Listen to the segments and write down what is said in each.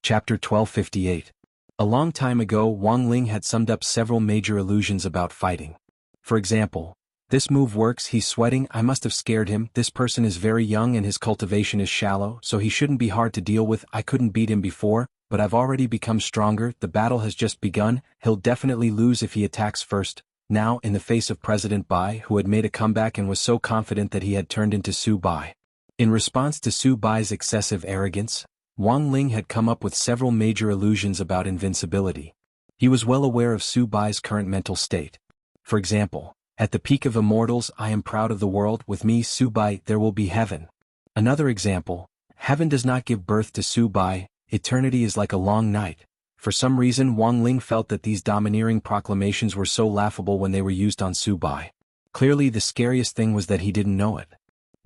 Chapter 1258. A long time ago, Wang Ling had summed up several major illusions about fighting. For example, this move works, he's sweating, I must have scared him, this person is very young and his cultivation is shallow, so he shouldn't be hard to deal with, I couldn't beat him before, but I've already become stronger, the battle has just begun, he'll definitely lose if he attacks first. Now, in the face of President Bai, who had made a comeback and was so confident that he had turned into Su Bai. In response to Su Bai's excessive arrogance, Wang Ling had come up with several major illusions about invincibility. He was well aware of Su Bai's current mental state. For example, at the peak of immortals, I am proud of the world, with me, Su Bai, there will be heaven. Another example, heaven does not give birth to Su Bai, eternity is like a long night. For some reason, Wang Ling felt that these domineering proclamations were so laughable when they were used on Su Bai. Clearly, the scariest thing was that he didn't know it.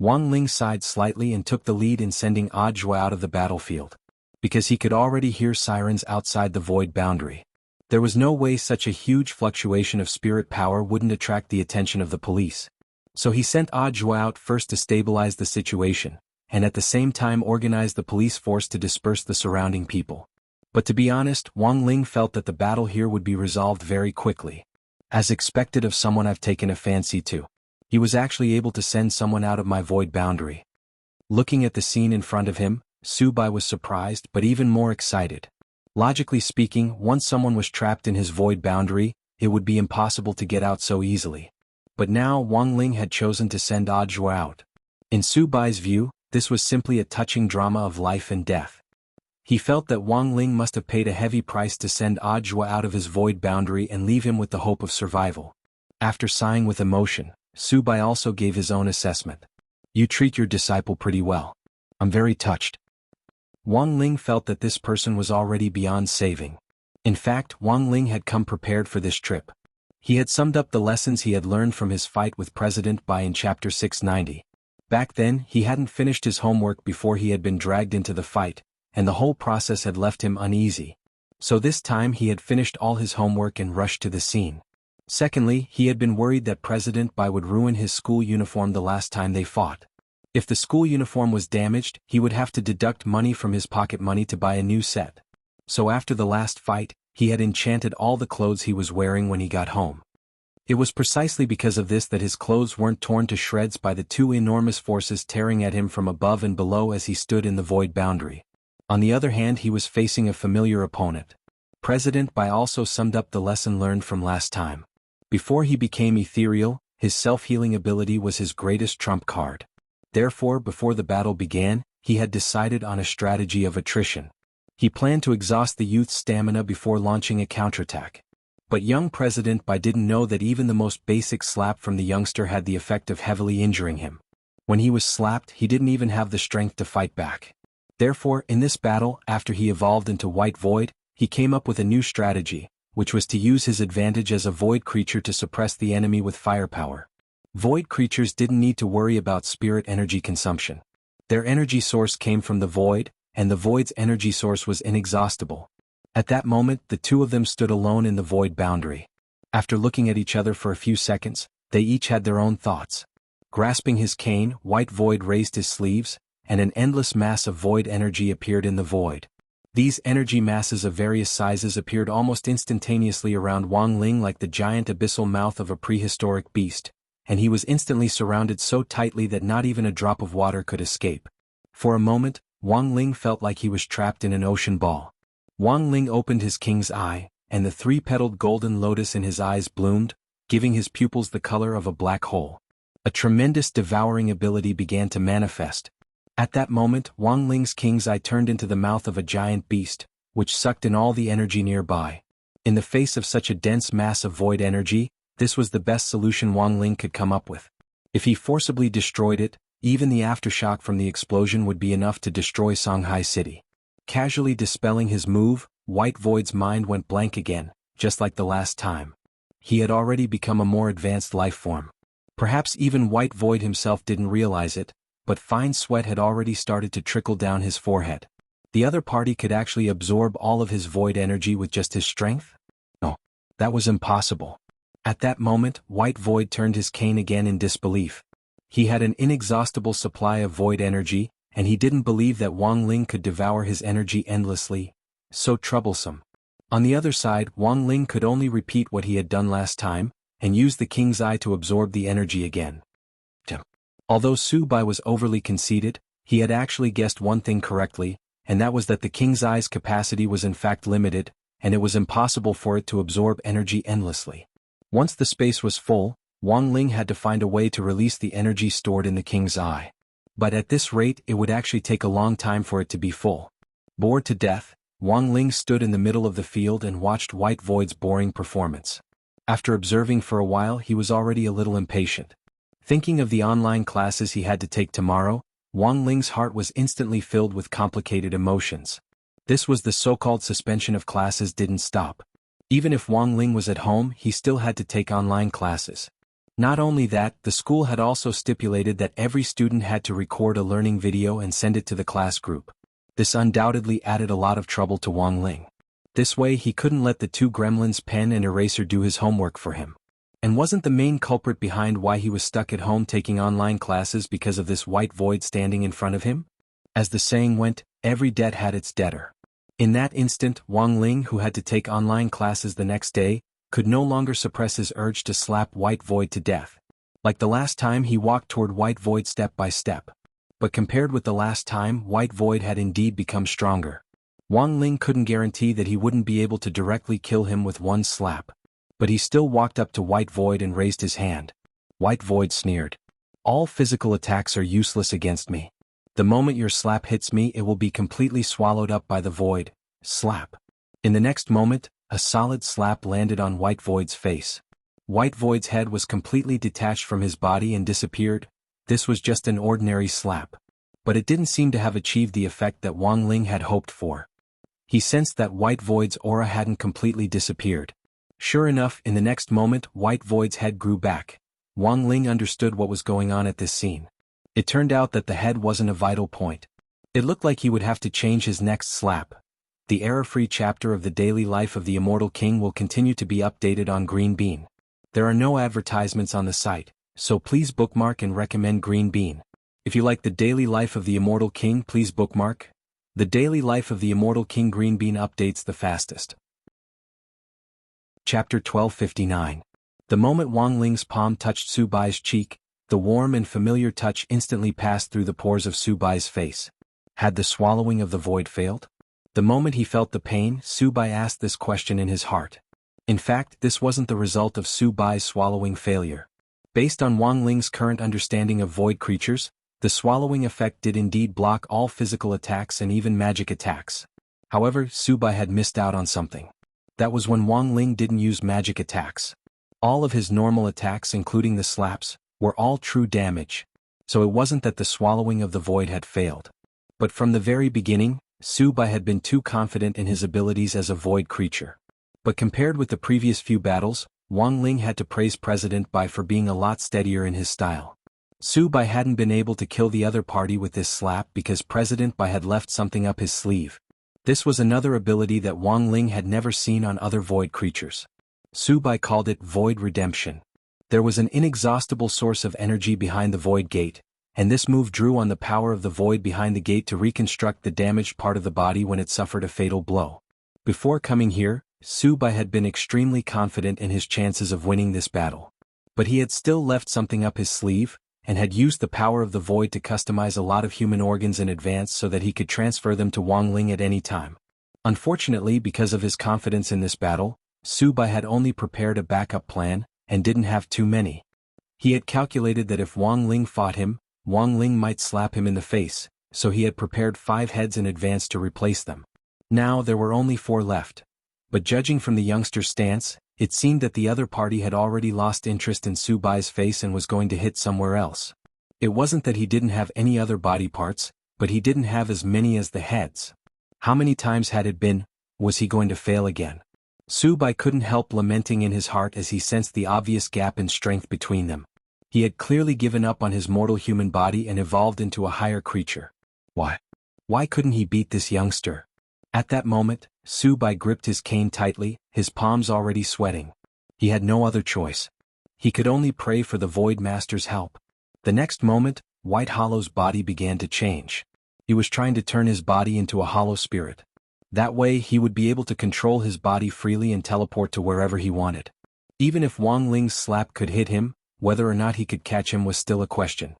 Wang Ling sighed slightly and took the lead in sending Zhuo out of the battlefield. Because he could already hear sirens outside the void boundary. There was no way such a huge fluctuation of spirit power wouldn't attract the attention of the police. So he sent Zhuo out first to stabilize the situation, and at the same time organize the police force to disperse the surrounding people. But to be honest, Wang Ling felt that the battle here would be resolved very quickly. As expected of someone I've taken a fancy to. He was actually able to send someone out of my void boundary. Looking at the scene in front of him, Su Bai was surprised but even more excited. Logically speaking, once someone was trapped in his void boundary, it would be impossible to get out so easily. But now Wang Ling had chosen to send Zhuo out. In Su Bai's view, this was simply a touching drama of life and death. He felt that Wang Ling must have paid a heavy price to send Zhuo out of his void boundary and leave him with the hope of survival. After sighing with emotion, Su Bai also gave his own assessment. You treat your disciple pretty well. I'm very touched. Wang Ling felt that this person was already beyond saving. In fact, Wang Ling had come prepared for this trip. He had summed up the lessons he had learned from his fight with President Bai in Chapter 690. Back then, he hadn't finished his homework before he had been dragged into the fight, and the whole process had left him uneasy. So this time he had finished all his homework and rushed to the scene. Secondly, he had been worried that President Bai would ruin his school uniform the last time they fought. If the school uniform was damaged, he would have to deduct money from his pocket money to buy a new set. So after the last fight, he had enchanted all the clothes he was wearing when he got home. It was precisely because of this that his clothes weren't torn to shreds by the two enormous forces tearing at him from above and below as he stood in the void boundary. On the other hand, he was facing a familiar opponent. President Bai also summed up the lesson learned from last time. Before he became ethereal, his self-healing ability was his greatest trump card. Therefore, before the battle began, he had decided on a strategy of attrition. He planned to exhaust the youth's stamina before launching a counterattack. But young President Bai didn't know that even the most basic slap from the youngster had the effect of heavily injuring him. When he was slapped, he didn't even have the strength to fight back. Therefore, in this battle, after he evolved into White Void, he came up with a new strategy, which was to use his advantage as a void creature to suppress the enemy with firepower. Void creatures didn't need to worry about spirit energy consumption. Their energy source came from the void, and the void's energy source was inexhaustible. At that moment, the two of them stood alone in the void boundary. After looking at each other for a few seconds, they each had their own thoughts. Grasping his cane, White Void raised his sleeves, and an endless mass of void energy appeared in the void. These energy masses of various sizes appeared almost instantaneously around Wang Ling like the giant abyssal mouth of a prehistoric beast, and he was instantly surrounded so tightly that not even a drop of water could escape. For a moment, Wang Ling felt like he was trapped in an ocean ball. Wang Ling opened his king's eye, and the three-petaled golden lotus in his eyes bloomed, giving his pupils the color of a black hole. A tremendous devouring ability began to manifest. At that moment, Wang Ling's king's eye turned into the mouth of a giant beast, which sucked in all the energy nearby. In the face of such a dense mass of void energy, this was the best solution Wang Ling could come up with. If he forcibly destroyed it, even the aftershock from the explosion would be enough to destroy Songhai City. Casually dispelling his move, White Void's mind went blank again, just like the last time. He had already become a more advanced life form. Perhaps even White Void himself didn't realize it, but fine sweat had already started to trickle down his forehead. The other party could actually absorb all of his void energy with just his strength? No, that was impossible. At that moment, White Void turned his cane again in disbelief. He had an inexhaustible supply of void energy, and he didn't believe that Wang Ling could devour his energy endlessly, So troublesome. On the other side, Wang Ling could only repeat what he had done last time, and use the king's eye to absorb the energy again. Although Su Bai was overly conceited, he had actually guessed one thing correctly, and that was that the king's eye's capacity was in fact limited, and it was impossible for it to absorb energy endlessly. Once the space was full, Wang Ling had to find a way to release the energy stored in the king's eye. But at this rate it would actually take a long time for it to be full. Bored to death, Wang Ling stood in the middle of the field and watched White Void's boring performance. After observing for a while he was already a little impatient. Thinking of the online classes he had to take tomorrow, Wang Ling's heart was instantly filled with complicated emotions. This was the so-called suspension of classes didn't stop. Even if Wang Ling was at home, he still had to take online classes. Not only that, the school had also stipulated that every student had to record a learning video and send it to the class group. This undoubtedly added a lot of trouble to Wang Ling. This way he couldn't let the two gremlins pen and eraser do his homework for him. And wasn't the main culprit behind why he was stuck at home taking online classes because of this white void standing in front of him? As the saying went, every debt had its debtor. In that instant, Wang Ling, who had to take online classes the next day, could no longer suppress his urge to slap White Void to death. Like the last time, he walked toward White Void step by step. But compared with the last time, White Void had indeed become stronger. Wang Ling couldn't guarantee that he wouldn't be able to directly kill him with one slap. But he still walked up to White Void and raised his hand. White Void sneered. "All physical attacks are useless against me. The moment your slap hits me, it will be completely swallowed up by the void." Slap. In the next moment, a solid slap landed on White Void's face. White Void's head was completely detached from his body and disappeared. This was just an ordinary slap. But it didn't seem to have achieved the effect that Wang Ling had hoped for. He sensed that White Void's aura hadn't completely disappeared. Sure enough, in the next moment, White Void's head grew back. Wang Ling understood what was going on at this scene. It turned out that the head wasn't a vital point. It looked like he would have to change his next slap. The error-free chapter of the daily life of the Immortal King will continue to be updated on Green Bean. There are no advertisements on the site, so please bookmark and recommend Green Bean. If you like the daily life of the Immortal King, please bookmark. The daily life of the Immortal King Green Bean updates the fastest. Chapter 1259. The moment Wang Ling's palm touched Su Bai's cheek, the warm and familiar touch instantly passed through the pores of Su Bai's face. Had the swallowing of the void failed? The moment he felt the pain, Su Bai asked this question in his heart. In fact, this wasn't the result of Su Bai's swallowing failure. Based on Wang Ling's current understanding of void creatures, the swallowing effect did indeed block all physical attacks and even magic attacks. However, Su Bai had missed out on something. That was when Wang Ling didn't use magic attacks. All of his normal attacks, including the slaps, were all true damage. So it wasn't that the swallowing of the void had failed. But from the very beginning, Su Bai had been too confident in his abilities as a void creature. But compared with the previous few battles, Wang Ling had to praise President Bai for being a lot steadier in his style. Su Bai hadn't been able to kill the other party with this slap because President Bai had left something up his sleeve. This was another ability that Wang Ling had never seen on other void creatures. Su Bai called it Void Redemption. There was an inexhaustible source of energy behind the Void Gate, and this move drew on the power of the void behind the gate to reconstruct the damaged part of the body when it suffered a fatal blow. Before coming here, Su Bai had been extremely confident in his chances of winning this battle. But he had still left something up his sleeve, and had used the power of the void to customize a lot of human organs in advance so that he could transfer them to Wang Ling at any time. Unfortunately, because of his confidence in this battle, Su Bai had only prepared a backup plan, and didn't have too many. He had calculated that if Wang Ling fought him, Wang Ling might slap him in the face, so he had prepared 5 heads in advance to replace them. Now there were only 4 left. But judging from the youngster's stance, it seemed that the other party had already lost interest in Su Bai's face and was going to hit somewhere else. It wasn't that he didn't have any other body parts, but he didn't have as many as the heads. How many times had it been? Was he going to fail again? Su Bai couldn't help lamenting in his heart as he sensed the obvious gap in strength between them. He had clearly given up on his mortal human body and evolved into a higher creature. Why couldn't he beat this youngster? At that moment, Su Bai gripped his cane tightly, his palms already sweating. He had no other choice. He could only pray for the Void Master's help. The next moment, White Hollow's body began to change. He was trying to turn his body into a hollow spirit. That way he would be able to control his body freely and teleport to wherever he wanted. Even if Wang Ling's slap could hit him, whether or not he could catch him was still a question.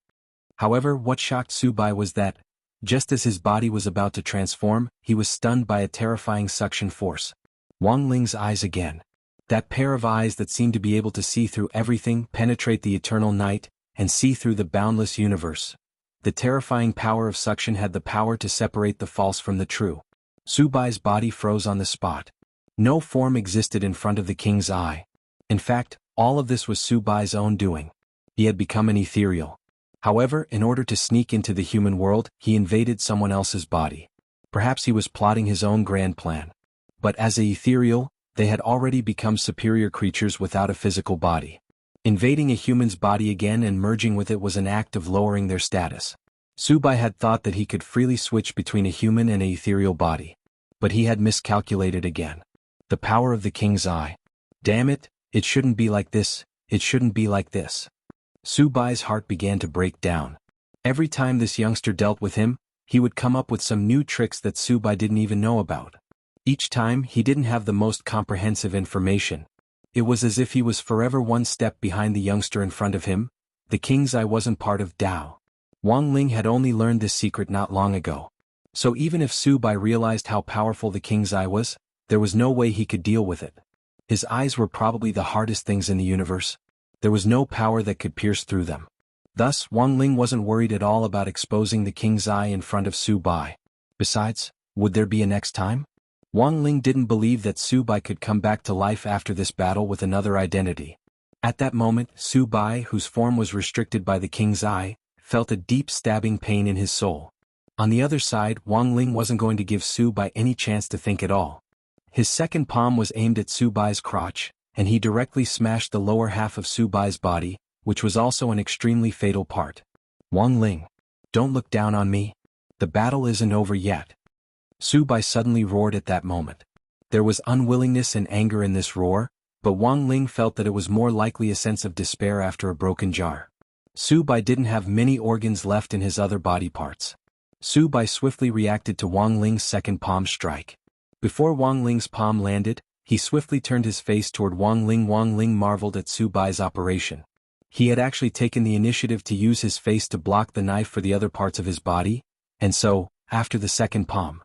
However, what shocked Su Bai was that, just as his body was about to transform, he was stunned by a terrifying suction force. Wang Ling's eyes again. That pair of eyes that seemed to be able to see through everything, penetrate the eternal night, and see through the boundless universe. The terrifying power of suction had the power to separate the false from the true. Su Bai's body froze on the spot. No form existed in front of the king's eye. In fact, all of this was Su Bai's own doing. He had become an ethereal. However, in order to sneak into the human world, he invaded someone else's body. Perhaps he was plotting his own grand plan. But as an ethereal, they had already become superior creatures without a physical body. Invading a human's body again and merging with it was an act of lowering their status. Su Bai had thought that he could freely switch between a human and an ethereal body. But he had miscalculated again. The power of the king's eye. Damn it, it shouldn't be like this, it shouldn't be like this. Su Bai's heart began to break down. Every time this youngster dealt with him, he would come up with some new tricks that Su Bai didn't even know about. Each time, he didn't have the most comprehensive information. It was as if he was forever one step behind the youngster in front of him. The king's eye wasn't part of Tao. Wang Ling had only learned this secret not long ago. So even if Su Bai realized how powerful the king's eye was, there was no way he could deal with it. His eyes were probably the hardest things in the universe. There was no power that could pierce through them. Thus, Wang Ling wasn't worried at all about exposing the king's eye in front of Su Bai. Besides, would there be a next time? Wang Ling didn't believe that Su Bai could come back to life after this battle with another identity. At that moment, Su Bai, whose form was restricted by the king's eye, felt a deep stabbing pain in his soul. On the other side, Wang Ling wasn't going to give Su Bai any chance to think at all. His second palm was aimed at Su Bai's crotch, and he directly smashed the lower half of Su Bai's body, which was also an extremely fatal part. Wang Ling, don't look down on me. The battle isn't over yet. Su Bai suddenly roared at that moment. There was unwillingness and anger in this roar, but Wang Ling felt that it was more likely a sense of despair after a broken jar. Su Bai didn't have many organs left in his other body parts. Su Bai swiftly reacted to Wang Ling's second palm strike. Before Wang Ling's palm landed, he swiftly turned his face toward Wang Ling. Wang Ling marveled at Su Bai's operation. He had actually taken the initiative to use his face to block the knife for the other parts of his body, and so, after the second palm,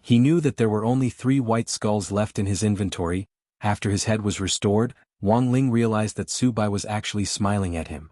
he knew that there were only 3 white skulls left in his inventory. After his head was restored, Wang Ling realized that Su Bai was actually smiling at him.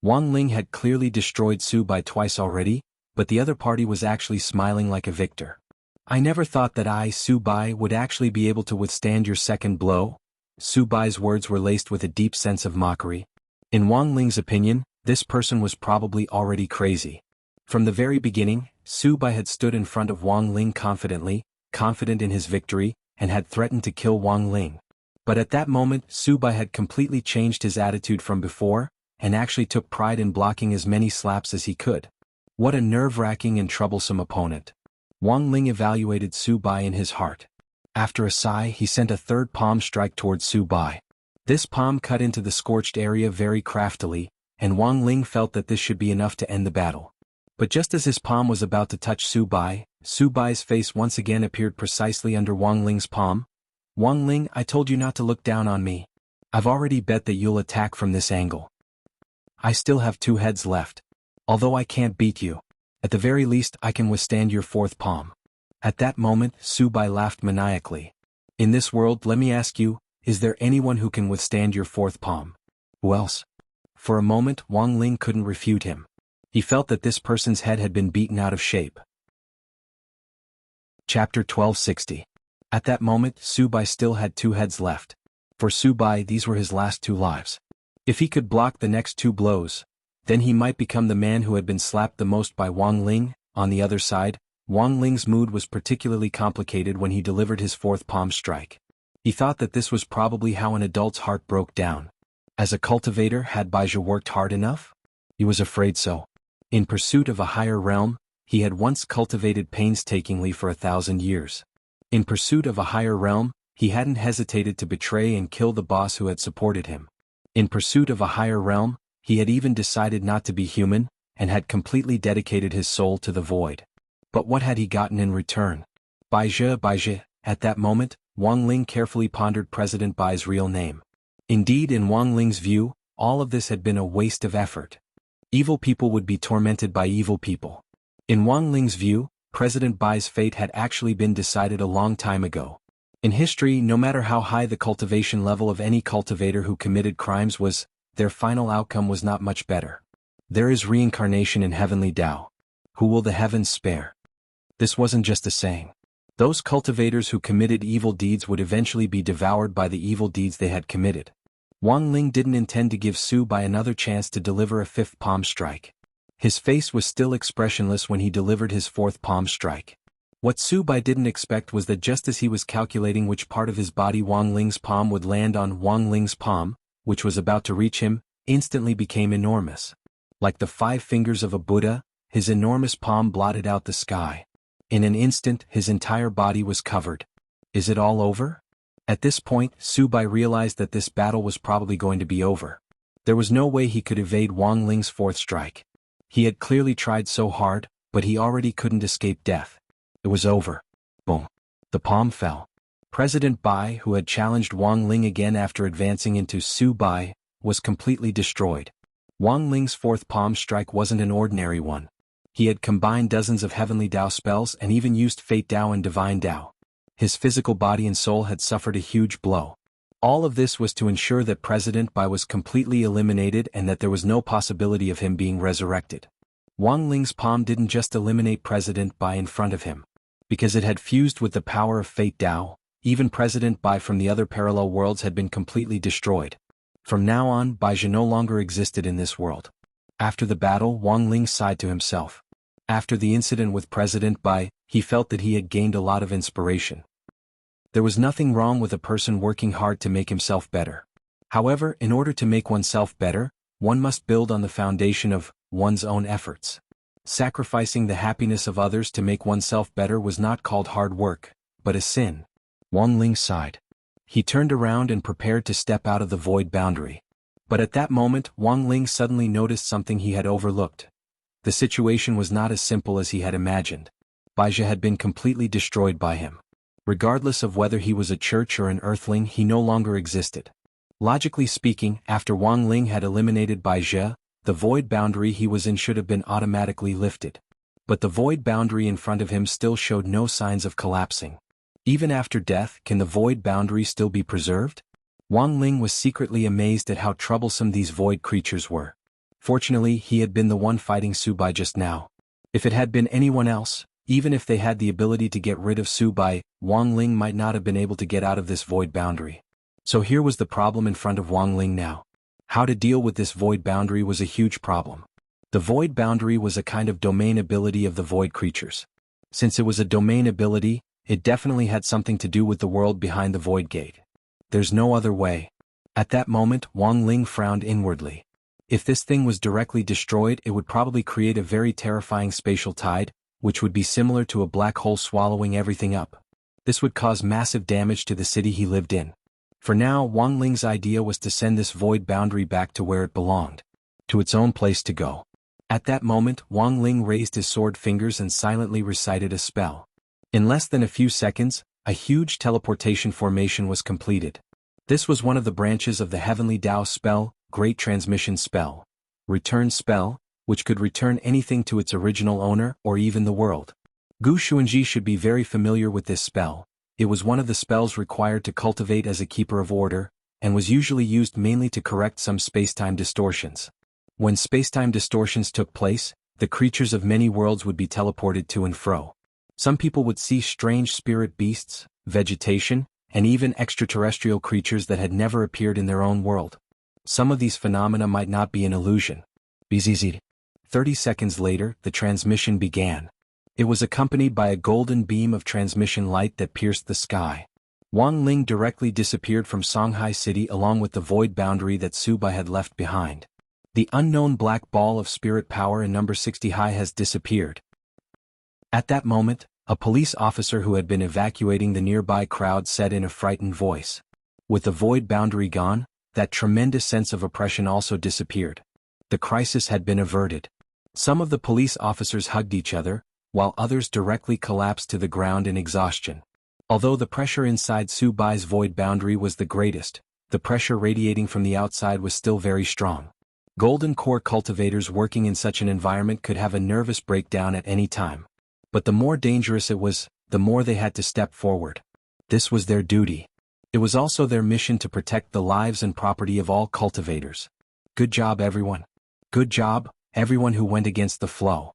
Wang Ling had clearly destroyed Su Bai twice already, but the other party was actually smiling like a victor. I never thought that I, Su Bai, would actually be able to withstand your second blow. Su Bai's words were laced with a deep sense of mockery. In Wang Ling's opinion, this person was probably already crazy. From the very beginning, Su Bai had stood in front of Wang Ling confidently, confident in his victory, and had threatened to kill Wang Ling. But at that moment, Su Bai had completely changed his attitude from before, and actually took pride in blocking as many slaps as he could. What a nerve-wracking and troublesome opponent. Wang Ling evaluated Su Bai in his heart. After a sigh, he sent a third palm strike towards Su Bai. This palm cut into the scorched area very craftily, and Wang Ling felt that this should be enough to end the battle. But just as his palm was about to touch Su Bai's face once again appeared precisely under Wang Ling's palm. Wang Ling, I told you not to look down on me. I've already bet that you'll attack from this angle. I still have 2 heads left. Although I can't beat you, at the very least I can withstand your 4th palm. At that moment, Su Bai laughed maniacally. In this world, let me ask you, is there anyone who can withstand your 4th palm? Who else? For a moment, Wang Ling couldn't refute him. He felt that this person's head had been beaten out of shape. Chapter 1260. At that moment, Su Bai still had 2 heads left. For Su Bai, these were his last 2 lives. If he could block the next 2 blows, then he might become the man who had been slapped the most by Wang Ling. On the other side, Wang Ling's mood was particularly complicated when he delivered his 4th palm strike. He thought that this was probably how an adult's heart broke down. As a cultivator, had Baizhi worked hard enough? He was afraid so. In pursuit of a higher realm, he had once cultivated painstakingly for 1,000 years. In pursuit of a higher realm, he hadn't hesitated to betray and kill the boss who had supported him. In pursuit of a higher realm, he had even decided not to be human, and had completely dedicated his soul to the void. But what had he gotten in return? Baizhi. At that moment, Wang Ling carefully pondered President Bai's real name. Indeed, in Wang Ling's view, all of this had been a waste of effort. Evil people would be tormented by evil people. In Wang Ling's view, President Bai's fate had actually been decided a long time ago. In history, no matter how high the cultivation level of any cultivator who committed crimes was, their final outcome was not much better. There is reincarnation in heavenly Tao. Who will the heavens spare? This wasn't just a saying. Those cultivators who committed evil deeds would eventually be devoured by the evil deeds they had committed. Wang Ling didn't intend to give Su Bai another chance to deliver a fifth palm strike. His face was still expressionless when he delivered his fourth palm strike. What Su Bai didn't expect was that just as he was calculating which part of his body Wang Ling's palm would land on, Wang Ling's palm, which was about to reach him, instantly became enormous. Like the 5 fingers of a Buddha, his enormous palm blotted out the sky. In an instant, his entire body was covered. Is it all over? At this point, Su Bai realized that this battle was probably going to be over. There was no way he could evade Wang Ling's fourth strike. He had clearly tried so hard, but he already couldn't escape death. It was over. Boom. The palm fell. President Bai, who had challenged Wang Ling again after advancing into Su Bai, was completely destroyed. Wang Ling's fourth palm strike wasn't an ordinary one. He had combined dozens of heavenly Tao spells and even used Fate Tao and Divine Tao. His physical body and soul had suffered a huge blow. All of this was to ensure that President Bai was completely eliminated and that there was no possibility of him being resurrected. Wang Ling's palm didn't just eliminate President Bai in front of him. Because it had fused with the power of Fate Tao, even President Bai from the other parallel worlds had been completely destroyed. From now on, Baizhi no longer existed in this world. After the battle, Wang Ling sighed to himself. After the incident with President Bai, he felt that he had gained a lot of inspiration. There was nothing wrong with a person working hard to make himself better. However, in order to make oneself better, one must build on the foundation of one's own efforts. Sacrificing the happiness of others to make oneself better was not called hard work, but a sin. Wang Ling sighed. He turned around and prepared to step out of the void boundary. But at that moment, Wang Ling suddenly noticed something he had overlooked. The situation was not as simple as he had imagined. Baizhi had been completely destroyed by him. Regardless of whether he was a church or an earthling, he no longer existed. Logically speaking, after Wang Ling had eliminated Baizhi, the void boundary he was in should have been automatically lifted. But the void boundary in front of him still showed no signs of collapsing. Even after death, can the void boundary still be preserved? Wang Ling was secretly amazed at how troublesome these void creatures were. Fortunately, he had been the one fighting Su Bai just now. If it had been anyone else, even if they had the ability to get rid of Su Bai, Wang Ling might not have been able to get out of this void boundary. So here was the problem in front of Wang Ling now. How to deal with this void boundary was a huge problem. The void boundary was a kind of domain ability of the void creatures. Since it was a domain ability, it definitely had something to do with the world behind the void gate. There's no other way. At that moment, Wang Ling frowned inwardly. If this thing was directly destroyed, it would probably create a very terrifying spatial tide, which would be similar to a black hole swallowing everything up. This would cause massive damage to the city he lived in. For now, Wang Ling's idea was to send this void boundary back to where it belonged. To its own place to go. At that moment, Wang Ling raised his sword fingers and silently recited a spell. In less than a few seconds, a huge teleportation formation was completed. This was one of the branches of the Heavenly Tao spell, Great Transmission Spell. Return Spell, which could return anything to its original owner or even the world. Gu Xuanji should be very familiar with this spell. It was one of the spells required to cultivate as a keeper of order, and was usually used mainly to correct some spacetime distortions. When spacetime distortions took place, the creatures of many worlds would be teleported to and fro. Some people would see strange spirit beasts, vegetation, and even extraterrestrial creatures that had never appeared in their own world. Some of these phenomena might not be an illusion. BZZ. 30 seconds later, the transmission began. It was accompanied by a golden beam of transmission light that pierced the sky. Wang Ling directly disappeared from Songhai City along with the void boundary that Su Bai had left behind. The unknown black ball of spirit power in number 60 high has disappeared. At that moment, a police officer who had been evacuating the nearby crowd said in a frightened voice. With the void boundary gone, that tremendous sense of oppression also disappeared. The crisis had been averted. Some of the police officers hugged each other, while others directly collapsed to the ground in exhaustion. Although the pressure inside Su Bai's void boundary was the greatest, the pressure radiating from the outside was still very strong. Golden core cultivators working in such an environment could have a nervous breakdown at any time. But the more dangerous it was, the more they had to step forward. This was their duty. It was also their mission to protect the lives and property of all cultivators. Good job, everyone. Good job, everyone who went against the flow.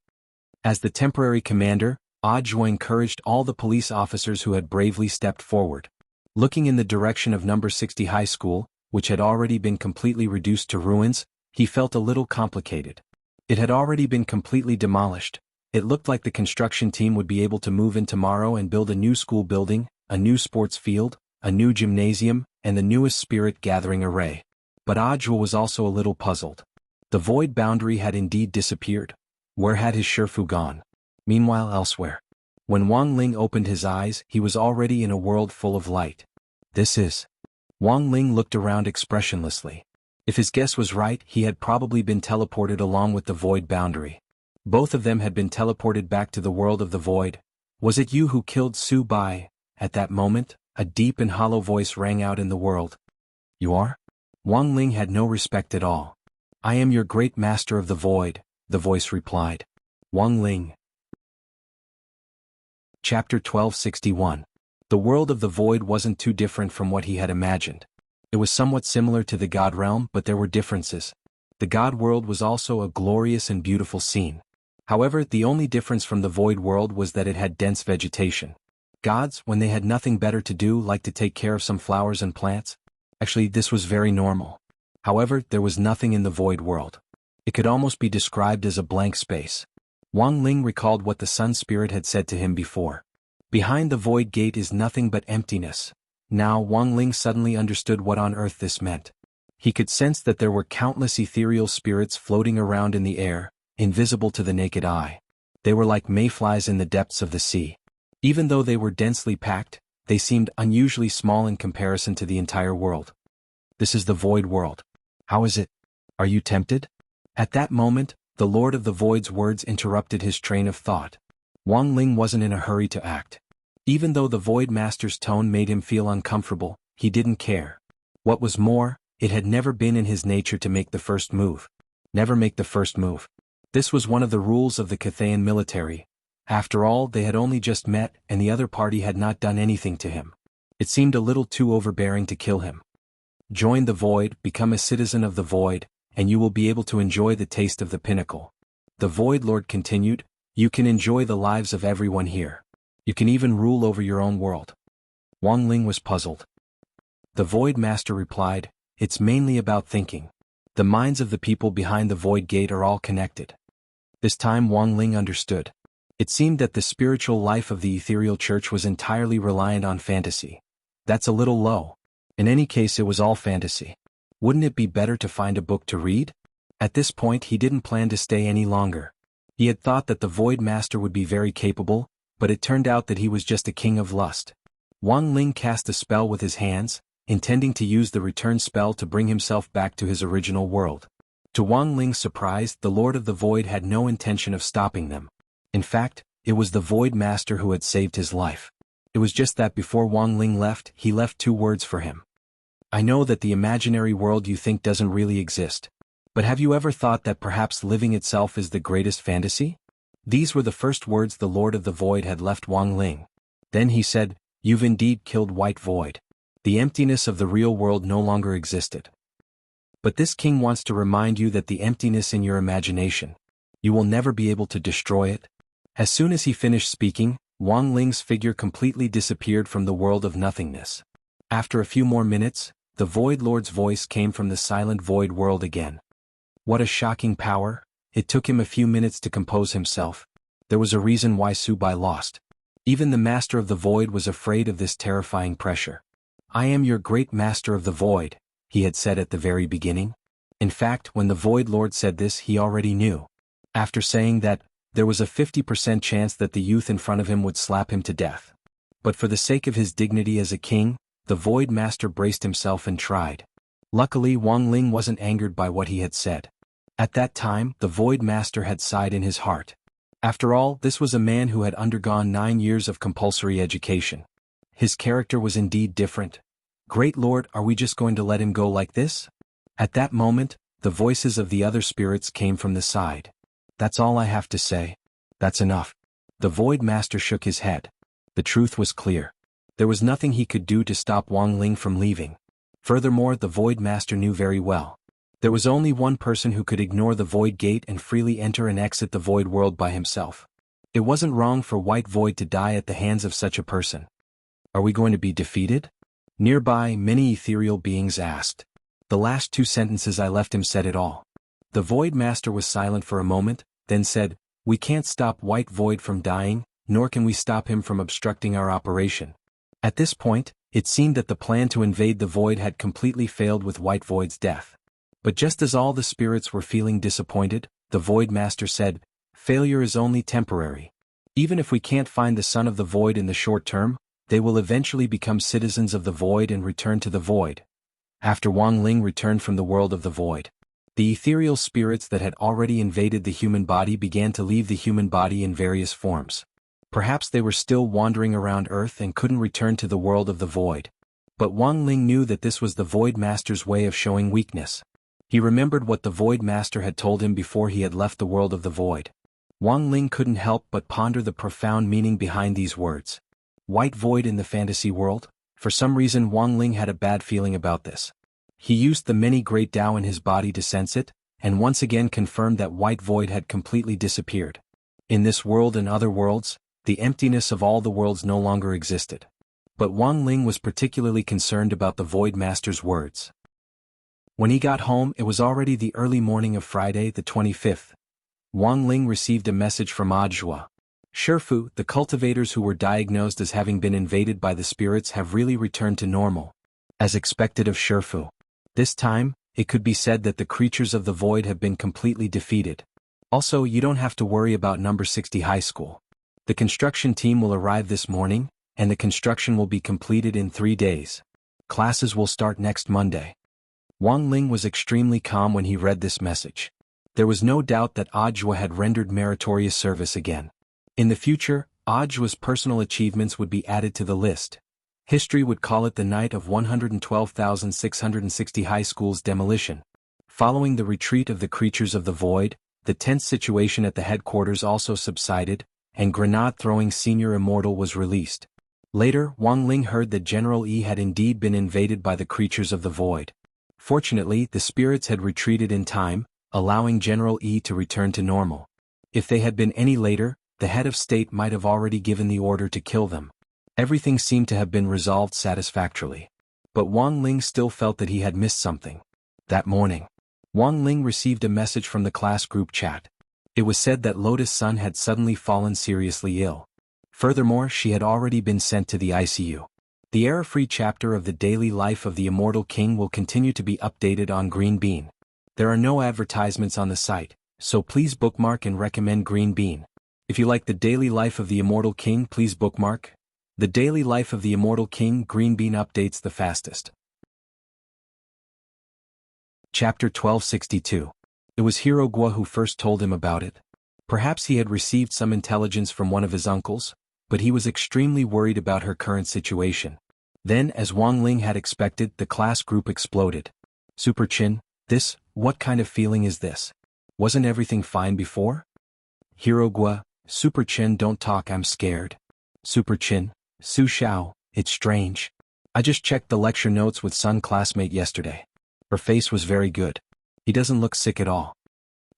As the temporary commander, Audiobook encouraged all the police officers who had bravely stepped forward. Looking in the direction of number 60 high school, which had already been completely reduced to ruins, he felt a little complicated. It had already been completely demolished. It looked like the construction team would be able to move in tomorrow and build a new school building, a new sports field, a new gymnasium, and the newest spirit gathering array. But Audiobook was also a little puzzled. The void boundary had indeed disappeared. Where had his Shifu gone? Meanwhile elsewhere. When Wang Ling opened his eyes, he was already in a world full of light. This is... Wang Ling looked around expressionlessly. If his guess was right, he had probably been teleported along with the void boundary. Both of them had been teleported back to the world of the void. Was it you who killed Su Bai? At that moment, a deep and hollow voice rang out in the world. You are? Wang Ling had no respect at all. I am your great master of the void, the voice replied. Wang Ling. Chapter 1261. The world of the void wasn't too different from what he had imagined. It was somewhat similar to the God realm, but there were differences. The God world was also a glorious and beautiful scene. However, the only difference from the void world was that it had dense vegetation. Gods, when they had nothing better to do, liked to take care of some flowers and plants. Actually, this was very normal. However, there was nothing in the void world. It could almost be described as a blank space. Wang Ling recalled what the Sun Spirit had said to him before. Behind the void gate is nothing but emptiness. Now Wang Ling suddenly understood what on earth this meant. He could sense that there were countless ethereal spirits floating around in the air, invisible to the naked eye. They were like mayflies in the depths of the sea. Even though they were densely packed, they seemed unusually small in comparison to the entire world. This is the void world. How is it? Are you tempted? At that moment, the Lord of the Void's words interrupted his train of thought. Wang Ling wasn't in a hurry to act. Even though the Void Master's tone made him feel uncomfortable, he didn't care. What was more, it had never been in his nature to make the first move. Never make the first move. This was one of the rules of the Cathayan military. After all, they had only just met, and the other party had not done anything to him. It seemed a little too overbearing to kill him. Join the Void, become a citizen of the Void, and you will be able to enjoy the taste of the pinnacle. The Void Lord continued, you can enjoy the lives of everyone here. You can even rule over your own world. Wang Ling was puzzled. The Void Master replied, it's mainly about thinking. The minds of the people behind the Void Gate are all connected. This time Wang Ling understood. It seemed that the spiritual life of the ethereal church was entirely reliant on fantasy. That's a little low. In any case, it was all fantasy. Wouldn't it be better to find a book to read? At this point he didn't plan to stay any longer. He had thought that the Void Master would be very capable, but it turned out that he was just a king of lust. Wang Ling cast a spell with his hands, intending to use the return spell to bring himself back to his original world. To Wang Ling's surprise, the Lord of the Void had no intention of stopping them. In fact, it was the Void Master who had saved his life. It was just that before Wang Ling left, he left 2 words for him. I know that the imaginary world you think doesn't really exist. But have you ever thought that perhaps living itself is the greatest fantasy? These were the first words the Lord of the Void had left Wang Ling. Then he said, you've indeed killed White Void. The emptiness of the real world no longer existed. But this king wants to remind you that the emptiness in your imagination, you will never be able to destroy it. As soon as he finished speaking, Wang Ling's figure completely disappeared from the world of nothingness. After a few more minutes, the Void Lord's voice came from the silent void world again. What a shocking power! It took him a few minutes to compose himself. There was a reason why Su Bai lost. Even the Master of the Void was afraid of this terrifying pressure. I am your great Master of the Void, he had said at the very beginning. In fact, when the Void Lord said this, he already knew. After saying that, there was a 50% chance that the youth in front of him would slap him to death. But for the sake of his dignity as a king, the Void Master braced himself and tried. Luckily, Wang Ling wasn't angered by what he had said. At that time, the Void Master had sighed in his heart. After all, this was a man who had undergone 9 years of compulsory education. His character was indeed different. Great Lord, are we just going to let him go like this? At that moment, the voices of the other spirits came from the side. That's all I have to say. That's enough. The Void Master shook his head. The truth was clear. There was nothing he could do to stop Wang Ling from leaving. Furthermore, the Void Master knew very well. There was only one person who could ignore the Void Gate and freely enter and exit the Void World by himself. It wasn't wrong for White Void to die at the hands of such a person. Are we going to be defeated? Nearby, many ethereal beings asked. The last 2 sentences I left him said it all. The Void Master was silent for a moment, then said, "We can't stop White Void from dying, nor can we stop him from obstructing our operation." At this point, it seemed that the plan to invade the Void had completely failed with White Void's death. But just as all the spirits were feeling disappointed, the Void Master said, "Failure is only temporary. Even if we can't find the Son of the Void in the short term, they will eventually become citizens of the Void and return to the Void." After Wang Ling returned from the world of the Void, the ethereal spirits that had already invaded the human body began to leave the human body in various forms. Perhaps they were still wandering around Earth and couldn't return to the world of the Void. But Wang Ling knew that this was the Void Master's way of showing weakness. He remembered what the Void Master had told him before he had left the world of the Void. Wang Ling couldn't help but ponder the profound meaning behind these words. White Void in the fantasy world? For some reason Wang Ling had a bad feeling about this. He used the many great Tao in his body to sense it, and once again confirmed that White Void had completely disappeared. In this world and other worlds, the emptiness of all the worlds no longer existed. But Wang Ling was particularly concerned about the Void Master's words. When he got home, it was already the early morning of Friday the 25th. Wang Ling received a message from Ajua. Shifu, the cultivators who were diagnosed as having been invaded by the spirits have really returned to normal. As expected of Shifu. This time, it could be said that the creatures of the Void have been completely defeated. Also, you don't have to worry about number 60 high school. The construction team will arrive this morning, and the construction will be completed in 3 days. Classes will start next Monday. Wang Ling was extremely calm when he read this message. There was no doubt that Ajua had rendered meritorious service again. In the future, Ajua's personal achievements would be added to the list. History would call it the night of 112,660 high schools' demolition. Following the retreat of the creatures of the Void, the tense situation at the headquarters also subsided, and grenade-throwing Senior Immortal was released. Later, Wang Ling heard that General Yi had indeed been invaded by the creatures of the Void. Fortunately, the spirits had retreated in time, allowing General Yi to return to normal. If they had been any later, the head of state might have already given the order to kill them. Everything seemed to have been resolved satisfactorily. But Wang Ling still felt that he had missed something. That morning, Wang Ling received a message from the class group chat. It was said that Lotus Sun had suddenly fallen seriously ill. Furthermore, she had already been sent to the ICU. The error-free chapter of the daily life of the Immortal King will continue to be updated on Green Bean. There are no advertisements on the site, so please bookmark and recommend Green Bean. If you like the daily life of the Immortal King, please bookmark. The daily life of the Immortal King, Green Bean updates the fastest. Chapter 1262. It was Hirogua who first told him about it. Perhaps he had received some intelligence from one of his uncles, but he was extremely worried about her current situation. Then, as Wang Ling had expected, the class group exploded. Super Chin, what kind of feeling is this? Wasn't everything fine before? Hirogua, Super Chin, don't talk, I'm scared. Super Chin, Su Xiao, it's strange. I just checked the lecture notes with Sun classmate yesterday. Her face was very good. He doesn't look sick at all.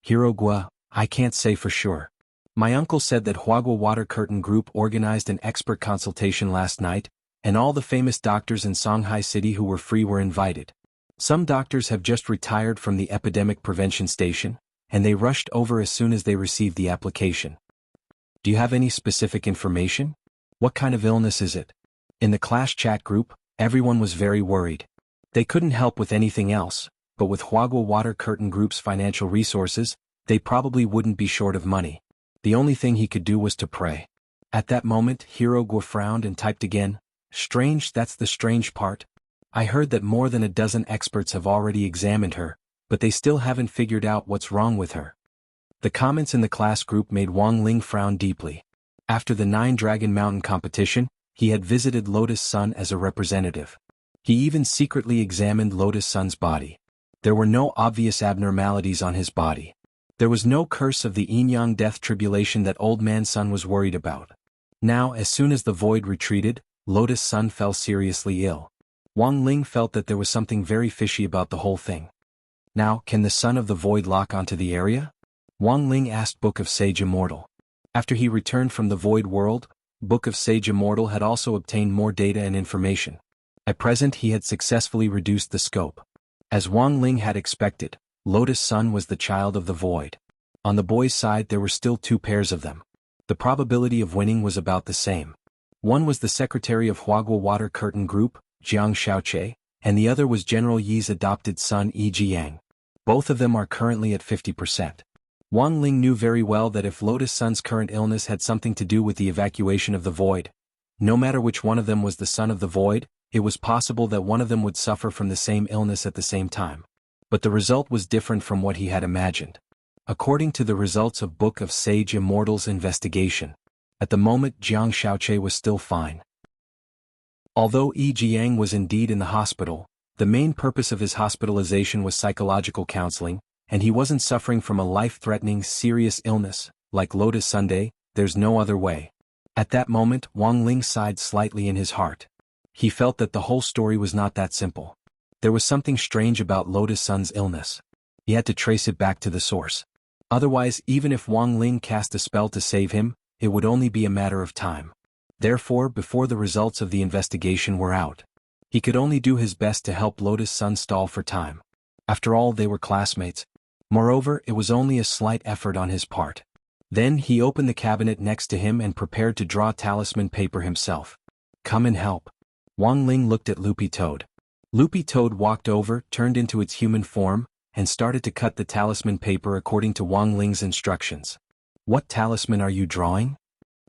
Hirogua, I can't say for sure. My uncle said that Huagua Water Curtain Group organized an expert consultation last night, and all the famous doctors in Songhai City who were free were invited. Some doctors have just retired from the epidemic prevention station, and they rushed over as soon as they received the application. Do you have any specific information? What kind of illness is it? In the class chat group, everyone was very worried. They couldn't help with anything else, but with Huagua Water Curtain Group's financial resources, they probably wouldn't be short of money. The only thing he could do was to pray. At that moment, Hirogua frowned and typed again, strange, that's the strange part. I heard that more than a dozen experts have already examined her, but they still haven't figured out what's wrong with her. The comments in the class group made Wang Ling frown deeply. After the 9-Dragon Mountain competition, he had visited Lotus Sun as a representative. He even secretly examined Lotus Sun's body. There were no obvious abnormalities on his body. There was no curse of the yin-yang death tribulation that Old Man Sun was worried about. Now, as soon as the void retreated, Lotus Sun fell seriously ill. Wang Ling felt that there was something very fishy about the whole thing. Now, can the Son of the Void lock onto the area? Wang Ling asked Book of Sage Immortal. After he returned from the Void World, Book of Sage Immortal had also obtained more data and information. At present he had successfully reduced the scope. As Wang Ling had expected, Lotus Sun was the child of the void. On the boys' side there were still 2 pairs of them. The probability of winning was about the same. One was the secretary of Huagua Water Curtain Group, Jiang Xiaoche, and the other was General Yi's adopted son Yi Jiang. Both of them are currently at 50%. Wang Ling knew very well that if Lotus Sun's current illness had something to do with the evacuation of the void, no matter which one of them was the son of the void, it was possible that one of them would suffer from the same illness at the same time. But the result was different from what he had imagined. According to the results of Book of Sage Immortal's investigation, at the moment Jiang Xiaoche was still fine. Although Yi Jiang was indeed in the hospital, the main purpose of his hospitalization was psychological counseling, and he wasn't suffering from a life-threatening serious illness, like Lotus Sunday. There's no other way. At that moment Wang Ling sighed slightly in his heart. He felt that the whole story was not that simple. There was something strange about Lotus Sun's illness. He had to trace it back to the source. Otherwise, even if Wang Ling cast a spell to save him, it would only be a matter of time. Therefore, before the results of the investigation were out, he could only do his best to help Lotus Sun stall for time. After all, they were classmates. Moreover, it was only a slight effort on his part. Then he opened the cabinet next to him and prepared to draw talisman paper himself. Come and help. Wang Ling looked at Loopy Toad. Loopy Toad walked over, turned into its human form, and started to cut the talisman paper according to Wang Ling's instructions. What talisman are you drawing?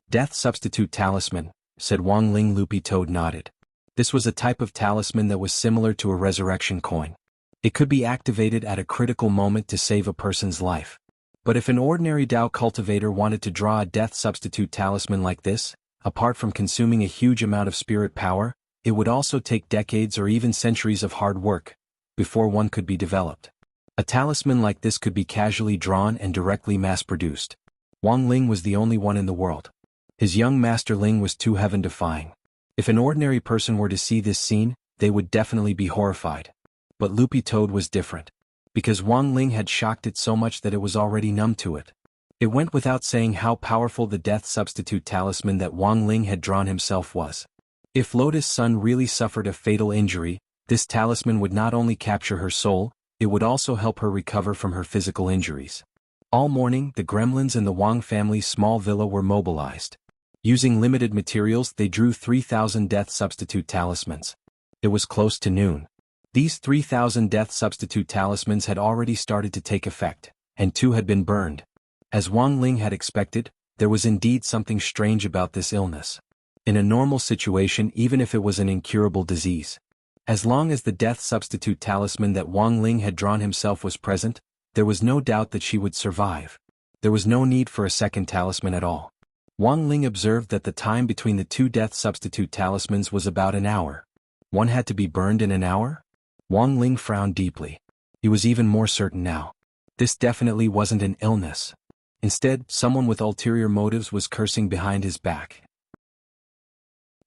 Death Substitute Talisman, said Wang Ling. Loopy Toad nodded. This was a type of talisman that was similar to a resurrection coin. It could be activated at a critical moment to save a person's life. But if an ordinary Dao cultivator wanted to draw a death substitute talisman like this, apart from consuming a huge amount of spirit power, it would also take decades or even centuries of hard work before one could be developed. A talisman like this could be casually drawn and directly mass-produced. Wang Ling was the only one in the world. His young master Ling was too heaven-defying. If an ordinary person were to see this scene, they would definitely be horrified. But Loopy Toad was different. Because Wang Ling had shocked it so much that it was already numb to it. It went without saying how powerful the death substitute talisman that Wang Ling had drawn himself was. If Lotus Sun really suffered a fatal injury, this talisman would not only capture her soul, it would also help her recover from her physical injuries. All morning, the gremlins in the Wang family's small villa were mobilized. Using limited materials, they drew 3,000 death substitute talismans. It was close to noon. These 3,000 death substitute talismans had already started to take effect, and 2 had been burned. As Wang Ling had expected, there was indeed something strange about this illness. In a normal situation, even if it was an incurable disease, as long as the death substitute talisman that Wang Ling had drawn himself was present, there was no doubt that she would survive. There was no need for a second talisman at all. Wang Ling observed that the time between the 2 death substitute talismans was about an hour. One had to be burned in an hour? Wang Ling frowned deeply. He was even more certain now. This definitely wasn't an illness. Instead, someone with ulterior motives was cursing behind his back.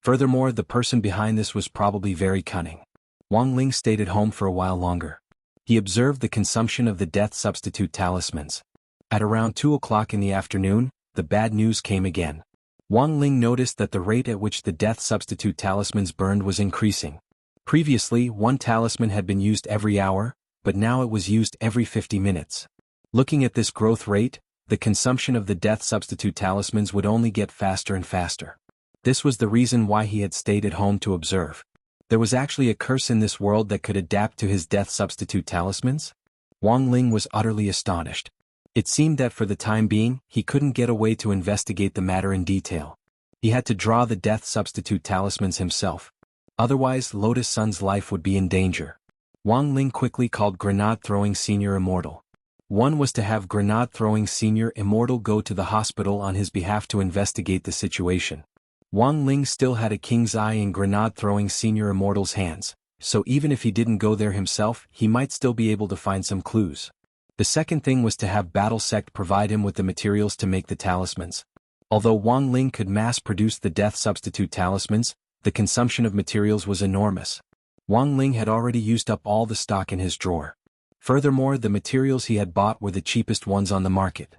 Furthermore, the person behind this was probably very cunning. Wang Ling stayed at home for a while longer. He observed the consumption of the death substitute talismans. At around 2 o'clock in the afternoon, the bad news came again. Wang Ling noticed that the rate at which the death substitute talismans burned was increasing. Previously, 1 talisman had been used every hour, but now it was used every 50 minutes. Looking at this growth rate, the consumption of the death substitute talismans would only get faster and faster. This was the reason why he had stayed at home to observe. There was actually a curse in this world that could adapt to his death substitute talismans? Wang Ling was utterly astonished. It seemed that for the time being, he couldn't get away to investigate the matter in detail. He had to draw the death substitute talismans himself. Otherwise, Lotus Sun's life would be in danger. Wang Ling quickly called Grenade Throwing Senior Immortal. One was to have grenade-throwing senior immortal go to the hospital on his behalf to investigate the situation. Wang Ling still had a king's eye in grenade-throwing senior immortal's hands, so even if he didn't go there himself, he might still be able to find some clues. The second thing was to have Battle Sect provide him with the materials to make the talismans. Although Wang Ling could mass-produce the death substitute talismans, the consumption of materials was enormous. Wang Ling had already used up all the stock in his drawer. Furthermore, the materials he had bought were the cheapest ones on the market.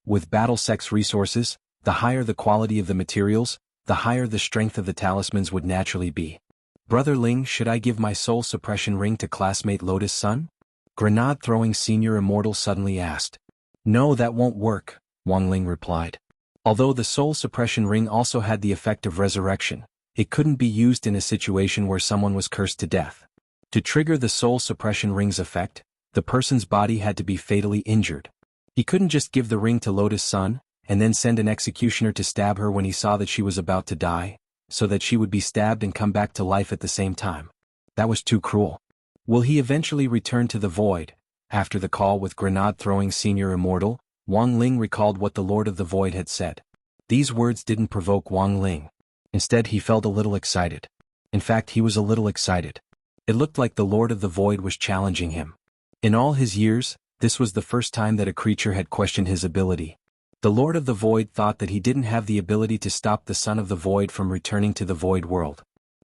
With Battle Sect's resources, the higher the quality of the materials, the higher the strength of the talismans would naturally be. Brother Ling, should I give my soul suppression ring to classmate Lotus Sun? Grenade-throwing senior immortal suddenly asked. No, that won't work, Wang Ling replied. Although the soul suppression ring also had the effect of resurrection, it couldn't be used in a situation where someone was cursed to death. To trigger the soul suppression ring's effect, the person's body had to be fatally injured. He couldn't just give the ring to Lotus Sun, and then send an executioner to stab her when he saw that she was about to die, so that she would be stabbed and come back to life at the same time. That was too cruel. Will he eventually return to the void? After the call with grenade-throwing senior immortal, Wang Ling recalled what the Lord of the Void had said. These words didn't provoke Wang Ling. Instead, he felt a little excited. In fact, he was a little excited. It looked like the Lord of the Void was challenging him. In all his years, this was the first time that a creature had questioned his ability. The Lord of the Void thought that he didn't have the ability to stop the Son of the Void from returning to the Void world.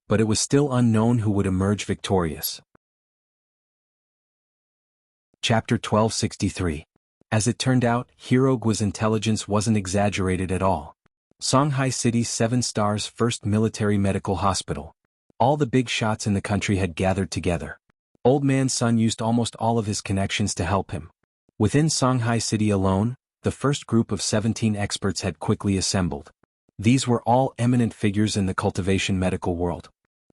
But it was still unknown who would emerge victorious. Chapter 1263. As it turned out, Hirogua's intelligence wasn't exaggerated at all. Songhai City's 7 stars first military medical hospital. All the big shots in the country had gathered together. Old Man Sun used almost all of his connections to help him. Within Songhai City alone, the first group of 17 experts had quickly assembled. These were all eminent figures in the cultivation medical world.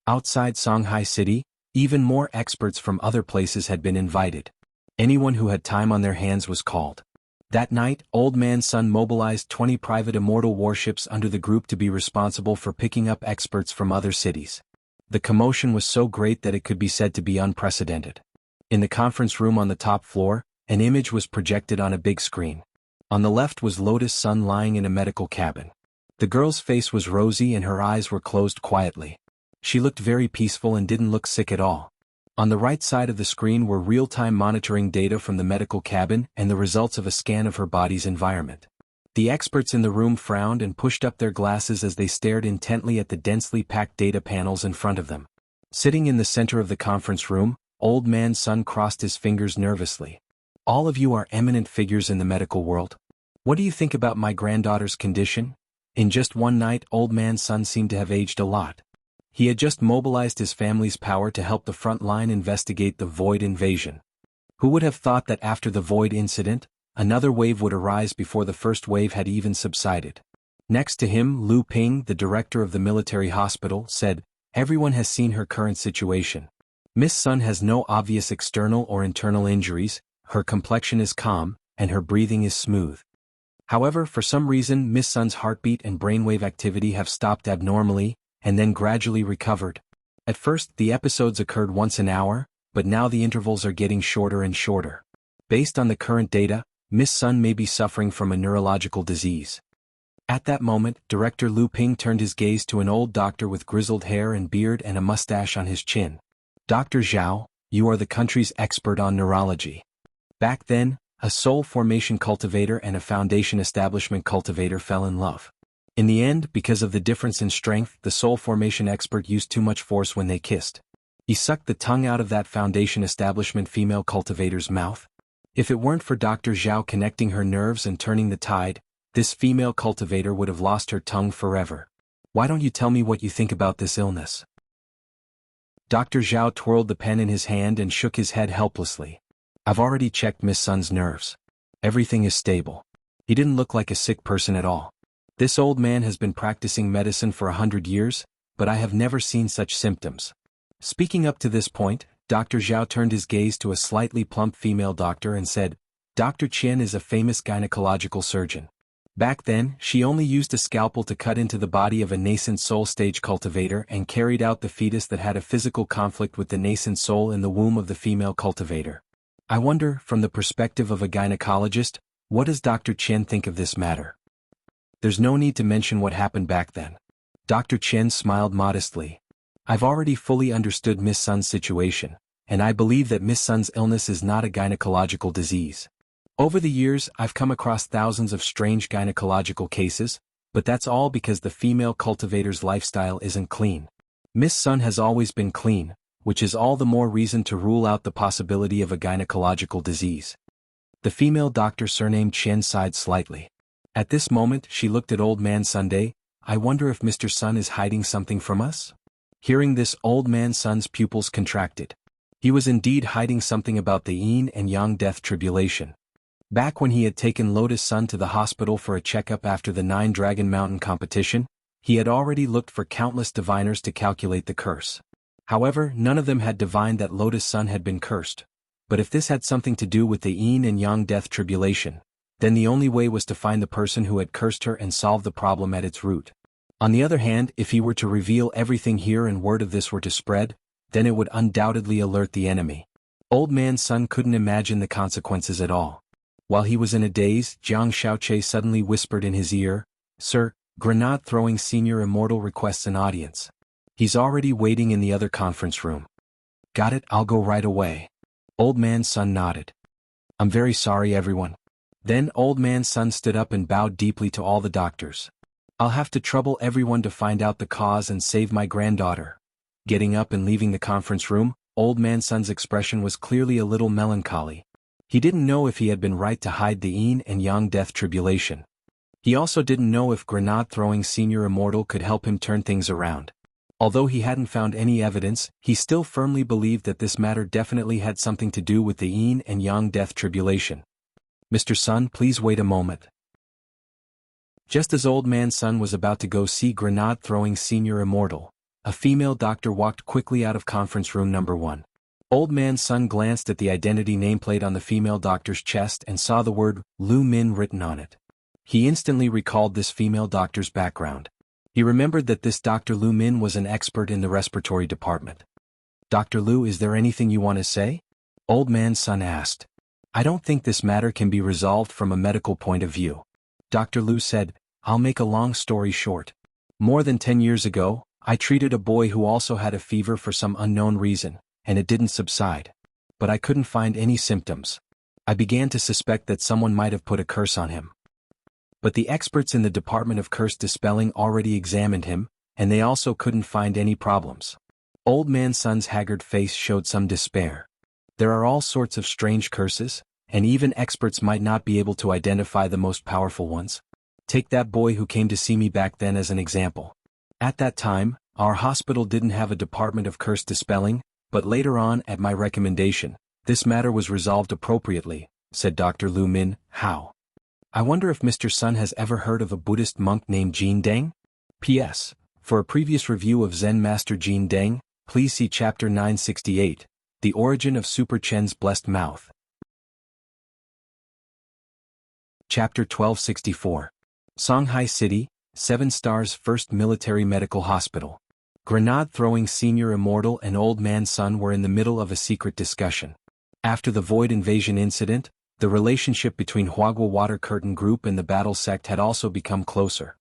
Outside Songhai City, even more experts from other places had been invited. Anyone who had time on their hands was called. That night, Old Man Sun mobilized 20 private immortal warships under the group to be responsible for picking up experts from other cities. The commotion was so great that it could be said to be unprecedented. In the conference room on the top floor, an image was projected on a big screen. On the left was Lotus Sun lying in a medical cabin. The girl's face was rosy and her eyes were closed quietly. She looked very peaceful and didn't look sick at all. On the right side of the screen were real-time monitoring data from the medical cabin and the results of a scan of her body's environment. The experts in the room frowned and pushed up their glasses as they stared intently at the densely packed data panels in front of them. Sitting in the center of the conference room, Old Man Sun crossed his fingers nervously. All of you are eminent figures in the medical world. What do you think about my granddaughter's condition? In just one night, Old Man Sun seemed to have aged a lot. He had just mobilized his family's power to help the front line investigate the Void invasion. Who would have thought that after the Void incident, another wave would arise before the first wave had even subsided? Next to him, Lu Ping, the director of the military hospital, said, "Everyone has seen her current situation. Miss Sun has no obvious external or internal injuries, her complexion is calm, and her breathing is smooth. However, for some reason Miss Sun's heartbeat and brainwave activity have stopped abnormally, and then gradually recovered. At first, the episodes occurred once an hour, but now the intervals are getting shorter and shorter. Based on the current data, Miss Sun may be suffering from a neurological disease." At that moment, Director Lu Ping turned his gaze to an old doctor with grizzled hair and beard and a mustache on his chin. "Dr. Zhao, you are the country's expert on neurology." Back then, a soul formation cultivator and a foundation establishment cultivator fell in love. In the end, because of the difference in strength, the soul formation expert used too much force when they kissed. He sucked the tongue out of that foundation establishment female cultivator's mouth. If it weren't for Dr. Zhao connecting her nerves and turning the tide, this female cultivator would have lost her tongue forever. Why don't you tell me what you think about this illness? Dr. Zhao twirled the pen in his hand and shook his head helplessly. "I've already checked Miss Sun's nerves. Everything is stable. He didn't look like a sick person at all. This old man has been practicing medicine for 100 years, but I have never seen such symptoms." Speaking up to this point, Dr. Zhao turned his gaze to a slightly plump female doctor and said, "Dr. Qian is a famous gynecological surgeon. Back then, she only used a scalpel to cut into the body of a nascent soul stage cultivator and carried out the fetus that had a physical conflict with the nascent soul in the womb of the female cultivator. I wonder, from the perspective of a gynecologist, what does Dr. Chen think of this matter? There's no need to mention what happened back then. Dr. Chen smiled modestly. I've already fully understood Miss Sun's situation, and I believe that Miss Sun's illness is not a gynecological disease. Over the years, I've come across thousands of strange gynecological cases, but that's all because the female cultivator's lifestyle isn't clean. Miss Sun has always been clean, which is all the more reason to rule out the possibility of a gynecological disease. The female doctor surnamed Chen sighed slightly. At this moment she looked at Old Man Sunday. I wonder if Mr. Sun is hiding something from us? Hearing this, Old Man Sun's pupils contracted. He was indeed hiding something about the yin and yang death tribulation. Back when he had taken Lotus Sun to the hospital for a checkup after the 9 Dragon Mountain competition, he had already looked for countless diviners to calculate the curse. However, none of them had divined that Lotus Sun had been cursed. But if this had something to do with the yin and yang death tribulation, then the only way was to find the person who had cursed her and solve the problem at its root. On the other hand, if he were to reveal everything here and word of this were to spread, then it would undoubtedly alert the enemy. Old Man Sun couldn't imagine the consequences at all. While he was in a daze, Jiang Shaoche suddenly whispered in his ear, "Sir, Grenade-throwing Senior Immortal requests an audience. He's already waiting in the other conference room." "Got it, I'll go right away." Old Man Sun nodded. "I'm very sorry, everyone." Then Old Man Sun stood up and bowed deeply to all the doctors. "I'll have to trouble everyone to find out the cause and save my granddaughter." Getting up and leaving the conference room, Old Man Sun's expression was clearly a little melancholy. He didn't know if he had been right to hide the yin and yang death tribulation. He also didn't know if Grenade-throwing Senior Immortal could help him turn things around. Although he hadn't found any evidence, he still firmly believed that this matter definitely had something to do with the yin and yang death tribulation. "Mr. Sun, please wait a moment." Just as Old Man Sun was about to go see Grenade-throwing Senior Immortal, a female doctor walked quickly out of conference room number 1. Old Man Sun glanced at the identity nameplate on the female doctor's chest and saw the word Lu Min written on it. He instantly recalled this female doctor's background. He remembered that this Dr. Lu Min was an expert in the respiratory department. "Dr. Lu, is there anything you want to say?" Old Man Sun asked. "I don't think this matter can be resolved from a medical point of view." Dr. Lu said, "I'll make a long story short. More than 10 years ago, I treated a boy who also had a fever for some unknown reason, and it didn't subside. But I couldn't find any symptoms. I began to suspect that someone might have put a curse on him. But the experts in the Department of Curse Dispelling already examined him, and they also couldn't find any problems." Old Man Sun's haggard face showed some despair. There are all sorts of strange curses, and even experts might not be able to identify the most powerful ones. Take that boy who came to see me back then as an example. At that time, our hospital didn't have a Department of Curse Dispelling, but later on, at my recommendation, this matter was resolved appropriately, said Dr. Lu Min. "How? I wonder if Mr. Sun has ever heard of a Buddhist monk named Jin Deng? P.S. For a previous review of Zen Master Jin Deng, please see Chapter 968, The Origin of Super Chen's Blessed Mouth. Chapter 1264. Songhai City, 7 Stars First Military Medical Hospital. Grenade-throwing Senior Immortal and Old Man Sun were in the middle of a secret discussion. After the Void Invasion incident, the relationship between Huagua Water Curtain Group and the Battle Sect had also become closer.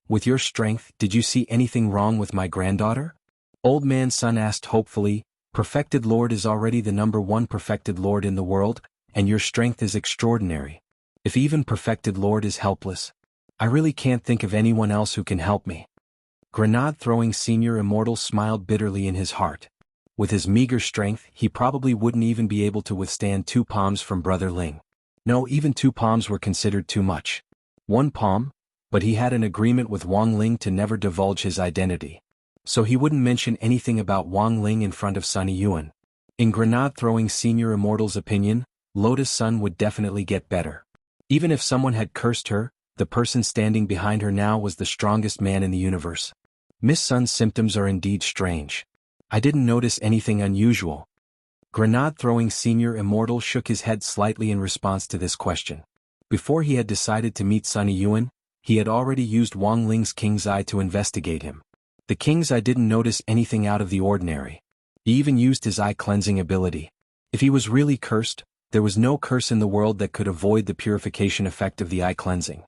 "With your strength, did you see anything wrong with my granddaughter?" Old Man Sun asked hopefully. "Perfected Lord is already the #1 Perfected Lord in the world, and your strength is extraordinary. If even Perfected Lord is helpless, I really can't think of anyone else who can help me." Grenade-throwing Senior Immortal smiled bitterly in his heart. With his meager strength, he probably wouldn't even be able to withstand 2 palms from Brother Ling. No, even 2 palms were considered too much. 1 palm? But he had an agreement with Wang Ling to never divulge his identity. So he wouldn't mention anything about Wang Ling in front of Sunny Yuan. In Grenade-throwing Senior Immortal's opinion, Lotus Sun would definitely get better. Even if someone had cursed her, the person standing behind her now was the strongest man in the universe. "Miss Sun's symptoms are indeed strange. I didn't notice anything unusual." Grenade-throwing Senior Immortal shook his head slightly in response to this question. Before he had decided to meet Sunny Yuan, he had already used Wang Ling's King's Eye to investigate him. The King's Eye didn't notice anything out of the ordinary. He even used his eye cleansing ability. If he was really cursed, There was no curse in the world that could avoid the purification effect of the eye cleansing.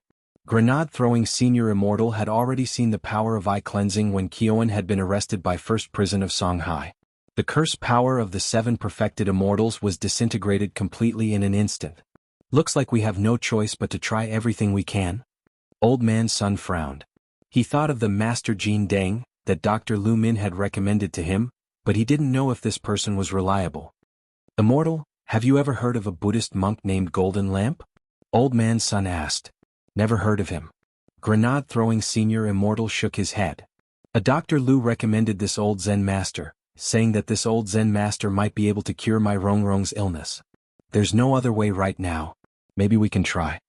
Grenade-throwing Senior Immortal had already seen the power of eye cleansing when Kyoan had been arrested by First Prison of Songhai. The curse power of the 7 perfected immortals was disintegrated completely in an instant. Looks like we have no choice but to try everything we can. Old Man Sun frowned. He thought of the Master Jin Deng that Dr. Lu Min had recommended to him, but he didn't know if this person was reliable. Immortal, have you ever heard of a Buddhist monk named Golden Lamp? Old Man Sun asked. Never heard of him. Grenade-throwing Senior Immortal shook his head. A Dr. Lu recommended this old Zen master, saying that this old Zen master might be able to cure my Rongrong's illness. There's no other way right now. Maybe we can try.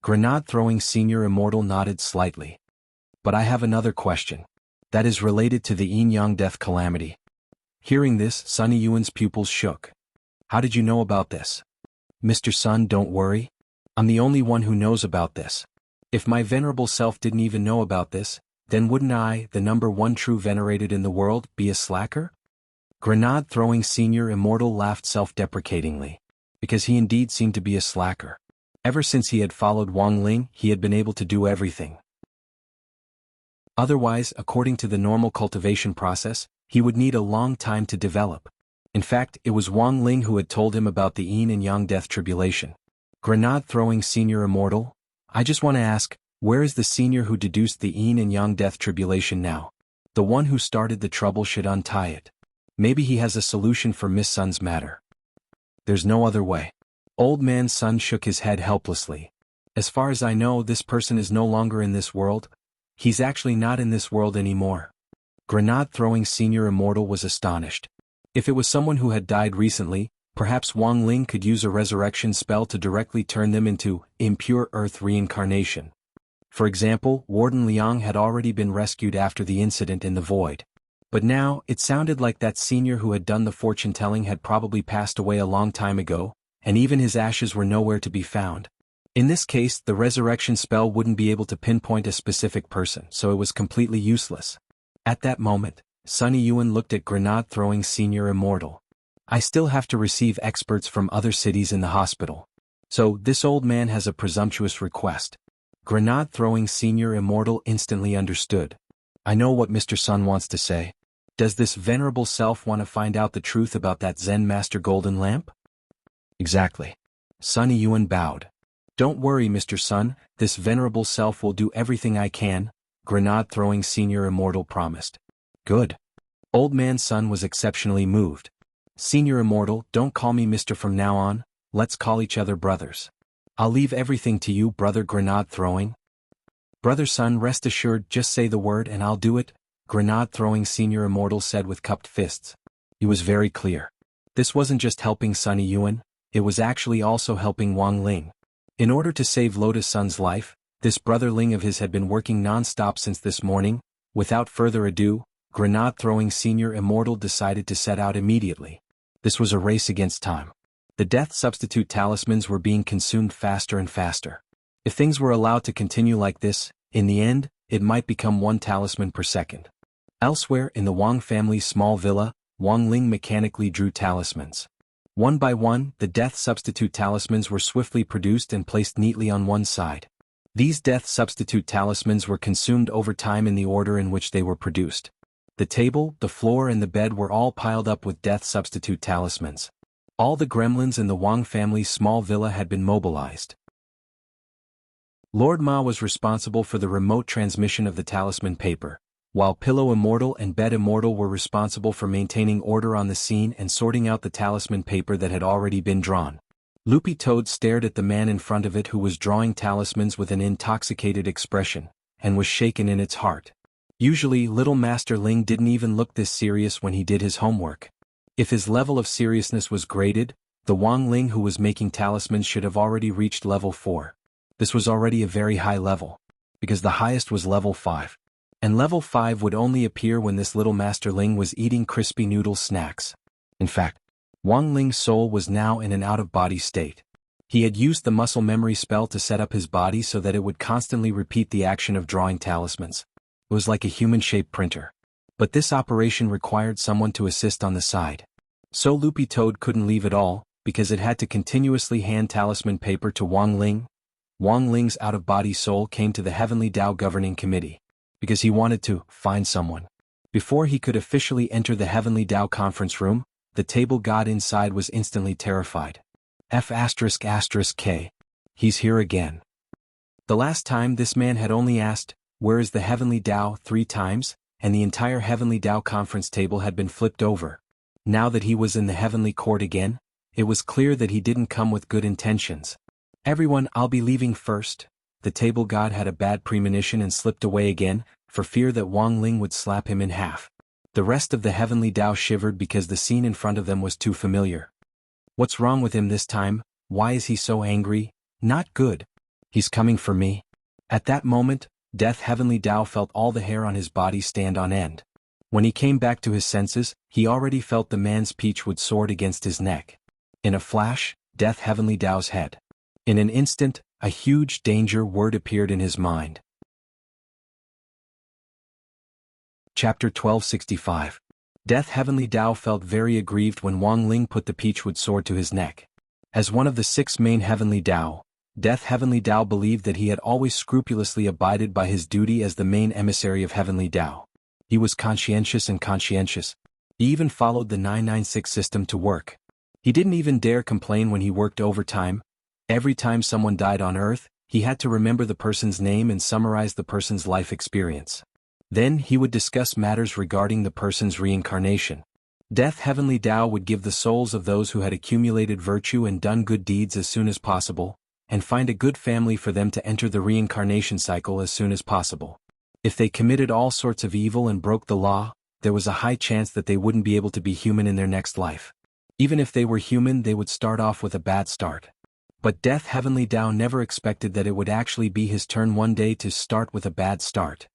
Grenade-throwing Senior Immortal nodded slightly. But I have another question. That is related to the yin-yang death calamity. Hearing this, Sunny Yuan's pupils shook. How did you know about this? Mr. Sun, don't worry. I'm the only one who knows about this. If my venerable self didn't even know about this, then wouldn't I, the number 1 true venerated in the world, be a slacker? Grenade-throwing Senior Immortal laughed self-deprecatingly. Because he indeed seemed to be a slacker. Ever since he had followed Wang Ling, he had been able to do everything. Otherwise, according to the normal cultivation process, he would need a long time to develop. In fact, it was Wang Ling who had told him about the yin and yang death tribulation. Grenade-throwing Senior Immortal, I just want to ask, where is the senior who deduced the yin and yang death tribulation now? The one who started the trouble should untie it. Maybe he has a solution for Miss Sun's matter. There's no other way. Old Man Sun shook his head helplessly. As far as I know, this person is no longer in this world. He's actually not in this world anymore. Grenade-throwing Senior Immortal was astonished. If it was someone who had died recently, perhaps Wang Ling could use a resurrection spell to directly turn them into impure earth reincarnation. For example, Warden Liang had already been rescued after the incident in the void. But now, it sounded like that senior who had done the fortune-telling had probably passed away a long time ago, and even his ashes were nowhere to be found. In this case, the resurrection spell wouldn't be able to pinpoint a specific person, so it was completely useless. At that moment, Sunny Yuan looked at Grenade-throwing Senior Immortal. I still have to receive experts from other cities in the hospital. So, this old man has a presumptuous request. Grenade-throwing Senior Immortal instantly understood. I know what Mr. Sun wants to say. Does this venerable self want to find out the truth about that Zen Master Golden Lamp? Exactly. Sunny Yuan bowed. Don't worry, Mr. Sun, this venerable self will do everything I can, Grenade-throwing Senior Immortal promised. Good. Old Man Sun was exceptionally moved. Senior Immortal, don't call me Mr. from now on, let's call each other brothers. I'll leave everything to you, Brother Grenade-throwing. Brother Sun, rest assured, just say the word and I'll do it, Grenade-throwing Senior Immortal said with cupped fists. He was very clear. This wasn't just helping Sunny Yuan, it was actually also helping Wang Ling. In order to save Lotus Sun's life, this brother Ling of his had been working non-stop since this morning. Without further ado, Grenade-throwing Senior Immortal decided to set out immediately. This was a race against time. The death substitute talismans were being consumed faster and faster. If things were allowed to continue like this, in the end, it might become 1 talisman per second. Elsewhere in the Wang family's small villa, Wang Ling mechanically drew talismans. One by one, the death substitute talismans were swiftly produced and placed neatly on one side. These death substitute talismans were consumed over time in the order in which they were produced. The table, the floor and the bed were all piled up with death substitute talismans. All the gremlins in the Wang family's small villa had been mobilized. Lord Ma was responsible for the remote transmission of the talisman paper, while Pillow Immortal and Bed Immortal were responsible for maintaining order on the scene and sorting out the talisman paper that had already been drawn. Loopy Toad stared at the man in front of it who was drawing talismans with an intoxicated expression, and was shaken in its heart. Usually, Little Master Ling didn't even look this serious when he did his homework. If his level of seriousness was graded, the Wang Ling who was making talismans should have already reached level 4. This was already a very high level, because the highest was level 5. And level 5 would only appear when this Little Master Ling was eating crispy noodle snacks. In fact, Wang Ling's soul was now in an out-of-body state. He had used the muscle memory spell to set up his body so that it would constantly repeat the action of drawing talismans. It was like a human-shaped printer. But this operation required someone to assist on the side. So Loopy Toad couldn't leave at all, because it had to continuously hand talisman paper to Wang Ling. Wang Ling's out-of-body soul came to the Heavenly Tao Governing Committee, because he wanted to find someone. Before he could officially enter the Heavenly Tao conference room, the table god inside was instantly terrified. F***K. He's here again. The last time this man had only asked, "Where is the Heavenly Tao?" 3 times, and the entire Heavenly Tao conference table had been flipped over. Now that he was in the Heavenly Court again, it was clear that he didn't come with good intentions. "Everyone, I'll be leaving first." The table god had a bad premonition and slipped away again, for fear that Wang Ling would slap him in half. The rest of the Heavenly Tao shivered because the scene in front of them was too familiar. What's wrong with him this time? Why is he so angry? Not good. He's coming for me. At that moment, Death Heavenly Tao felt all the hair on his body stand on end. When he came back to his senses, he already felt the man's peachwood sword against his neck. In a flash, Death Heavenly Tao's head. In an instant, a huge danger word appeared in his mind. Chapter 1265. Death Heavenly Tao felt very aggrieved when Wang Ling put the peachwood sword to his neck. As one of the 6 main Heavenly Tao, Death Heavenly Tao believed that he had always scrupulously abided by his duty as the main emissary of Heavenly Tao. He was conscientious and conscientious. He even followed the 996 system to work. He didn't even dare complain when he worked overtime. Every time someone died on Earth, he had to remember the person's name and summarize the person's life experience. Then he would discuss matters regarding the person's reincarnation. Death Heavenly Tao would give the souls of those who had accumulated virtue and done good deeds as soon as possible, and find a good family for them to enter the reincarnation cycle as soon as possible. If they committed all sorts of evil and broke the law, there was a high chance that they wouldn't be able to be human in their next life. Even if they were human, they would start off with a bad start. But Death Heavenly Tao never expected that it would actually be his turn one day to start with a bad start.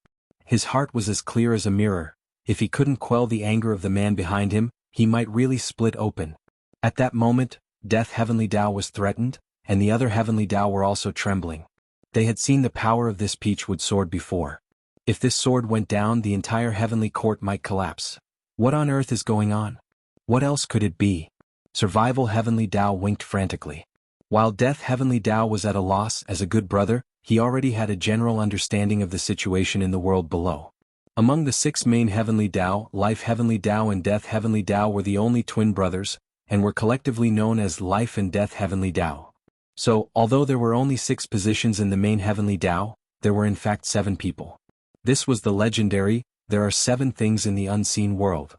His heart was as clear as a mirror. If he couldn't quell the anger of the man behind him, he might really split open. At that moment, Death Heavenly Tao was threatened, and the other Heavenly Tao were also trembling. They had seen the power of this peachwood sword before. If this sword went down, the entire Heavenly Court might collapse. What on earth is going on? What else could it be? Survival Heavenly Tao winked frantically. While Death Heavenly Tao was at a loss, as a good brother, he already had a general understanding of the situation in the world below. Among the 6 main Heavenly Tao, Life Heavenly Tao and Death Heavenly Tao were the only twin brothers, and were collectively known as Life and Death Heavenly Tao. So, although there were only 6 positions in the main Heavenly Tao, there were in fact 7 people. This was the legendary, "There are 7 things in the unseen world."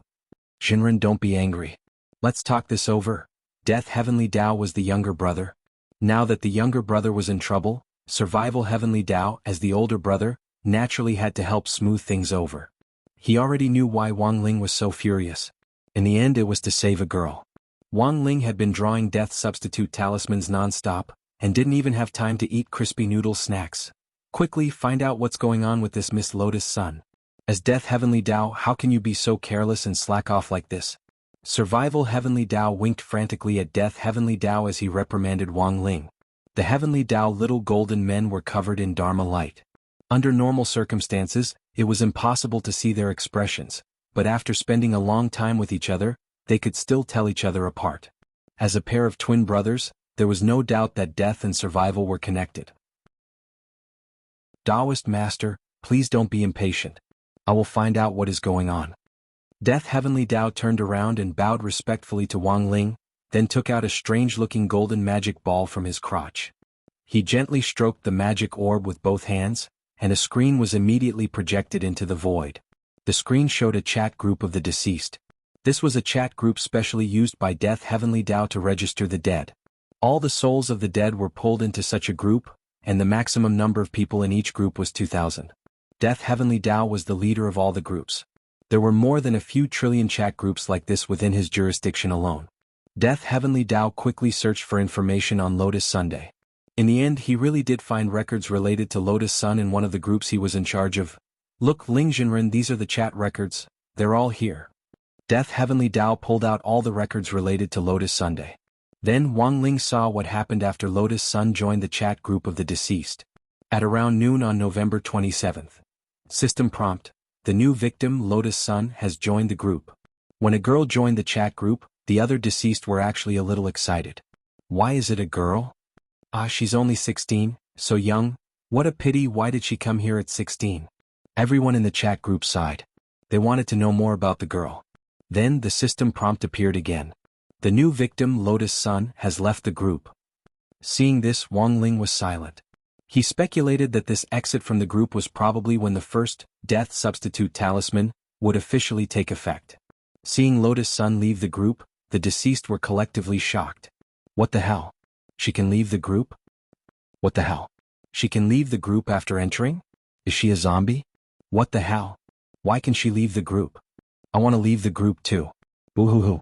Shinran, don't be angry. Let's talk this over. Death Heavenly Tao was the younger brother. Now that the younger brother was in trouble, Survival Heavenly Tao, as the older brother, naturally had to help smooth things over. He already knew why Wang Ling was so furious. In the end, it was to save a girl. Wang Ling had been drawing death substitute talismans non-stop, and didn't even have time to eat crispy noodle snacks. Quickly find out what's going on with this Miss Lotus Sun. As Death Heavenly Tao, how can you be so careless and slack off like this? Survival Heavenly Tao winked frantically at Death Heavenly Tao as he reprimanded Wang Ling. The Heavenly Tao little golden men were covered in Dharma light. Under normal circumstances, it was impossible to see their expressions, but after spending a long time with each other, they could still tell each other apart. As a pair of twin brothers, there was no doubt that death and survival were connected. Taoist Master, please don't be impatient. I will find out what is going on. Death Heavenly Tao turned around and bowed respectfully to Wang Ling, then took out a strange-looking golden magic ball from his crotch. He gently stroked the magic orb with both hands, and a screen was immediately projected into the void. The screen showed a chat group of the deceased. This was a chat group specially used by Death Heavenly Tao to register the dead. All the souls of the dead were pulled into such a group, and the maximum number of people in each group was 2,000. Death Heavenly Tao was the leader of all the groups. There were more than a few trillion chat groups like this within his jurisdiction alone. Death Heavenly Tao quickly searched for information on Lotus Sunday. In the end, he really did find records related to Lotus Sun in one of the groups he was in charge of. Look, Ling Jinren, these are the chat records, they're all here. Death Heavenly Tao pulled out all the records related to Lotus Sunday. Then Wang Ling saw what happened after Lotus Sun joined the chat group of the deceased. At around noon on November 27th. System prompt: the new victim, Lotus Sun, has joined the group. When a girl joined the chat group, the other deceased were actually a little excited. Why is it a girl? Ah, she's only 16, so young. What a pity, why did she come here at 16? Everyone in the chat group sighed. They wanted to know more about the girl. Then the system prompt appeared again. The new victim, Lotus Sun, has left the group. Seeing this, Wang Ling was silent. He speculated that this exit from the group was probably when the first death substitute talisman would officially take effect. Seeing Lotus Sun leave the group, the deceased were collectively shocked. What the hell? She can leave the group? What the hell? She can leave the group after entering? Is she a zombie? What the hell? Why can she leave the group? I want to leave the group too. Boo-hoo-hoo.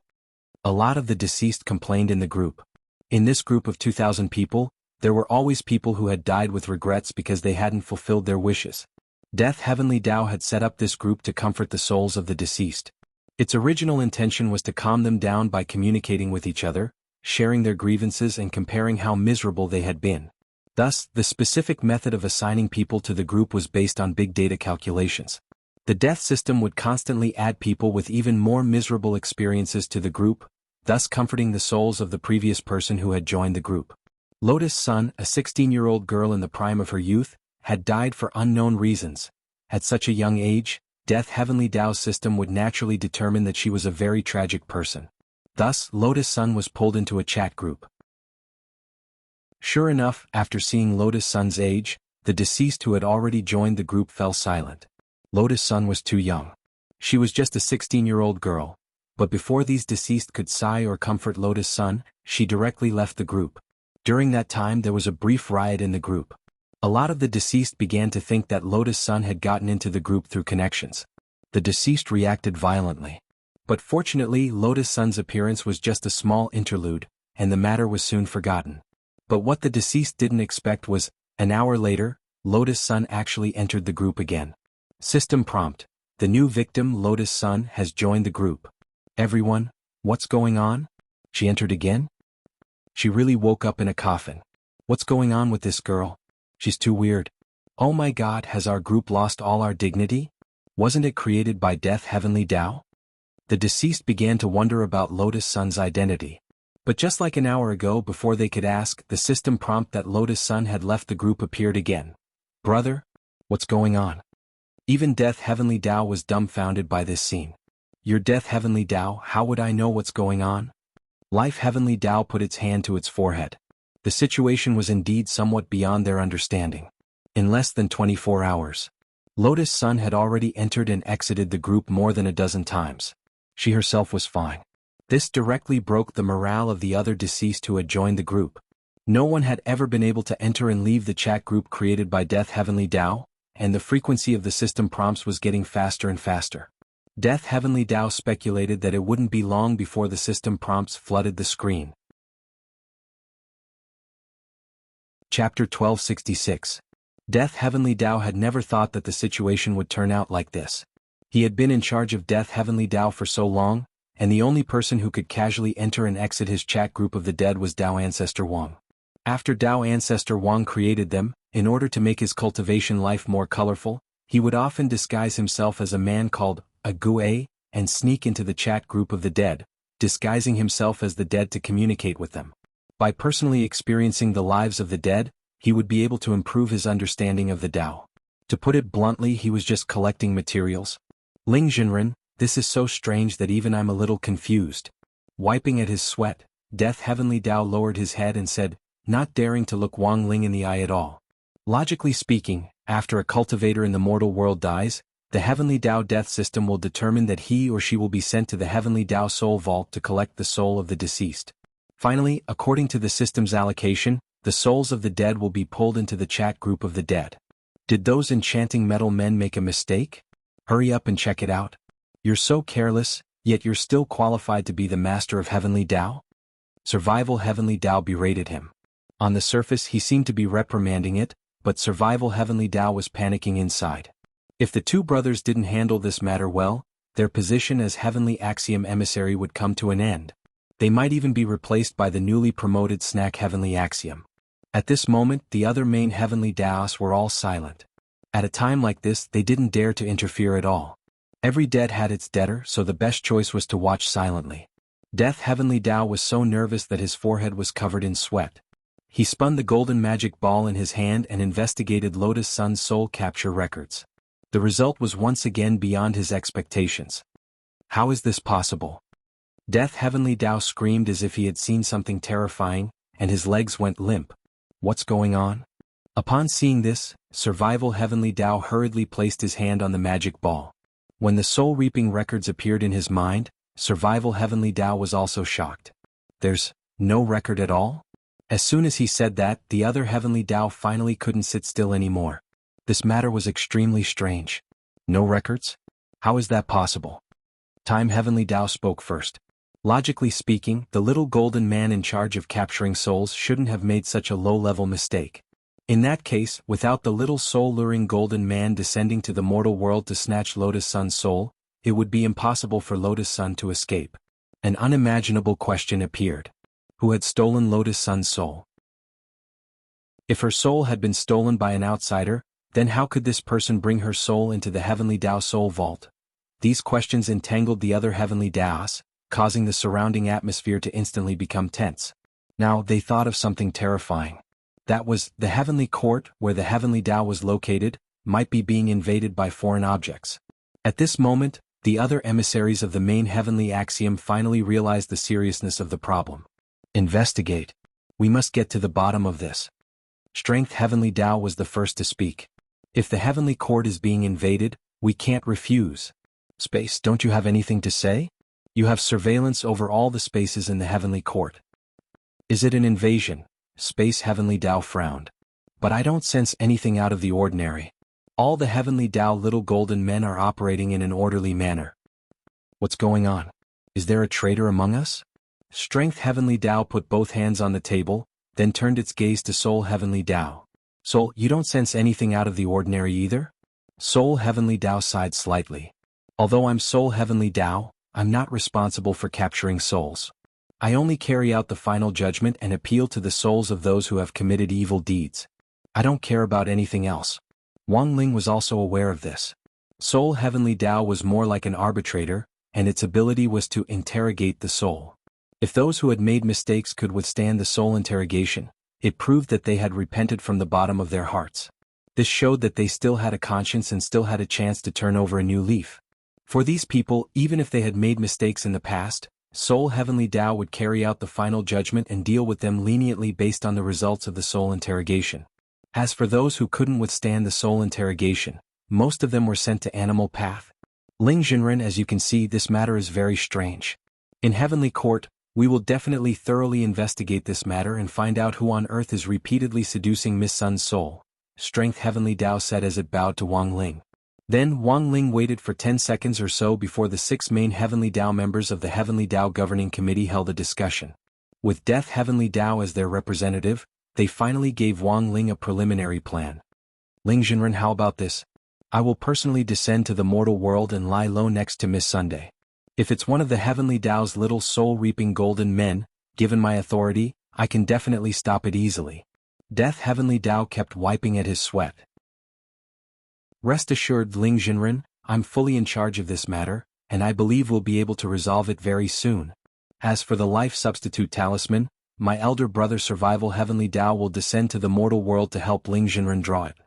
A lot of the deceased complained in the group. In this group of 2,000 people, there were always people who had died with regrets because they hadn't fulfilled their wishes. Death Heavenly Dao had set up this group to comfort the souls of the deceased. Its original intention was to calm them down by communicating with each other, sharing their grievances and comparing how miserable they had been. Thus, the specific method of assigning people to the group was based on big data calculations. The death system would constantly add people with even more miserable experiences to the group, thus comforting the souls of the previous person who had joined the group. Lotus Sun, a 16-year-old girl in the prime of her youth, had died for unknown reasons. At such a young age, Death Heavenly Dao's system would naturally determine that she was a very tragic person. Thus, Lotus Sun was pulled into a chat group. Sure enough, after seeing Lotus Sun's age, the deceased who had already joined the group fell silent. Lotus Sun was too young. She was just a 16-year-old girl, but before these deceased could sigh or comfort Lotus Sun, she directly left the group. During that time there was a brief riot in the group. A lot of the deceased began to think that Lotus Sun had gotten into the group through connections. The deceased reacted violently. But fortunately, Lotus Sun's appearance was just a small interlude, and the matter was soon forgotten. But what the deceased didn't expect was, an hour later, Lotus Sun actually entered the group again. System prompt: the new victim, Lotus Sun, has joined the group. Everyone, what's going on? She entered again? She really woke up in a coffin. What's going on with this girl? She's too weird. Oh my god, has our group lost all our dignity? Wasn't it created by Death Heavenly Dao? The deceased began to wonder about Lotus Sun's identity. But just like an hour ago, before they could ask, the system prompt that Lotus Sun had left the group appeared again. Brother? What's going on? Even Death Heavenly Dao was dumbfounded by this scene. You're Death Heavenly Dao, how would I know what's going on? Life Heavenly Dao put its hand to its forehead. The situation was indeed somewhat beyond their understanding. In less than 24 hours, Lotus Sun had already entered and exited the group more than a dozen times. She herself was fine. This directly broke the morale of the other deceased who had joined the group. No one had ever been able to enter and leave the chat group created by Death Heavenly Dao, and the frequency of the system prompts was getting faster and faster. Death Heavenly Dao speculated that it wouldn't be long before the system prompts flooded the screen. Chapter 1266. Death Heavenly Dao had never thought that the situation would turn out like this. He had been in charge of Death Heavenly Dao for so long, and the only person who could casually enter and exit his chat group of the dead was Dao Ancestor Wang. After Dao Ancestor Wang created them, in order to make his cultivation life more colorful, he would often disguise himself as a man called a Gue, and sneak into the chat group of the dead, disguising himself as the dead to communicate with them. By personally experiencing the lives of the dead, he would be able to improve his understanding of the Dao. To put it bluntly, he was just collecting materials. Ling Jinren, this is so strange that even I'm a little confused. Wiping at his sweat, Death Heavenly Dao lowered his head and said, not daring to look Wang Ling in the eye at all. Logically speaking, after a cultivator in the mortal world dies, the Heavenly Dao death system will determine that he or she will be sent to the Heavenly Dao soul vault to collect the soul of the deceased. Finally, according to the system's allocation, the souls of the dead will be pulled into the chat group of the dead. Did those enchanting metal men make a mistake? Hurry up and check it out. You're so careless, yet you're still qualified to be the master of Heavenly Dao? Survival Heavenly Dao berated him. On the surface he seemed to be reprimanding it, but Survival Heavenly Dao was panicking inside. If the two brothers didn't handle this matter well, their position as Heavenly Axiom Emissary would come to an end. They might even be replaced by the newly promoted Snack Heavenly Axiom. At this moment, the other main Heavenly Daos were all silent. At a time like this, they didn't dare to interfere at all. Every dead had its debtor, so the best choice was to watch silently. Death Heavenly Tao was so nervous that his forehead was covered in sweat. He spun the golden magic ball in his hand and investigated Lotus Sun's soul capture records. The result was once again beyond his expectations. How is this possible? Death Heavenly Tao screamed as if he had seen something terrifying, and his legs went limp. What's going on? Upon seeing this, Survival Heavenly Tao hurriedly placed his hand on the magic ball. When the soul-reaping records appeared in his mind, Survival Heavenly Tao was also shocked. There's no record at all? As soon as he said that, the other Heavenly Tao finally couldn't sit still anymore. This matter was extremely strange. No records? How is that possible? Time Heavenly Tao spoke first. Logically speaking, the little golden man in charge of capturing souls shouldn't have made such a low-level mistake. In that case, without the little soul-luring golden man descending to the mortal world to snatch Lotus Sun's soul, it would be impossible for Lotus Sun to escape. An unimaginable question appeared. Who had stolen Lotus Sun's soul? If her soul had been stolen by an outsider, then how could this person bring her soul into the Heavenly Tao Soul Vault? These questions entangled the other Heavenly Taos, causing the surrounding atmosphere to instantly become tense. Now they thought of something terrifying. That was, the Heavenly Court, where the Heavenly Tao was located, might be being invaded by foreign objects. At this moment, the other emissaries of the main Heavenly Axiom finally realized the seriousness of the problem. Investigate. We must get to the bottom of this. Strength Heavenly Tao was the first to speak. If the Heavenly Court is being invaded, we can't refuse. Space, don't you have anything to say? You have surveillance over all the spaces in the Heavenly Court. Is it an invasion? Space Heavenly Tao frowned. But I don't sense anything out of the ordinary. All the Heavenly Tao little golden men are operating in an orderly manner. What's going on? Is there a traitor among us? Strength Heavenly Tao put both hands on the table, then turned its gaze to Soul Heavenly Tao. Soul, you don't sense anything out of the ordinary either? Soul Heavenly Tao sighed slightly. Although I'm Soul Heavenly Tao, I'm not responsible for capturing souls. I only carry out the final judgment and appeal to the souls of those who have committed evil deeds. I don't care about anything else. Wang Ling was also aware of this. Soul Heavenly Tao was more like an arbitrator, and its ability was to interrogate the soul. If those who had made mistakes could withstand the soul interrogation, it proved that they had repented from the bottom of their hearts. This showed that they still had a conscience and still had a chance to turn over a new leaf. For these people, even if they had made mistakes in the past, Soul Heavenly Tao would carry out the final judgment and deal with them leniently based on the results of the soul interrogation. As for those who couldn't withstand the soul interrogation, most of them were sent to Animal Path. Ling Jinren, as you can see, this matter is very strange. In Heavenly Court, we will definitely thoroughly investigate this matter and find out who on earth is repeatedly seducing Miss Sun's soul, Strength Heavenly Tao said as it bowed to Wang Ling. Then Wang Ling waited for 10 seconds or so before the 6 main Heavenly Tao members of the Heavenly Tao Governing Committee held a discussion. With Death Heavenly Tao as their representative, they finally gave Wang Ling a preliminary plan. Ling Jinren, how about this? I will personally descend to the mortal world and lie low next to Miss Sunday. If it's one of the Heavenly Tao's little soul-reaping golden men, given my authority, I can definitely stop it easily. Death Heavenly Tao kept wiping at his sweat. Rest assured, Ling Jinren, I'm fully in charge of this matter, and I believe we'll be able to resolve it very soon. As for the life substitute talisman, my elder brother Survival Heavenly Tao will descend to the mortal world to help Ling Jinren draw it.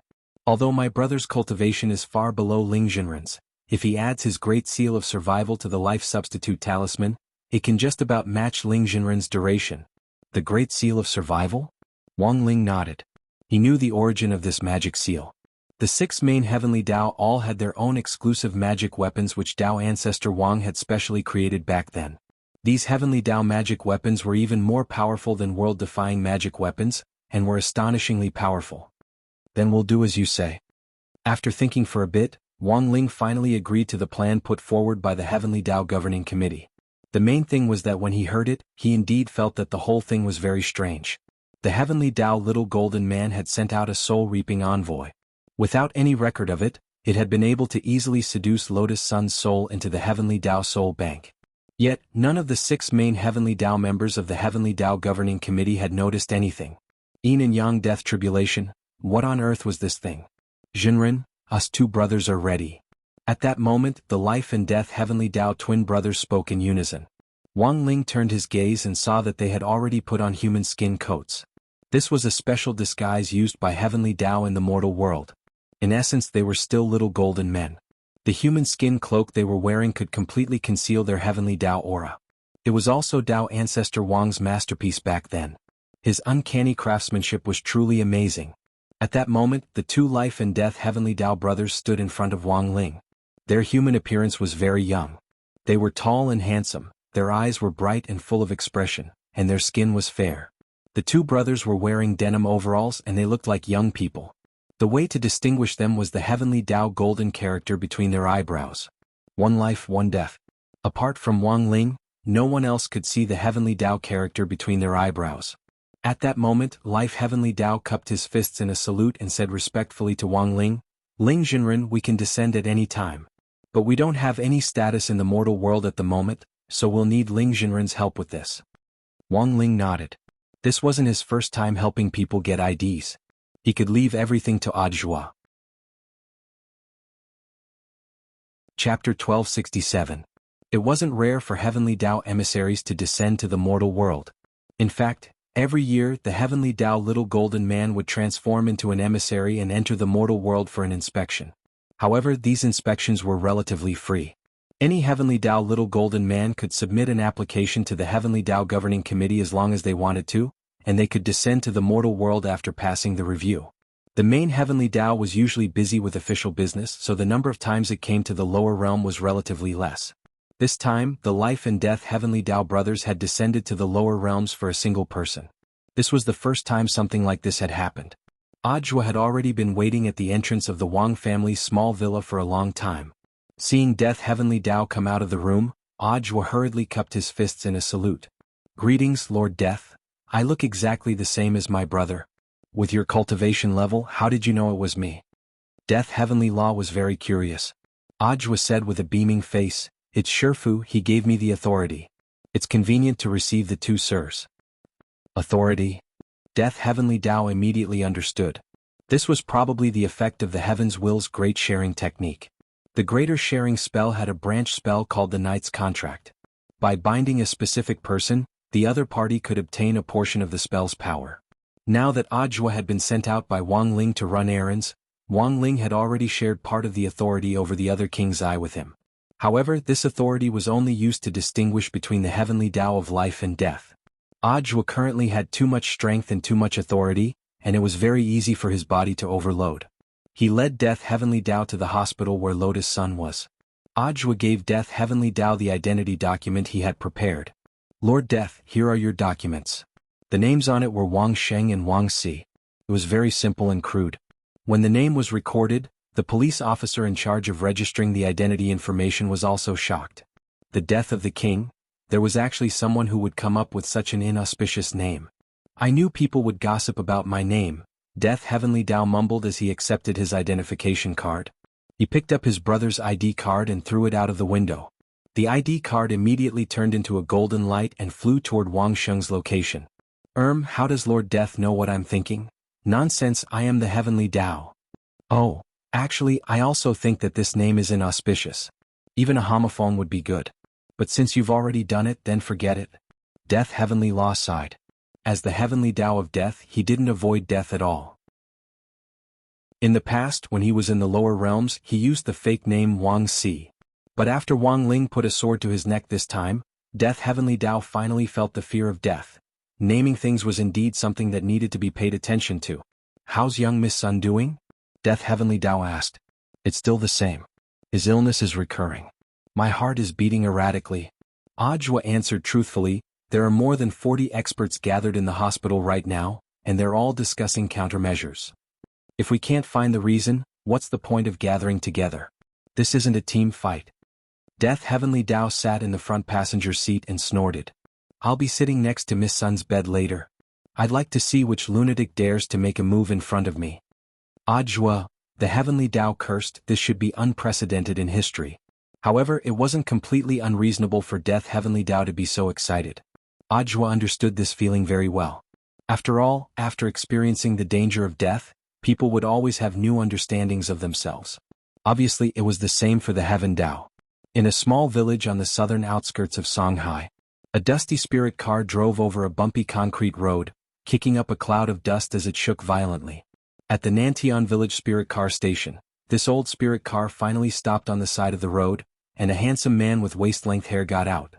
Although my brother's cultivation is far below Ling Jinren's, if he adds his great seal of survival to the life substitute talisman, it can just about match Ling Jinren's duration. The great seal of survival? Wang Ling nodded. He knew the origin of this magic seal. The 6 main Heavenly Tao all had their own exclusive magic weapons which Tao ancestor Wang had specially created back then. These Heavenly Tao magic weapons were even more powerful than world-defying magic weapons, and were astonishingly powerful. Then we'll do as you say. After thinking for a bit, Wang Ling finally agreed to the plan put forward by the Heavenly Tao Governing Committee. The main thing was that when he heard it, he indeed felt that the whole thing was very strange. The Heavenly Tao little golden man had sent out a soul-reaping envoy. Without any record of it, it had been able to easily seduce Lotus Sun's soul into the Heavenly Tao Soul Bank. Yet, none of the 6 main Heavenly Tao members of the Heavenly Tao Governing Committee had noticed anything. Yin and Yang death tribulation, what on earth was this thing? Jinren, us 2 brothers are ready. At that moment, the life and death Heavenly Tao twin brothers spoke in unison. Wang Ling turned his gaze and saw that they had already put on human skin coats. This was a special disguise used by Heavenly Tao in the mortal world. In essence, they were still little golden men. The human skin cloak they were wearing could completely conceal their Heavenly Tao aura. It was also Tao ancestor Wang's masterpiece back then. His uncanny craftsmanship was truly amazing. At that moment, the two life and death Heavenly Tao brothers stood in front of Wang Ling. Their human appearance was very young. They were tall and handsome, their eyes were bright and full of expression, and their skin was fair. The two brothers were wearing denim overalls and they looked like young people. The way to distinguish them was the Heavenly Tao golden character between their eyebrows. One life, one death. Apart from Wang Ling, no one else could see the Heavenly Tao character between their eyebrows. At that moment, Life Heavenly Tao cupped his fists in a salute and said respectfully to Wang Ling, "Ling Jinren, we can descend at any time. But we don't have any status in the mortal world at the moment, so we'll need Ling Jinren's help with this." Wang Ling nodded. This wasn't his first time helping people get IDs. He could leave everything to Ajua. Chapter 1267. It wasn't rare for Heavenly Tao emissaries to descend to the mortal world. In fact, every year the Heavenly Tao little golden man would transform into an emissary and enter the mortal world for an inspection. However, these inspections were relatively free. Any Heavenly Tao little golden man could submit an application to the Heavenly Tao governing committee as long as they wanted to, and they could descend to the mortal world after passing the review. The main Heavenly Tao was usually busy with official business, so the number of times it came to the lower realm was relatively less. This time, the life and death Heavenly Tao brothers had descended to the lower realms for a single person. This was the first time something like this had happened. Ajua had already been waiting at the entrance of the Wang family's small villa for a long time. Seeing Death Heavenly Tao come out of the room, Ajua hurriedly cupped his fists in a salute. "Greetings, Lord Death. I look exactly the same as my brother. With your cultivation level, how did you know it was me?" Death Heavenly Law was very curious. Ajua said with a beaming face, "It's Shifu, he gave me the authority. It's convenient to receive the two sirs." Authority? Death Heavenly Tao immediately understood. This was probably the effect of the Heaven's Will's Great Sharing technique. The Greater Sharing spell had a branch spell called the Knight's Contract. By binding a specific person, the other party could obtain a portion of the spell's power. Now that Ajua had been sent out by Wang Ling to run errands, Wang Ling had already shared part of the authority over the other king's eye with him. However, this authority was only used to distinguish between the Heavenly Tao of life and death. Ajua currently had too much strength and too much authority, and it was very easy for his body to overload. He led Death Heavenly Tao to the hospital where Lotus Sun was. Ajua gave Death Heavenly Tao the identity document he had prepared. "Lord Death, here are your documents." The names on it were Wang Sheng and Wang Si. It was very simple and crude. When the name was recorded, the police officer in charge of registering the identity information was also shocked. The death of the king? There was actually someone who would come up with such an inauspicious name. "I knew people would gossip about my name," Death Heavenly Tao mumbled as he accepted his identification card. He picked up his brother's ID card and threw it out of the window. The ID card immediately turned into a golden light and flew toward Wang Sheng's location. How does Lord Death know what I'm thinking? Nonsense, I am the Heavenly Tao." "Oh, actually I also think that this name is inauspicious. Even a homophone would be good. But since you've already done it, then forget it." Death Heavenly Law sighed. As the Heavenly Tao of death, he didn't avoid death at all. In the past, when he was in the lower realms, he used the fake name Wang Si. But after Wang Ling put a sword to his neck this time, Death Heavenly Tao finally felt the fear of death. Naming things was indeed something that needed to be paid attention to. "How's young Miss Sun doing?" Death Heavenly Tao asked. "It's still the same. His illness is recurring. My heart is beating erratically." Ajua answered truthfully, "There are more than 40 experts gathered in the hospital right now, and they're all discussing countermeasures. If we can't find the reason, what's the point of gathering together? This isn't a team fight." Death Heavenly Tao sat in the front passenger seat and snorted. "I'll be sitting next to Miss Sun's bed later. I'd like to see which lunatic dares to make a move in front of me." Ajua, the Heavenly Tao cursed, this should be unprecedented in history. However, it wasn't completely unreasonable for Death Heavenly Tao to be so excited. Ajua understood this feeling very well. After all, after experiencing the danger of death, people would always have new understandings of themselves. Obviously, it was the same for the Heaven Tao. In a small village on the southern outskirts of Songhai, A dusty spirit car drove over a bumpy concrete road, kicking up a cloud of dust as it shook violently. At the Nantion Village Spirit Car Station, this old spirit car finally stopped on the side of the road, and a handsome man with waist-length hair got out.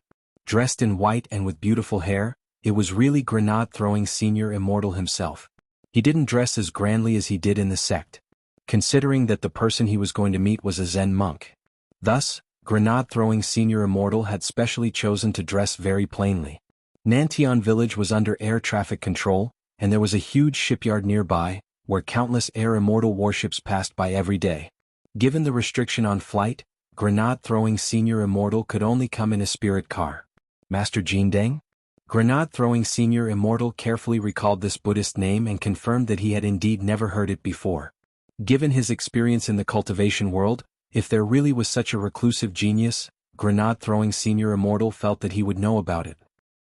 Dressed in white and with beautiful hair, it was really grenade-throwing Senior Immortal himself. He didn't dress as grandly as he did in the sect, considering that the person he was going to meet was a Zen monk. Thus, grenade-throwing Senior Immortal had specially chosen to dress very plainly. Nantion Village was under air traffic control, and there was a huge shipyard nearby, where countless air immortal warships passed by every day. Given the restriction on flight, grenade-throwing Senior Immortal could only come in a spirit car. Master Jindeng? Grenade-throwing Senior Immortal carefully recalled this Buddhist name and confirmed that he had indeed never heard it before. Given his experience in the cultivation world, if there really was such a reclusive genius, grenade-throwing Senior Immortal felt that he would know about it.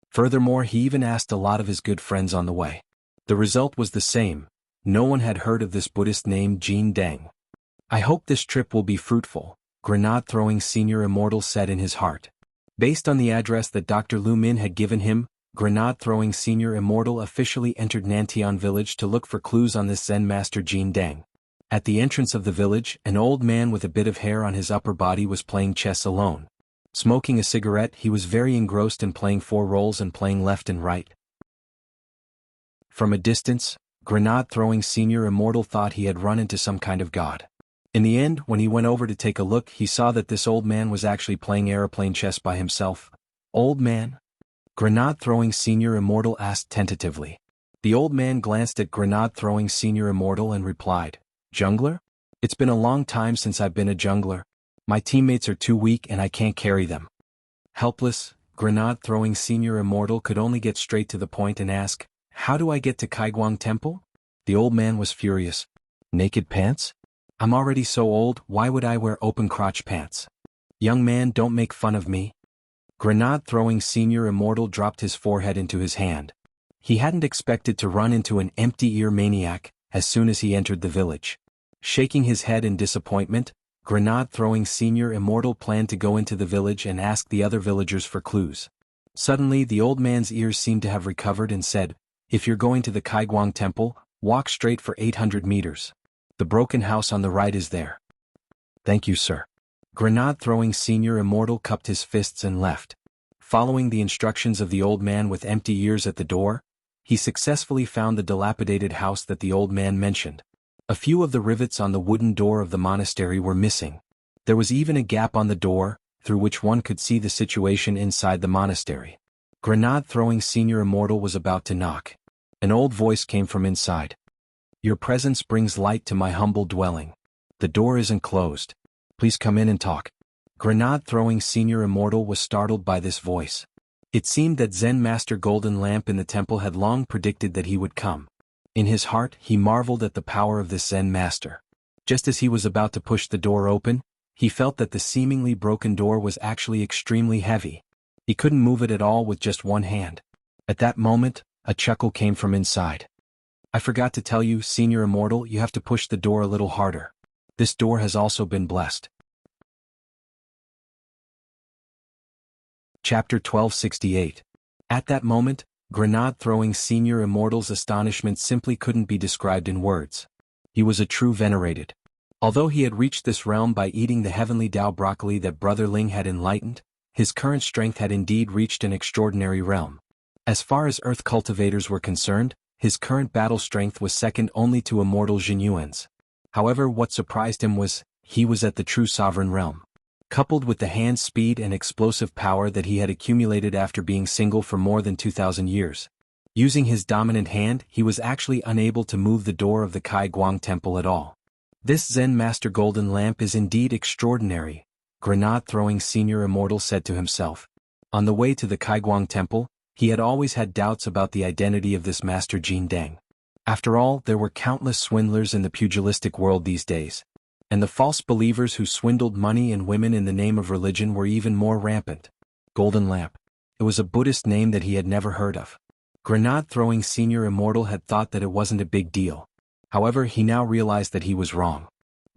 Furthermore, he even asked a lot of his good friends on the way. The result was the same. No one had heard of this Buddhist named Jindeng. I hope this trip will be fruitful, grenade-throwing Senior Immortal said in his heart. Based on the address that Dr. Lu Min had given him, grenade-throwing Senior Immortal officially entered Nantion Village to look for clues on this Zen Master Jindeng. At the entrance of the village, an old man with a bit of hair on his upper body was playing chess alone. Smoking a cigarette, he was very engrossed in playing 4 roles and playing left and right. From a distance, grenade-throwing Senior Immortal thought he had run into some kind of god. In the end, when he went over to take a look, he saw that this old man was actually playing aeroplane chess by himself. Old man? Grenade-throwing Senior Immortal asked tentatively. The old man glanced at grenade-throwing Senior Immortal and replied, "Jungler? It's been a long time since I've been a jungler. My teammates are too weak and I can't carry them." Helpless, grenade-throwing Senior Immortal could only get straight to the point and ask, "How do I get to Kaiguang Temple?" The old man was furious. "Naked pants? I'm already so old, why would I wear open crotch pants? Young man, don't make fun of me." Grenade-throwing Senior Immortal dropped his forehead into his hand. He hadn't expected to run into an empty-ear maniac as soon as he entered the village. Shaking his head in disappointment, grenade-throwing Senior Immortal planned to go into the village and ask the other villagers for clues. Suddenly the old man's ears seemed to have recovered and said, "If you're going to the Kaiguang Temple, walk straight for 800 meters. The broken house on the right is there." "Thank you, sir." Grenade-throwing Senior Immortal cupped his fists and left. Following the instructions of the old man with empty ears at the door, he successfully found the dilapidated house that the old man mentioned. A few of the rivets on the wooden door of the monastery were missing. There was even a gap on the door, through which one could see the situation inside the monastery. Grenade-throwing Senior Immortal was about to knock. An old voice came from inside. "Your presence brings light to my humble dwelling. The door isn't closed. Please come in and talk." Grenade-throwing Senior Immortal was startled by this voice. It seemed that Zen Master Golden Lamp in the temple had long predicted that he would come. In his heart, he marveled at the power of this Zen Master. Just as he was about to push the door open, he felt that the seemingly broken door was actually extremely heavy. He couldn't move it at all with just one hand. At that moment, a chuckle came from inside. "I forgot to tell you, Senior Immortal, you have to push the door a little harder. This door has also been blessed." Chapter 1268. At that moment, grenade-throwing Senior Immortal's astonishment simply couldn't be described in words. He was a true venerated. Although he had reached this realm by eating the heavenly Tao broccoli that Brother Ling had enlightened, his current strength had indeed reached an extraordinary realm. As far as earth cultivators were concerned, his current battle strength was second only to immortal Jinyuan's. However, what surprised him was, he was at the true sovereign realm. Coupled with the hand speed and explosive power that he had accumulated after being single for more than 2,000 years. Using his dominant hand, he was actually unable to move the door of the Kaiguang Temple at all. "This Zen Master Golden Lamp is indeed extraordinary," grenade-throwing Senior Immortal said to himself. On the way to the Kaiguang Temple, he had always had doubts about the identity of this Master Jindeng. After all, there were countless swindlers in the pugilistic world these days. And the false believers who swindled money and women in the name of religion were even more rampant. Golden Lamp. It was a Buddhist name that he had never heard of. Grenade-throwing Senior Immortal had thought that it wasn't a big deal. However, he now realized that he was wrong.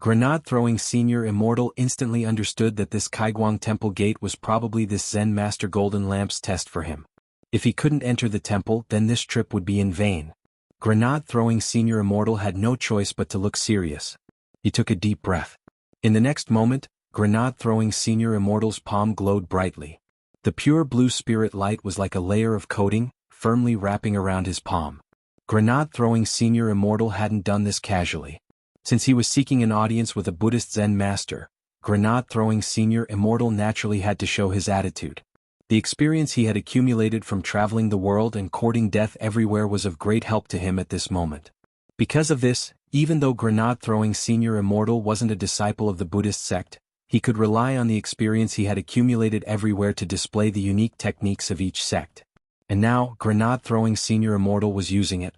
Grenade-throwing senior immortal instantly understood that this Kaiguang temple gate was probably this Zen Master Golden Lamp's test for him. If he couldn't enter the temple, then this trip would be in vain. Grenade-throwing senior immortal had no choice but to look serious. He took a deep breath. In the next moment, grenade-throwing senior immortal's palm glowed brightly. The pure blue spirit light was like a layer of coating, firmly wrapping around his palm. Grenade-throwing senior immortal hadn't done this casually. Since he was seeking an audience with a Buddhist Zen master, grenade-throwing senior immortal naturally had to show his attitude. The experience he had accumulated from traveling the world and courting death everywhere was of great help to him at this moment. Because of this, even though grenade-throwing senior immortal wasn't a disciple of the Buddhist sect, he could rely on the experience he had accumulated everywhere to display the unique techniques of each sect. And now, grenade-throwing senior immortal was using it.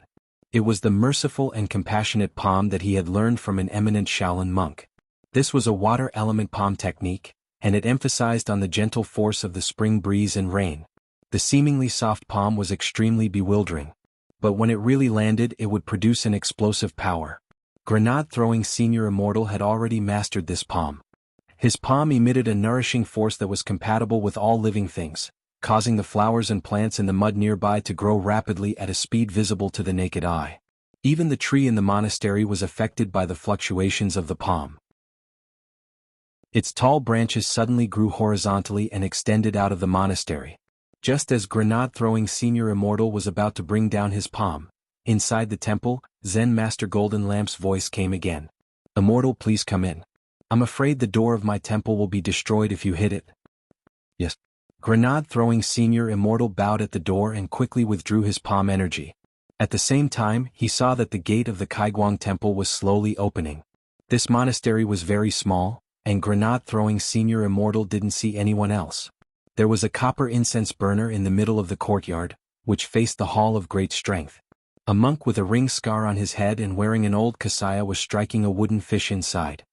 It was the merciful and compassionate palm that he had learned from an eminent Shaolin monk. This was a water element palm technique, and it emphasized on the gentle force of the spring breeze and rain. The seemingly soft palm was extremely bewildering. But when it really landed, it would produce an explosive power. Grenade-throwing senior immortal had already mastered this palm. His palm emitted a nourishing force that was compatible with all living things, causing the flowers and plants in the mud nearby to grow rapidly at a speed visible to the naked eye. Even the tree in the monastery was affected by the fluctuations of the palm. Its tall branches suddenly grew horizontally and extended out of the monastery. Just as grenade-throwing senior immortal was about to bring down his palm, inside the temple, Zen Master Golden Lamp's voice came again. "Immortal, please come in. I'm afraid the door of my temple will be destroyed if you hit it." "Yes." Grenade-throwing senior immortal bowed at the door and quickly withdrew his palm energy. At the same time, he saw that the gate of the Kaiguang temple was slowly opening. This monastery was very small, and grenade-throwing senior immortal didn't see anyone else. There was a copper incense burner in the middle of the courtyard, which faced the Hall of Great Strength. A monk with a ring scar on his head and wearing an old kasaya was striking a wooden fish inside.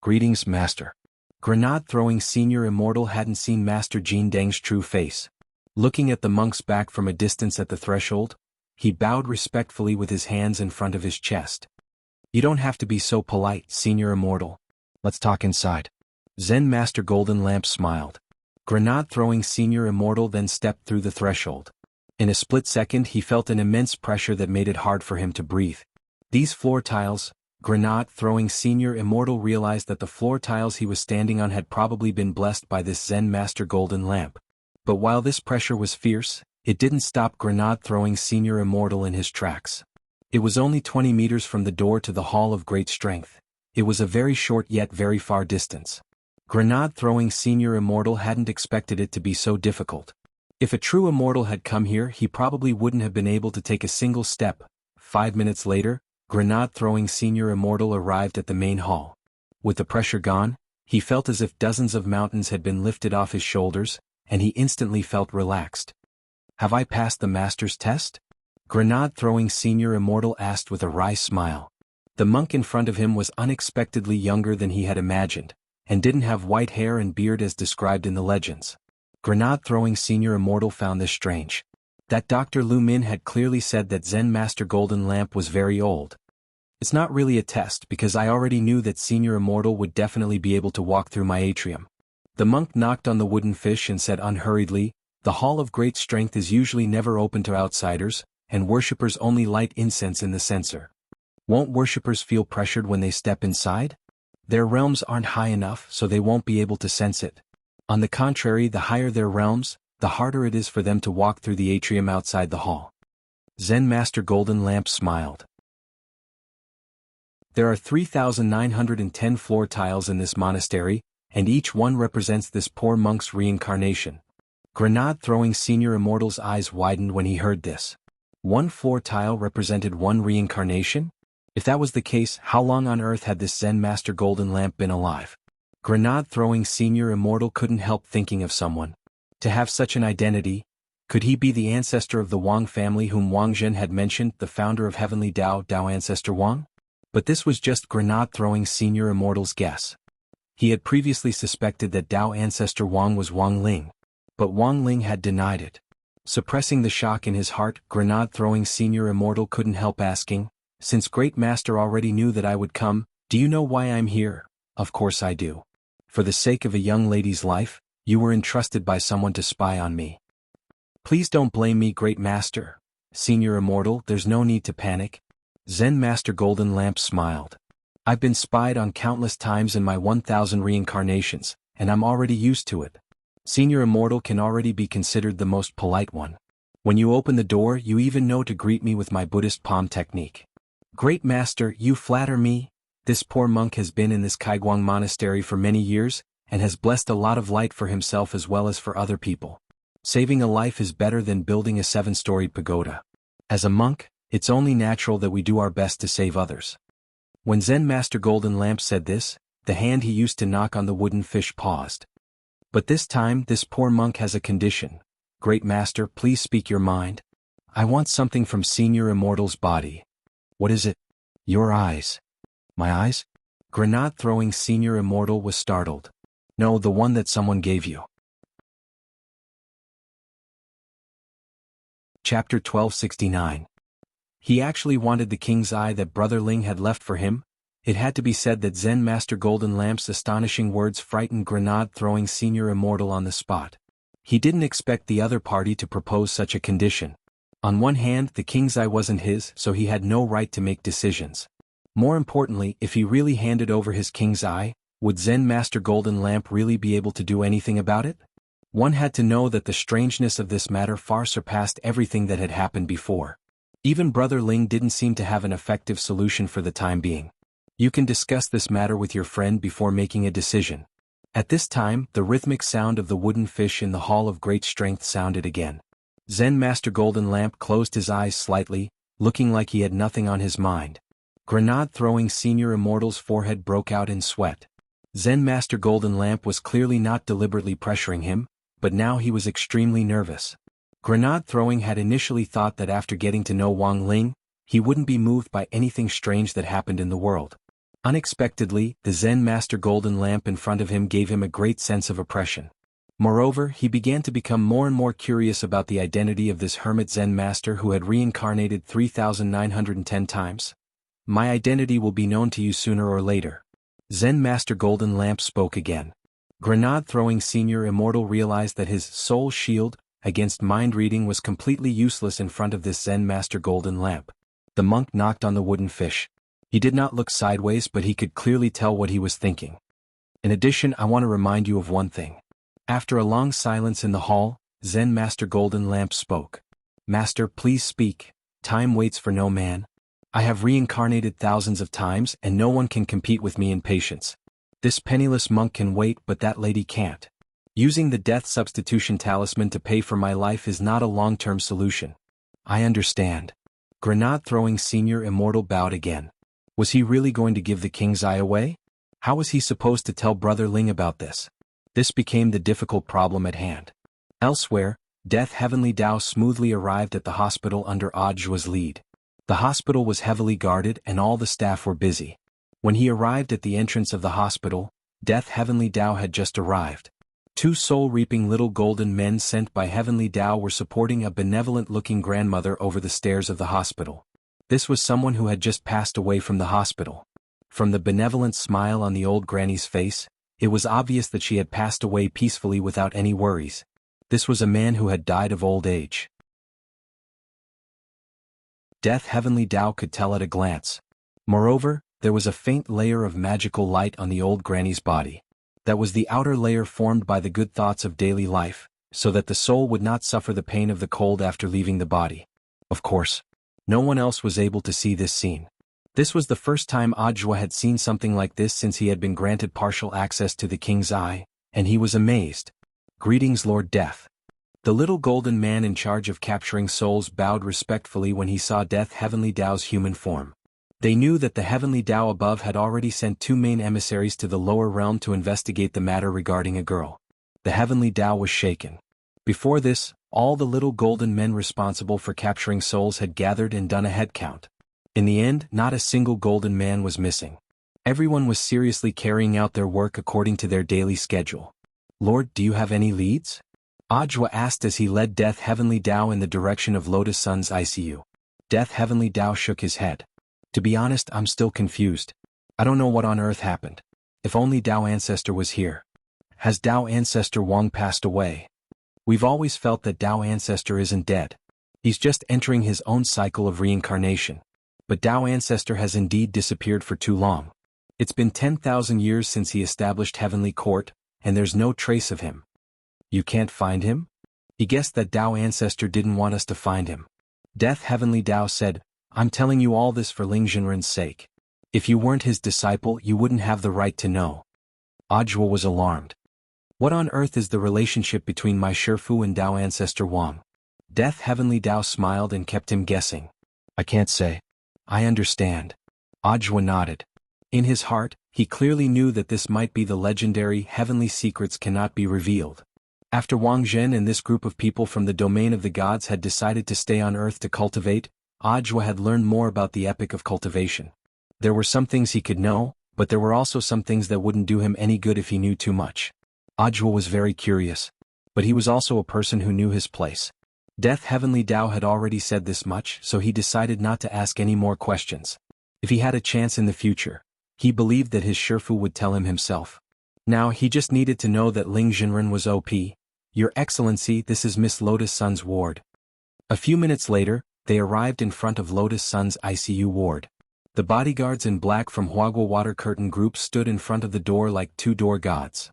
"Greetings, Master." Grenade-throwing senior immortal hadn't seen Master Jin Deng's true face. Looking at the monk's back from a distance at the threshold, he bowed respectfully with his hands in front of his chest. "You don't have to be so polite, senior immortal. Let's talk inside." Zen Master Golden Lamp smiled. Grenade-throwing senior immortal then stepped through the threshold. In a split second he felt an immense pressure that made it hard for him to breathe. These floor tiles, grenade-throwing senior immortal realized that the floor tiles he was standing on had probably been blessed by this Zen Master Golden Lamp. But while this pressure was fierce, it didn't stop grenade-throwing senior immortal in his tracks. It was only 20 meters from the door to the Hall of Great Strength. It was a very short yet very far distance. Grenade-throwing senior immortal hadn't expected it to be so difficult. If a true immortal had come here, he probably wouldn't have been able to take a single step. 5 minutes later, grenade-throwing senior immortal arrived at the main hall. With the pressure gone, he felt as if dozens of mountains had been lifted off his shoulders, and he instantly felt relaxed. "Have I passed the master's test?" Grenade-throwing senior immortal asked with a wry smile. The monk in front of him was unexpectedly younger than he had imagined, and didn't have white hair and beard as described in the legends. Grenade-throwing senior immortal found this strange. That Dr. Lu Min had clearly said that Zen Master Golden Lamp was very old. "It's not really a test because I already knew that senior immortal would definitely be able to walk through my atrium." The monk knocked on the wooden fish and said unhurriedly, "The Hall of Great Strength is usually never open to outsiders, and worshippers only light incense in the censer. Won't worshippers feel pressured when they step inside? Their realms aren't high enough, so they won't be able to sense it. On the contrary, the higher their realms, the harder it is for them to walk through the atrium outside the hall." Zen Master Golden Lamp smiled. There are 3,910 floor tiles in this monastery, and each one represents this poor monk's reincarnation. Grenade-throwing senior immortal's eyes widened when he heard this. One floor tile represented one reincarnation? If that was the case, how long on earth had this Zen Master Golden Lamp been alive? Grenade-throwing senior immortal couldn't help thinking of someone. To have such an identity, could he be the ancestor of the Wang family whom Wang Zhen had mentioned, the founder of Heavenly Dao ancestor Wang? But this was just grenade-throwing senior immortal's guess. He had previously suspected that Dao ancestor Wang was Wang Ling, but Wang Ling had denied it. Suppressing the shock in his heart, grenade-throwing senior immortal couldn't help asking, "Since Great Master already knew that I would come, Do you know why I'm here? Of course I do. For the sake of a young lady's life, you were entrusted by someone to spy on me. Please don't blame me, Great Master. Senior Immortal, there's no need to panic. Zen Master Golden Lamp smiled. I've been spied on countless times in my 1,000 reincarnations, and I'm already used to it. Senior Immortal can already be considered the most polite one. When you open the door, you even know to greet me with my Buddhist palm technique. Great Master, you flatter me. This poor monk has been in this Kaiguang monastery for many years, and has blessed a lot of light for himself as well as for other people. Saving a life is better than building a 7-storied pagoda. As a monk, it's only natural that we do our best to save others. When Zen Master Golden Lamp said this, the hand he used to knock on the wooden fish paused. But this time, this poor monk has a condition. Great Master, please speak your mind. I want something from Senior Immortal's body. What is it? Your eyes. My eyes? Grenade-throwing Senior Immortal was startled. No, the one that someone gave you. Chapter 1269. He actually wanted the king's eye that Brother Ling had left for him. It had to be said that Zen Master Golden Lamp's astonishing words frightened Grenade-throwing Senior Immortal on the spot. He didn't expect the other party to propose such a condition. On one hand, the king's eye wasn't his, so he had no right to make decisions. More importantly, if he really handed over his king's eye, would Zen Master Golden Lamp really be able to do anything about it? One had to know that the strangeness of this matter far surpassed everything that had happened before. Even Brother Ling didn't seem to have an effective solution for the time being. You can discuss this matter with your friend before making a decision. At this time, the rhythmic sound of the wooden fish in the Hall of Great Strength sounded again. Zen Master Golden Lamp closed his eyes slightly, looking like he had nothing on his mind. Grenade-throwing Senior Immortal's forehead broke out in sweat. Zen Master Golden Lamp was clearly not deliberately pressuring him, but now he was extremely nervous. Grenade-throwing had initially thought that after getting to know Wang Ling, he wouldn't be moved by anything strange that happened in the world. Unexpectedly, the Zen Master Golden Lamp in front of him gave him a great sense of oppression. Moreover, he began to become more and more curious about the identity of this hermit Zen Master who had reincarnated 3,910 times. My identity will be known to you sooner or later. Zen Master Golden Lamp spoke again. Grenade-throwing Senior Immortal realized that his soul shield against mind reading was completely useless in front of this Zen Master Golden Lamp. The monk knocked on the wooden fish. He did not look sideways, but he could clearly tell what he was thinking. In addition, I want to remind you of one thing. After a long silence in the hall, Zen Master Golden Lamp spoke. Master, please speak. Time waits for no man. I have reincarnated thousands of times and no one can compete with me in patience. This penniless monk can wait, but that lady can't. Using the death substitution talisman to pay for my life is not a long-term solution. I understand. Grenade-throwing Senior Immortal bowed again. Was he really going to give the king's eye away? How was he supposed to tell Brother Ling about this? This became the difficult problem at hand. Elsewhere, Death Heavenly Dao smoothly arrived at the hospital under Audiobook's lead. The hospital was heavily guarded and all the staff were busy. When he arrived at the entrance of the hospital, Death Heavenly Dao had just arrived. 2 soul-reaping little golden men sent by Heavenly Dao were supporting a benevolent-looking grandmother over the stairs of the hospital. This was someone who had just passed away from the hospital. From the benevolent smile on the old granny's face, it was obvious that she had passed away peacefully without any worries. This was a man who had died of old age. Death Heavenly Dao could tell at a glance. Moreover, there was a faint layer of magical light on the old granny's body. That was the outer layer formed by the good thoughts of daily life, so that the soul would not suffer the pain of the cold after leaving the body. Of course, no one else was able to see this scene. This was the first time Audiobook had seen something like this since he had been granted partial access to the king's eye, and he was amazed. Greetings, Lord Death. The little golden man in charge of capturing souls bowed respectfully when he saw Death Heavenly Dao's human form. They knew that the Heavenly Dao above had already sent 2 main emissaries to the lower realm to investigate the matter regarding a girl. The Heavenly Dao was shaken. Before this, all the little golden men responsible for capturing souls had gathered and done a head count. In the end, not a single golden man was missing. Everyone was seriously carrying out their work according to their daily schedule. Lord, do you have any leads? Audiobook asked as he led Death Heavenly Dao in the direction of Lotus Sun's ICU. Death Heavenly Dao shook his head. To be honest, I'm still confused. I don't know what on earth happened. If only Dao Ancestor was here. Has Dao Ancestor Wang passed away? We've always felt that Dao Ancestor isn't dead. He's just entering his own cycle of reincarnation. But Dao Ancestor has indeed disappeared for too long. It's been 10,000 years since he established Heavenly Court, and there's no trace of him. You can't find him? He guessed that Dao Ancestor didn't want us to find him. Death Heavenly Dao said, I'm telling you all this for Ling Jinren's sake. If you weren't his disciple, you wouldn't have the right to know. Ajwa was alarmed. What on earth is the relationship between my Shifu and Dao Ancestor Wang? Death Heavenly Dao smiled and kept him guessing. I can't say. I understand. Ajwa nodded. In his heart, he clearly knew that this might be the legendary heavenly secrets cannot be revealed. After Wang Zhen and this group of people from the domain of the gods had decided to stay on Earth to cultivate, Ajwa had learned more about the epic of cultivation. There were some things he could know, but there were also some things that wouldn't do him any good if he knew too much. Ajwa was very curious. But he was also a person who knew his place. Death Heavenly Dao had already said this much, so he decided not to ask any more questions. If he had a chance in the future, he believed that his Shifu would tell him himself. Now he just needed to know that Ling Jinren was OP. Your Excellency, this is Miss Lotus Sun's ward. A few minutes later, they arrived in front of Lotus Sun's ICU ward. The bodyguards in black from Huagua Water Curtain Group stood in front of the door like two door gods.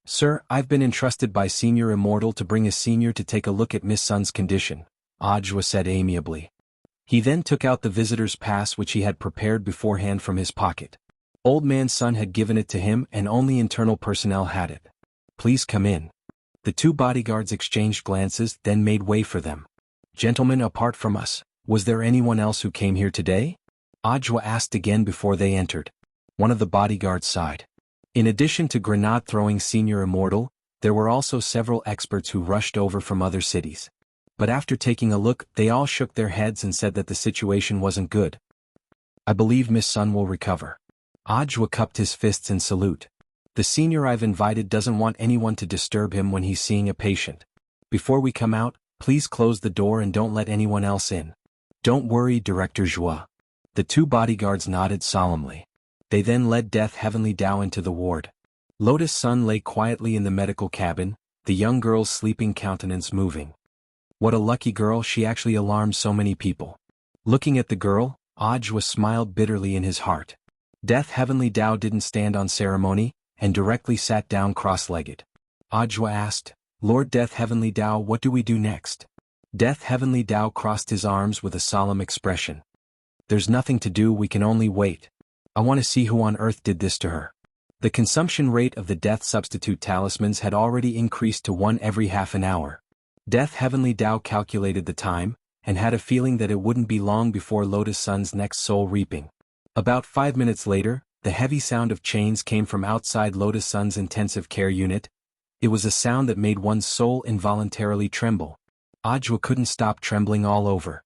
Sir, I've been entrusted by Senior Immortal to bring a senior to take a look at Miss Sun's condition, Ajwa said amiably. He then took out the visitor's pass which he had prepared beforehand from his pocket. Old Man Sun had given it to him and only internal personnel had it. Please come in. The two bodyguards exchanged glances, then made way for them. Gentlemen, apart from us, was there anyone else who came here today? Ajwa asked again before they entered. One of the bodyguards sighed. In addition to grenade-throwing Senior Immortal, there were also several experts who rushed over from other cities. But after taking a look, they all shook their heads and said that the situation wasn't good. I believe Miss Sun will recover. Ajwa cupped his fists in salute. The senior I've invited doesn't want anyone to disturb him when he's seeing a patient. Before we come out, please close the door and don't let anyone else in. Don't worry, Director Zhua. The two bodyguards nodded solemnly. They then led Death Heavenly Dao into the ward. Lotus Sun lay quietly in the medical cabin, the young girl's sleeping countenance moving. What a lucky girl, she actually alarmed so many people. Looking at the girl, Ajwa smiled bitterly in his heart. Death Heavenly Dao didn't stand on ceremony, and directly sat down cross-legged. Ajwa asked, Lord Death Heavenly Dao, what do we do next? Death Heavenly Dao crossed his arms with a solemn expression. There's nothing to do, we can only wait. I want to see who on earth did this to her. The consumption rate of the death substitute talismans had already increased to 1 every half an hour. Death Heavenly Dao calculated the time, and had a feeling that it wouldn't be long before Lotus Sun's next soul reaping. About 5 minutes later, the heavy sound of chains came from outside Lotus Sun's intensive care unit. It was a sound that made one's soul involuntarily tremble. Ajwa couldn't stop trembling all over.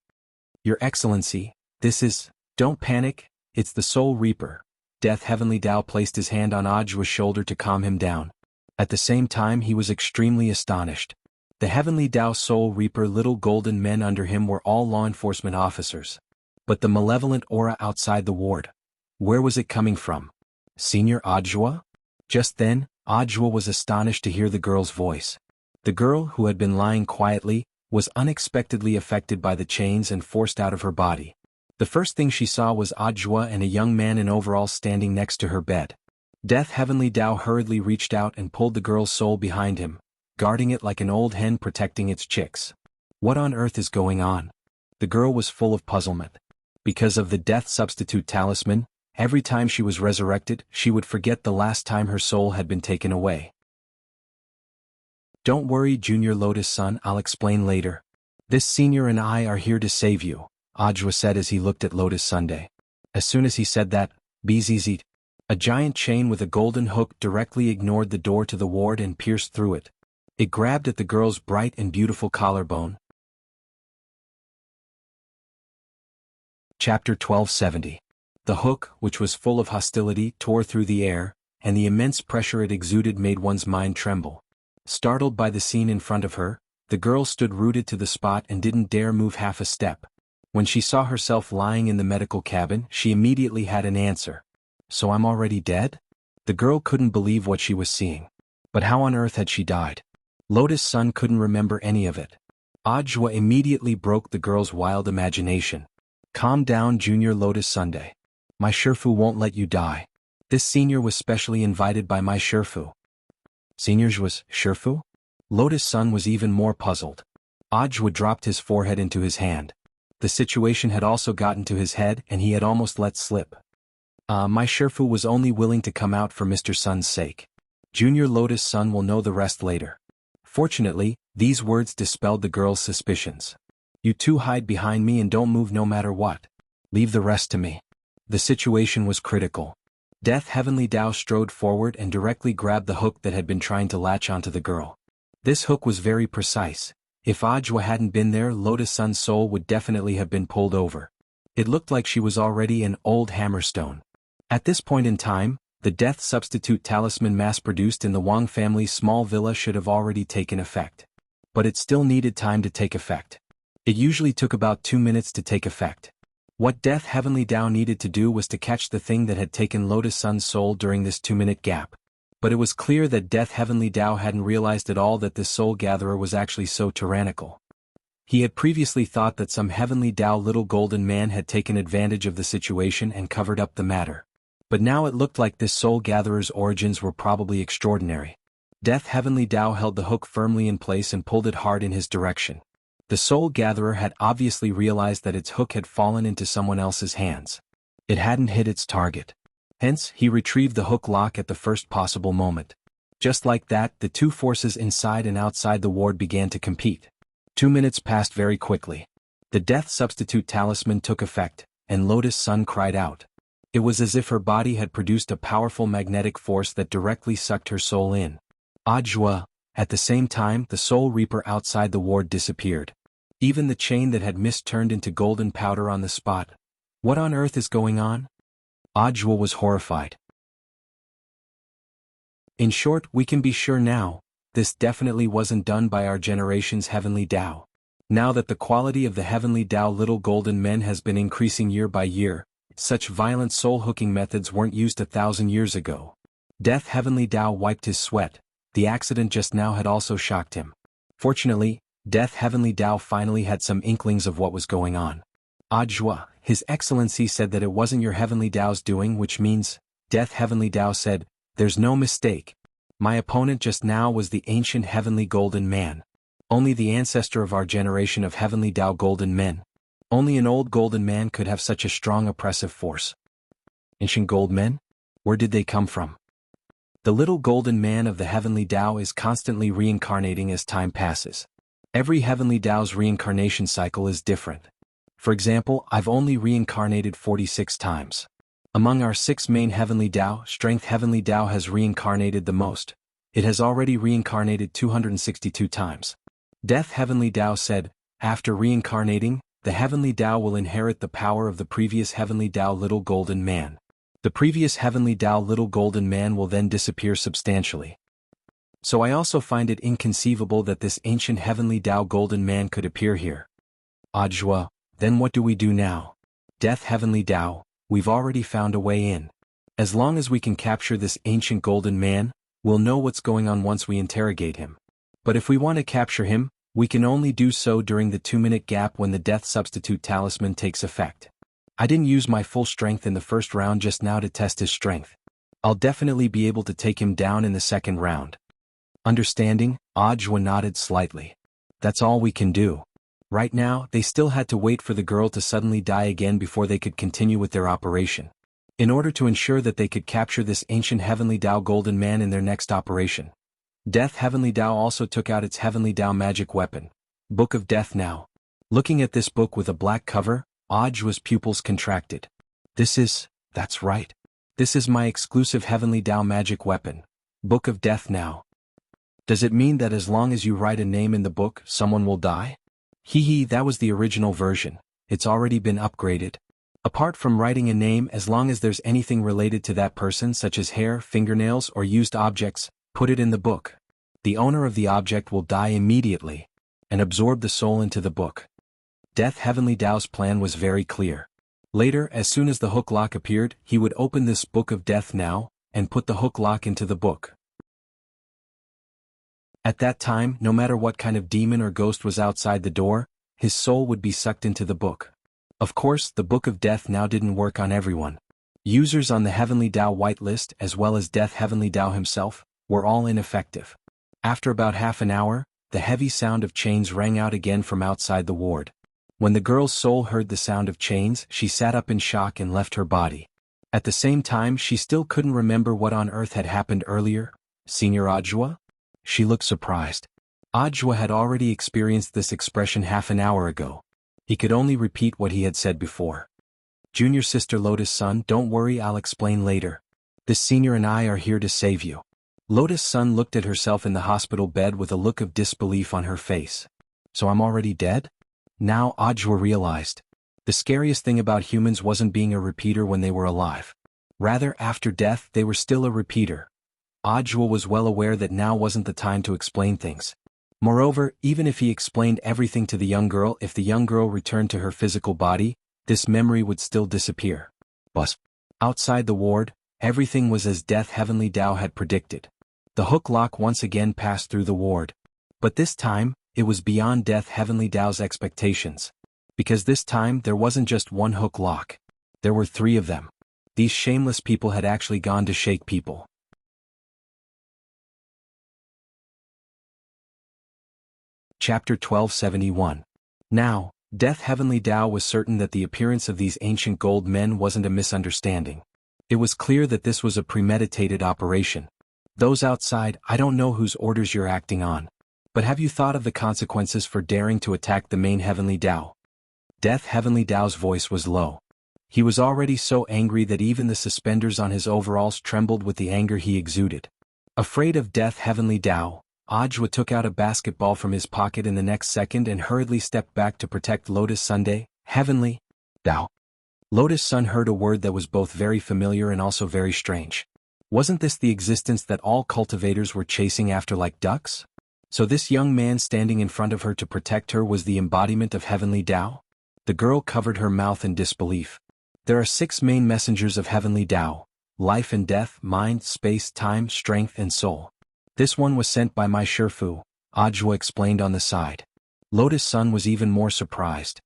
Your Excellency, this is... Don't panic. It's the Soul Reaper. Death Heavenly Dao placed his hand on Ajwa's shoulder to calm him down. At the same time he was extremely astonished. The Heavenly Dao Soul Reaper little golden men under him were all law enforcement officers. But the malevolent aura outside the ward. Where was it coming from? Senior Ajwa? Just then, Ajwa was astonished to hear the girl's voice. The girl, who had been lying quietly, was unexpectedly affected by the chains and forced out of her body. The first thing she saw was Ajwa and a young man in overalls standing next to her bed. Death Heavenly Dao hurriedly reached out and pulled the girl's soul behind him, guarding it like an old hen protecting its chicks. What on earth is going on? The girl was full of puzzlement. Because of the death substitute talisman, every time she was resurrected, she would forget the last time her soul had been taken away. Don't worry, Junior Lotus Sun, I'll explain later. This senior and I are here to save you, Ajwa said as he looked at Lotus Sunday. As soon as he said that, bzzz, a giant chain with a golden hook directly ignored the door to the ward and pierced through it. It grabbed at the girl's bright and beautiful collarbone. Chapter 1270. The hook, which was full of hostility, tore through the air, and the immense pressure it exuded made one's mind tremble. Startled by the scene in front of her, the girl stood rooted to the spot and didn't dare move half a step. When she saw herself lying in the medical cabin, she immediately had an answer. So I'm already dead? The girl couldn't believe what she was seeing. But how on earth had she died? Lotus Sun couldn't remember any of it. Ajwa immediately broke the girl's wild imagination. Calm down, Junior Lotus Sunday. My Shifu won't let you die. This senior was specially invited by my Shifu. Seniors was Shifu? Lotus Sun was even more puzzled. Ajwa dropped his forehead into his hand. The situation had also gotten to his head and he had almost let slip. My Shifu was only willing to come out for Mr. Sun's sake. Junior Lotus Sun will know the rest later. Fortunately, these words dispelled the girl's suspicions. You two hide behind me and don't move no matter what. Leave the rest to me. The situation was critical. Death Heavenly Tao strode forward and directly grabbed the hook that had been trying to latch onto the girl. This hook was very precise. If Ajwa hadn't been there, Lotus Sun's soul would definitely have been pulled over. It looked like she was already an old hammerstone. At this point in time, the death substitute talisman mass-produced in the Wang family's small villa should have already taken effect. But it still needed time to take effect. It usually took about 2 minutes to take effect. What Death Heavenly Tao needed to do was to catch the thing that had taken Lotus Sun's soul during this 2-minute gap. But it was clear that Death Heavenly Tao hadn't realized at all that this soul gatherer was actually so tyrannical. He had previously thought that some Heavenly Tao little golden man had taken advantage of the situation and covered up the matter. But now it looked like this soul gatherer's origins were probably extraordinary. Death Heavenly Tao held the hook firmly in place and pulled it hard in his direction. The soul gatherer had obviously realized that its hook had fallen into someone else's hands. It hadn't hit its target. Hence, he retrieved the hook lock at the first possible moment. Just like that, the two forces inside and outside the ward began to compete. 2 minutes passed very quickly. The death substitute talisman took effect, and Lotus Sun cried out. It was as if her body had produced a powerful magnetic force that directly sucked her soul in. Ajwa. At the same time, the soul reaper outside the ward disappeared. Even the chain that had mist turned into golden powder on the spot. What on earth is going on? Ajwa was horrified. In short, we can be sure now, this definitely wasn't done by our generation's Heavenly Tao. Now that the quality of the Heavenly Tao little golden men has been increasing year by year, such violent soul-hooking methods weren't used 1,000 years ago. Death Heavenly Tao wiped his sweat. The accident just now had also shocked him. Fortunately, Death Heavenly Tao finally had some inklings of what was going on. Ajwa, His Excellency said that it wasn't your Heavenly Tao's doing, which means, Death Heavenly Tao said, there's no mistake. My opponent just now was the ancient Heavenly Golden Man. Only the ancestor of our generation of Heavenly Tao Golden Men. Only an old Golden Man could have such a strong oppressive force. Ancient Gold Men? Where did they come from? The little golden man of the Heavenly Tao is constantly reincarnating as time passes. Every Heavenly Tao's reincarnation cycle is different. For example, I've only reincarnated 46 times. Among our 6 main Heavenly Tao, Strength Heavenly Tao has reincarnated the most. It has already reincarnated 262 times. Death Heavenly Tao said, after reincarnating, the Heavenly Tao will inherit the power of the previous Heavenly Tao Little Golden Man. The previous Heavenly Tao Little Golden Man will then disappear substantially. So I also find it inconceivable that this ancient Heavenly Tao Golden Man could appear here. Ajwa, then what do we do now? Death Heavenly Tao, we've already found a way in. As long as we can capture this ancient Golden Man, we'll know what's going on once we interrogate him. But if we want to capture him, we can only do so during the 2-minute gap when the death substitute talisman takes effect. I didn't use my full strength in the first round just now to test his strength. I'll definitely be able to take him down in the second round. Understanding, Ajwa nodded slightly. That's all we can do. Right now, they still had to wait for the girl to suddenly die again before they could continue with their operation. In order to ensure that they could capture this ancient Heavenly Tao Golden Man in their next operation, Death Heavenly Tao also took out its Heavenly Tao magic weapon, Book of Death Now. Looking at this book with a black cover, Ajwa's pupils contracted. That's right. This is my exclusive Heavenly Tao magic weapon, Book of Death Now. Does it mean that as long as you write a name in the book, someone will die? That was the original version. It's already been upgraded. Apart from writing a name, as long as there's anything related to that person such as hair, fingernails, or used objects, put it in the book. The owner of the object will die immediately and absorb the soul into the book. Death Heavenly Dao's plan was very clear. Later, as soon as the hook lock appeared, he would open this Book of Death now, and put the hook lock into the book. At that time, no matter what kind of demon or ghost was outside the door, his soul would be sucked into the book. Of course, the Book of Death now didn't work on everyone. Users on the Heavenly Dao whitelist, as well as Death Heavenly Dao himself, were all ineffective. After about half an hour, the heavy sound of chains rang out again from outside the ward. When the girl's soul heard the sound of chains, she sat up in shock and left her body. At the same time, she still couldn't remember what on earth had happened earlier. Senior Ajwa? She looked surprised. Ajwa had already experienced this expression half an hour ago. He could only repeat what he had said before. Junior Sister Lotus Sun, don't worry, I'll explain later. This senior and I are here to save you. Lotus Sun looked at herself in the hospital bed with a look of disbelief on her face. So I'm already dead? Now Ajwa realized. The scariest thing about humans wasn't being a repeater when they were alive. Rather, after death, they were still a repeater. Ajwa was well aware that now wasn't the time to explain things. Moreover, even if he explained everything to the young girl, if the young girl returned to her physical body, this memory would still disappear. But outside the ward, everything was as Death Heavenly Dao had predicted. The hook lock once again passed through the ward. But this time, it was beyond Death Heavenly Dao's expectations. Because this time there wasn't just one hook lock. There were 3 of them. These shameless people had actually gone to shake people. Chapter 1271. Now, Death Heavenly Dao was certain that the appearance of these ancient gold men wasn't a misunderstanding. It was clear that this was a premeditated operation. Those outside, I don't know whose orders you're acting on. But have you thought of the consequences for daring to attack the main Heavenly Dao? Death Heavenly Dao's voice was low. He was already so angry that even the suspenders on his overalls trembled with the anger he exuded. Afraid of Death Heavenly Dao, Ajwa took out a basketball from his pocket in the next second and hurriedly stepped back to protect Lotus Sunday, Heavenly Dao. Lotus Sun heard a word that was both very familiar and also very strange. Wasn't this the existence that all cultivators were chasing after like ducks? So this young man standing in front of her to protect her was the embodiment of Heavenly Dao? The girl covered her mouth in disbelief. There are 6 main messengers of Heavenly Dao: life and death, mind, space, time, strength, and soul. This one was sent by my Shifu, Ajwa explained on the side. Lotus Sun was even more surprised.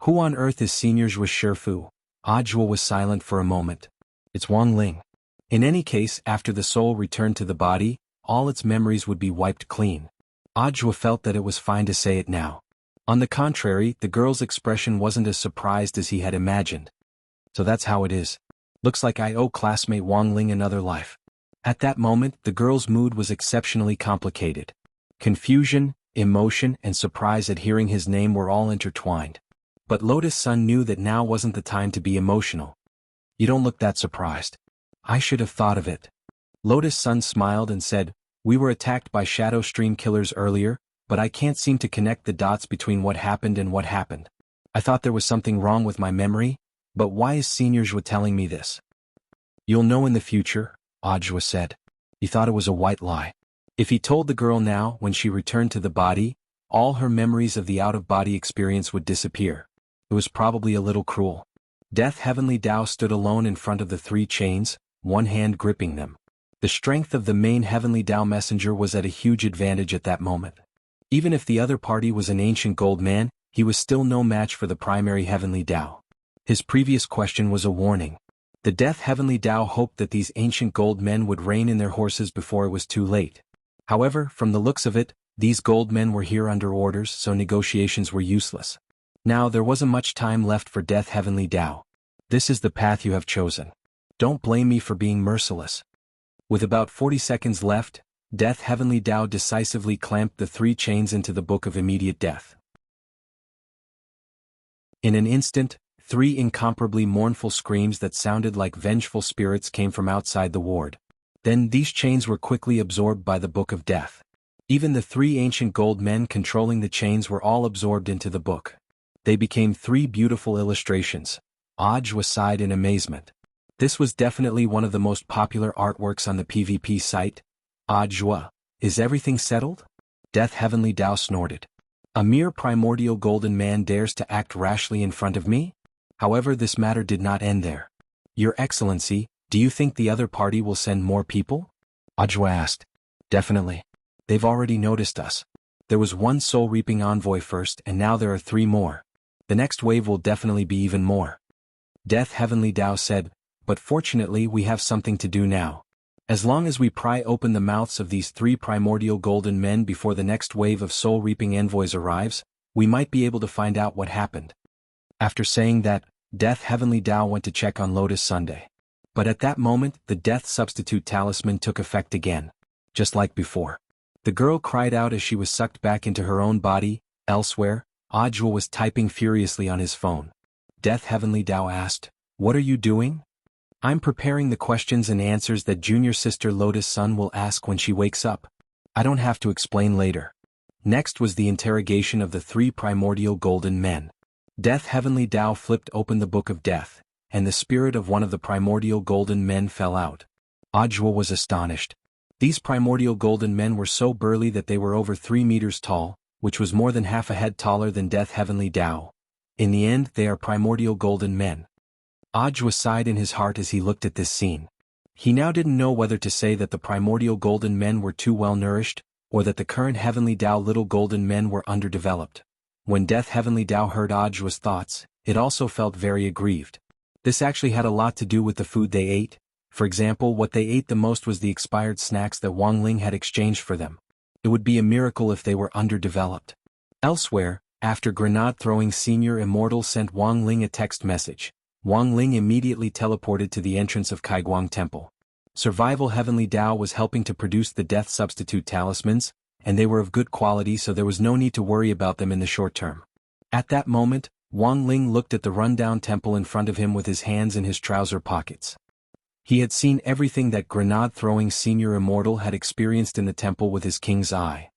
Who on earth is Senior Zhua's Shifu? Ajwa was silent for a moment. It's Wang Ling. In any case, after the soul returned to the body, all its memories would be wiped clean. Ajwa felt that it was fine to say it now. On the contrary, the girl's expression wasn't as surprised as he had imagined. So that's how it is. Looks like I owe classmate Wang Ling another life. At that moment, the girl's mood was exceptionally complicated. Confusion, emotion, and surprise at hearing his name were all intertwined. But Lotus Sun knew that now wasn't the time to be emotional. You don't look that surprised. I should have thought of it. Lotus Sun smiled and said, we were attacked by Shadow Stream killers earlier, but I can't seem to connect the dots between what happened and what happened. I thought there was something wrong with my memory, but why is Senior Zhua telling me this? You'll know in the future, Ajwa said. He thought it was a white lie. If he told the girl now, when she returned to the body, all her memories of the out-of-body experience would disappear. It was probably a little cruel. Death Heavenly Dao stood alone in front of the 3 chains, one hand gripping them. The strength of the main Heavenly Dao messenger was at a huge advantage at that moment. Even if the other party was an ancient gold man, he was still no match for the primary Heavenly Dao. His previous question was a warning. The Death Heavenly Dao hoped that these ancient gold men would rein in their horses before it was too late. However, from the looks of it, these gold men were here under orders, so negotiations were useless. Now there wasn't much time left for Death Heavenly Dao. This is the path you have chosen. Don't blame me for being merciless. With about 40 seconds left, Death Heavenly Dao decisively clamped the 3 chains into the Book of Immediate Death. In an instant, 3 incomparably mournful screams that sounded like vengeful spirits came from outside the ward. Then these chains were quickly absorbed by the Book of Death. Even the 3 ancient gold men controlling the chains were all absorbed into the book. They became 3 beautiful illustrations. Ajwa sighed in amazement. This was definitely one of the most popular artworks on the PvP site. Ajwa, is everything settled? Death Heavenly Dao snorted. A mere primordial golden man dares to act rashly in front of me? However, this matter did not end there. Your Excellency, do you think the other party will send more people? Ajwa asked. Definitely. They've already noticed us. There was one soul-reaping envoy first and now there are 3 more. The next wave will definitely be even more. Death Heavenly Dao said, but fortunately we have something to do now. As long as we pry open the mouths of these 3 primordial golden men before the next wave of soul-reaping envoys arrives, we might be able to find out what happened. After saying that, Death Heavenly Dao went to check on Lotus Sunday. But at that moment, the death substitute talisman took effect again. Just like before. The girl cried out as she was sucked back into her own body. Elsewhere, Ajwa was typing furiously on his phone. Death Heavenly Dao asked, "What are you doing?" "I'm preparing the questions and answers that junior sister Lotus Sun will ask when she wakes up. I don't have to explain later." Next was the interrogation of the 3 primordial golden men. Death Heavenly Dao flipped open the Book of Death, and the spirit of one of the primordial golden men fell out. Ajwa was astonished. These primordial golden men were so burly that they were over 3 meters tall, which was more than half a head taller than Death Heavenly Dao. In the end, they are primordial golden men. Ajwa sighed in his heart as he looked at this scene. He now didn't know whether to say that the primordial golden men were too well nourished, or that the current Heavenly Dao little golden men were underdeveloped. When Death Heavenly Dao heard Ajwa's thoughts, it also felt very aggrieved. This actually had a lot to do with the food they ate. For example, what they ate the most was the expired snacks that Wang Ling had exchanged for them. It would be a miracle if they were underdeveloped. Elsewhere, after grenade-throwing Senior Immortal sent Wang Ling a text message, Wang Ling immediately teleported to the entrance of Kaiguang Temple. Survival Heavenly Dao was helping to produce the death substitute talismans, and they were of good quality so there was no need to worry about them in the short term. At that moment, Wang Ling looked at the rundown temple in front of him with his hands in his trouser pockets. He had seen everything that grenade-throwing Senior Immortal had experienced in the temple with his king's eye.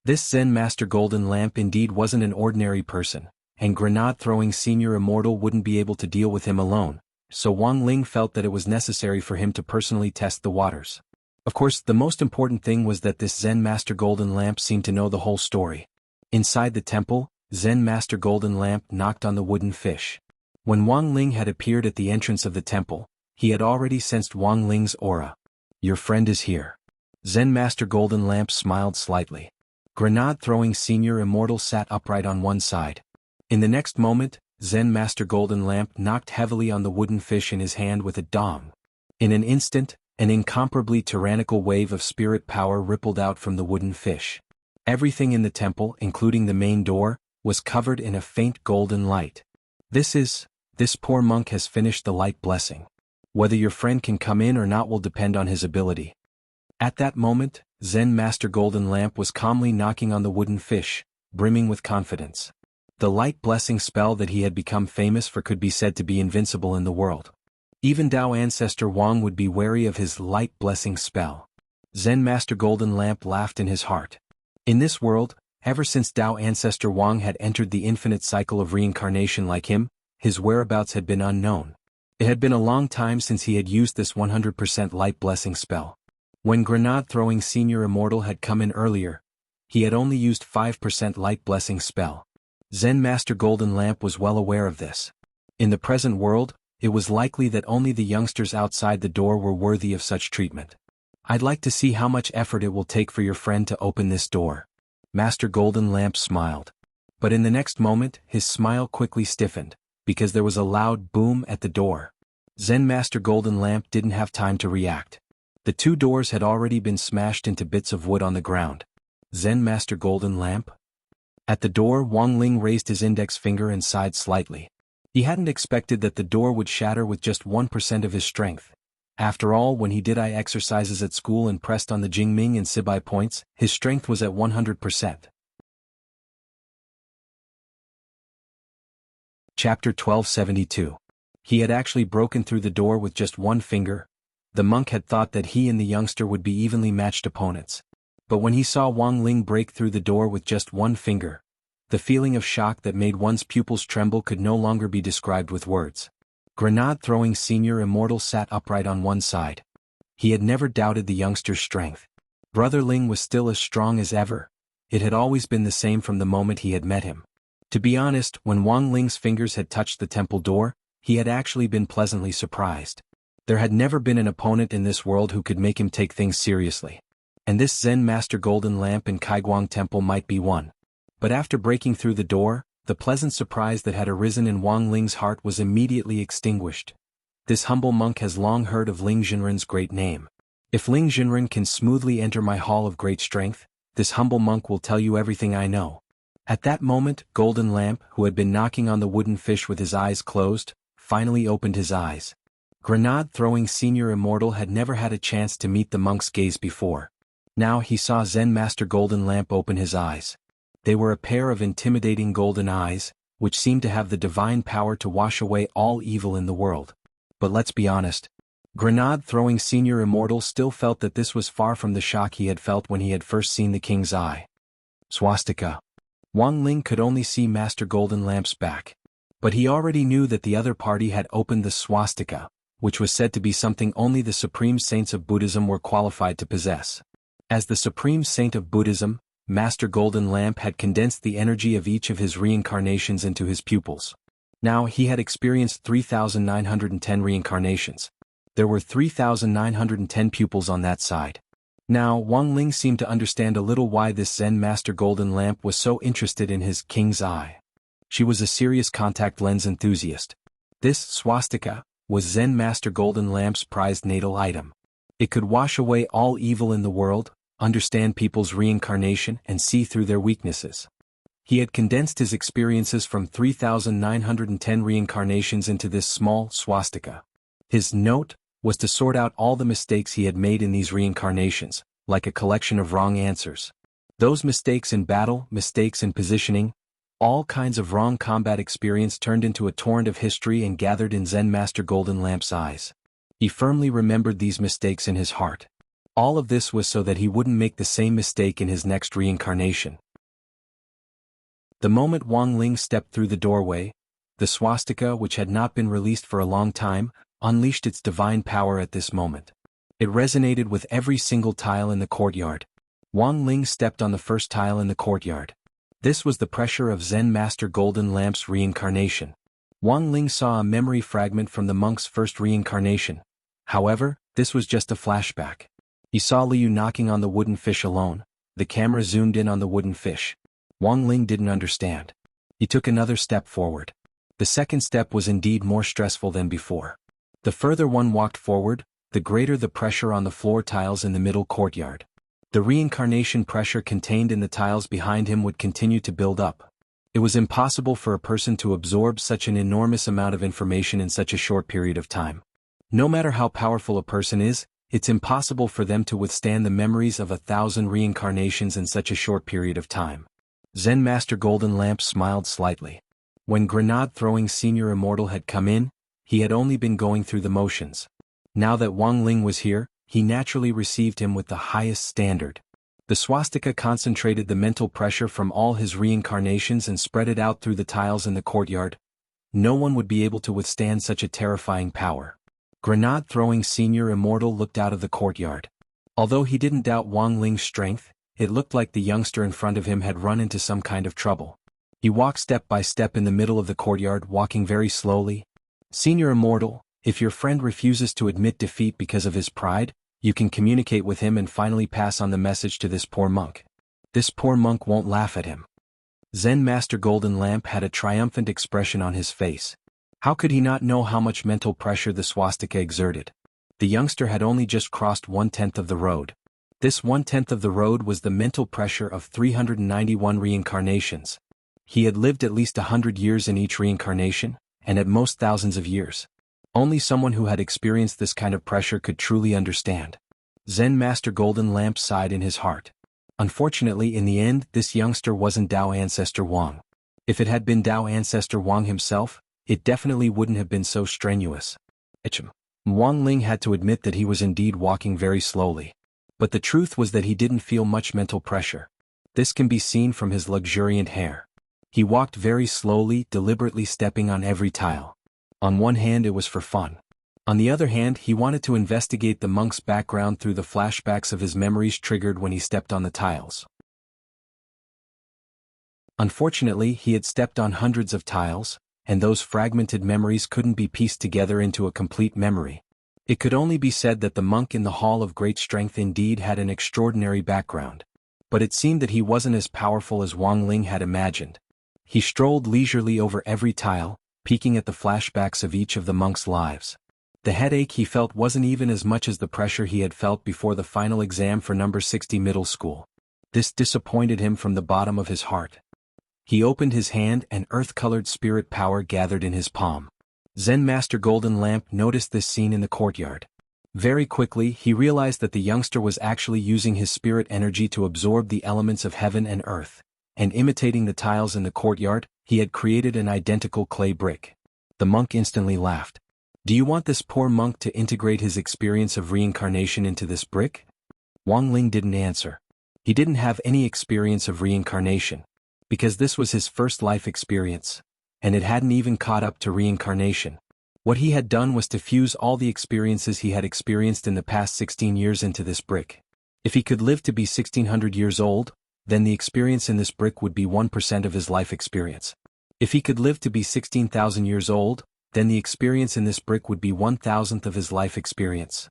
This Zen Master Golden Lamp indeed wasn't an ordinary person, and grenade-throwing Senior Immortal wouldn't be able to deal with him alone, so Wang Ling felt that it was necessary for him to personally test the waters. Of course, the most important thing was that this Zen Master Golden Lamp seemed to know the whole story. Inside the temple, Zen Master Golden Lamp knocked on the wooden fish. When Wang Ling had appeared at the entrance of the temple, he had already sensed Wang Ling's aura. "Your friend is here." Zen Master Golden Lamp smiled slightly. Grenade-throwing Senior Immortal sat upright on one side. In the next moment, Zen Master Golden Lamp knocked heavily on the wooden fish in his hand with a dong. In an instant, an incomparably tyrannical wave of spirit power rippled out from the wooden fish. Everything in the temple, including the main door, was covered in a faint golden light. This poor monk has finished the light blessing. Whether your friend can come in or not will depend on his ability. At that moment, Zen Master Golden Lamp was calmly knocking on the wooden fish, brimming with confidence. The light blessing spell that he had become famous for could be said to be invincible in the world. Even Dao Ancestor Wang would be wary of his light blessing spell. Zen Master Golden Lamp laughed in his heart. In this world, ever since Dao Ancestor Wang had entered the infinite cycle of reincarnation like him, his whereabouts had been unknown. It had been a long time since he had used this 100% light blessing spell. When grenade-throwing Senior Immortal had come in earlier, he had only used 5% light blessing spell. Zen Master Golden Lamp was well aware of this. In the present world, it was likely that only the youngsters outside the door were worthy of such treatment. "I'd like to see how much effort it will take for your friend to open this door." Master Golden Lamp smiled. But in the next moment, his smile quickly stiffened, because there was a loud boom at the door. Zen Master Golden Lamp didn't have time to react. The 2 doors had already been smashed into bits of wood on the ground. Zen Master Golden Lamp? At the door, Wang Ling raised his index finger and sighed slightly. He hadn't expected that the door would shatter with just 1% of his strength. After all, when he did eye exercises at school and pressed on the Jingming and Sibai points, his strength was at 100%. Chapter 1272. He had actually broken through the door with just 1 finger. The monk had thought that he and the youngster would be evenly matched opponents. But when he saw Wang Ling break through the door with just 1 finger, the feeling of shock that made one's pupils tremble could no longer be described with words. Grenade-throwing Senior Immortal sat upright on one side. He had never doubted the youngster's strength. Brother Ling was still as strong as ever. It had always been the same from the moment he had met him. To be honest, when Wang Ling's fingers had touched the temple door, he had actually been pleasantly surprised. There had never been an opponent in this world who could make him take things seriously. And this Zen Master Golden Lamp in Kaiguang Temple might be one. But after breaking through the door, the pleasant surprise that had arisen in Wang Ling's heart was immediately extinguished. This humble monk has long heard of Ling Jinren's great name. If Ling Jinren can smoothly enter my hall of great strength, this humble monk will tell you everything I know. At that moment, Golden Lamp, who had been knocking on the wooden fish with his eyes closed, finally opened his eyes. Grenade-throwing Senior Immortal had never had a chance to meet the monk's gaze before. Now he saw Zen Master Golden Lamp open his eyes. They were a pair of intimidating golden eyes, which seemed to have the divine power to wash away all evil in the world. But let's be honest. Grenade-throwing Senior Immortal still felt that this was far from the shock he had felt when he had first seen the king's eye. Swastika. Wang Ling could only see Master Golden Lamp's back. But he already knew that the other party had opened the swastika, which was said to be something only the supreme saints of Buddhism were qualified to possess. As the supreme saint of Buddhism, Master Golden Lamp had condensed the energy of each of his reincarnations into his pupils. Now he had experienced 3,910 reincarnations. There were 3,910 pupils on that side. Now Wang Ling seemed to understand a little why this Zen Master Golden Lamp was so interested in his king's eye. She was a serious contact lens enthusiast. This swastika was Zen Master Golden Lamp's prized natal item. It could wash away all evil in the world, understand people's reincarnation and see through their weaknesses. He had condensed his experiences from 3,910 reincarnations into this small swastika. His note was to sort out all the mistakes he had made in these reincarnations, like a collection of wrong answers. Those mistakes in battle, mistakes in positioning, all kinds of wrong combat experience turned into a torrent of history and gathered in Zen Master Golden Lamp's eyes. He firmly remembered these mistakes in his heart. All of this was so that he wouldn't make the same mistake in his next reincarnation. The moment Wang Ling stepped through the doorway, the swastika, which had not been released for a long time, unleashed its divine power at this moment. It resonated with every single tile in the courtyard. Wang Ling stepped on the first tile in the courtyard. This was the pressure of Zen Master Golden Lamp's reincarnation. Wang Ling saw a memory fragment from the monk's first reincarnation. However, this was just a flashback. He saw Liu knocking on the wooden fish alone. The camera zoomed in on the wooden fish. Wang Ling didn't understand. He took another step forward. The second step was indeed more stressful than before. The further one walked forward, the greater the pressure on the floor tiles in the middle courtyard. The reincarnation pressure contained in the tiles behind him would continue to build up. It was impossible for a person to absorb such an enormous amount of information in such a short period of time. No matter how powerful a person is, it's impossible for them to withstand the memories of 1,000 reincarnations in such a short period of time. Zen Master Golden Lamp smiled slightly. When Grenade-throwing Senior Immortal had come in, he had only been going through the motions. Now that Wang Ling was here, he naturally received him with the highest standard. The swastika concentrated the mental pressure from all his reincarnations and spread it out through the tiles in the courtyard. No one would be able to withstand such a terrifying power. Grenade-throwing Senior Immortal looked out of the courtyard. Although he didn't doubt Wang Ling's strength, it looked like the youngster in front of him had run into some kind of trouble. He walked step by step in the middle of the courtyard, walking very slowly. Senior Immortal, if your friend refuses to admit defeat because of his pride, you can communicate with him and finally pass on the message to this poor monk. This poor monk won't laugh at him. Zen Master Golden Lamp had a triumphant expression on his face. How could he not know how much mental pressure the swastika exerted? The youngster had only just crossed 1/10 of the road. This 1/10 of the road was the mental pressure of 391 reincarnations. He had lived at least 100 years in each reincarnation, and at most thousands of years. Only someone who had experienced this kind of pressure could truly understand. Zen Master Golden Lamp sighed in his heart. Unfortunately, in the end, this youngster wasn't Tao Ancestor Wang. If it had been Tao Ancestor Wang himself, it definitely wouldn't have been so strenuous. Wang Ling had to admit that he was indeed walking very slowly. But the truth was that he didn't feel much mental pressure. This can be seen from his luxuriant hair. He walked very slowly, deliberately stepping on every tile. On one hand, it was for fun. On the other hand, he wanted to investigate the monk's background through the flashbacks of his memories triggered when he stepped on the tiles. Unfortunately, he had stepped on hundreds of tiles, and those fragmented memories couldn't be pieced together into a complete memory. It could only be said that the monk in the Hall of Great Strength indeed had an extraordinary background. But it seemed that he wasn't as powerful as Wang Ling had imagined. He strolled leisurely over every tile, peeking at the flashbacks of each of the monks' lives. The headache he felt wasn't even as much as the pressure he had felt before the final exam for number 60 middle school. This disappointed him from the bottom of his heart. He opened his hand and earth-colored spirit power gathered in his palm. Zen Master Golden Lamp noticed this scene in the courtyard. Very quickly, he realized that the youngster was actually using his spirit energy to absorb the elements of heaven and earth, and imitating the tiles in the courtyard, he had created an identical clay brick. The monk instantly laughed. "Do you want this poor monk to integrate his experience of reincarnation into this brick?" Wang Ling didn't answer. He didn't have any experience of reincarnation, because this was his first life experience, and it hadn't even caught up to reincarnation. What he had done was to fuse all the experiences he had experienced in the past 16 years into this brick. If he could live to be 1600 years old, then the experience in this brick would be 1% of his life experience. If he could live to be 16,000 years old, then the experience in this brick would be 1,000th of his life experience.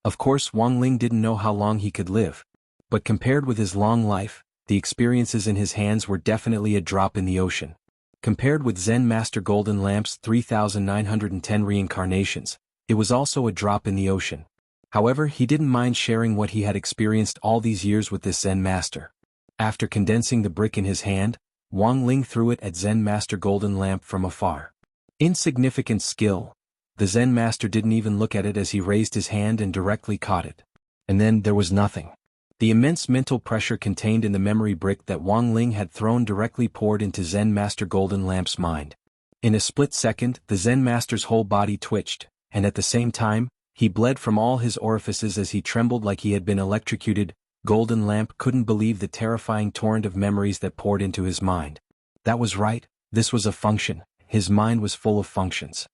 Of course, Wang Ling didn't know how long he could live, but compared with his long life, the experiences in his hands were definitely a drop in the ocean. Compared with Zen Master Golden Lamp's 3,910 reincarnations, it was also a drop in the ocean. However, he didn't mind sharing what he had experienced all these years with this Zen Master. After condensing the brick in his hand, Wang Ling threw it at Zen Master Golden Lamp from afar. Insignificant skill. The Zen Master didn't even look at it as he raised his hand and directly caught it. And then there was nothing. The immense mental pressure contained in the memory brick that Wang Ling had thrown directly poured into Zen Master Golden Lamp's mind. In a split second, the Zen Master's whole body twitched, and at the same time, he bled from all his orifices as he trembled like he had been electrocuted. Golden Lamp couldn't believe the terrifying torrent of memories that poured into his mind. That was right, this was a function, his mind was full of functions.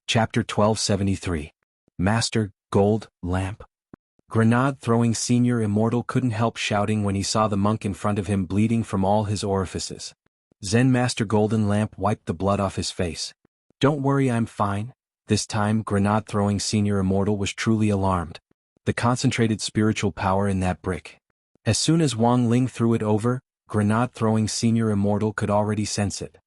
Chapter 1273. Master Gold Lamp. Grenade-throwing Senior Immortal couldn't help shouting when he saw the monk in front of him bleeding from all his orifices. Zen Master Golden Lamp wiped the blood off his face. "Don't worry, I'm fine." This time, Grenade-throwing Senior Immortal was truly alarmed. The concentrated spiritual power in that brick. As soon as Wang Ling threw it over, Grenade-throwing Senior Immortal could already sense it.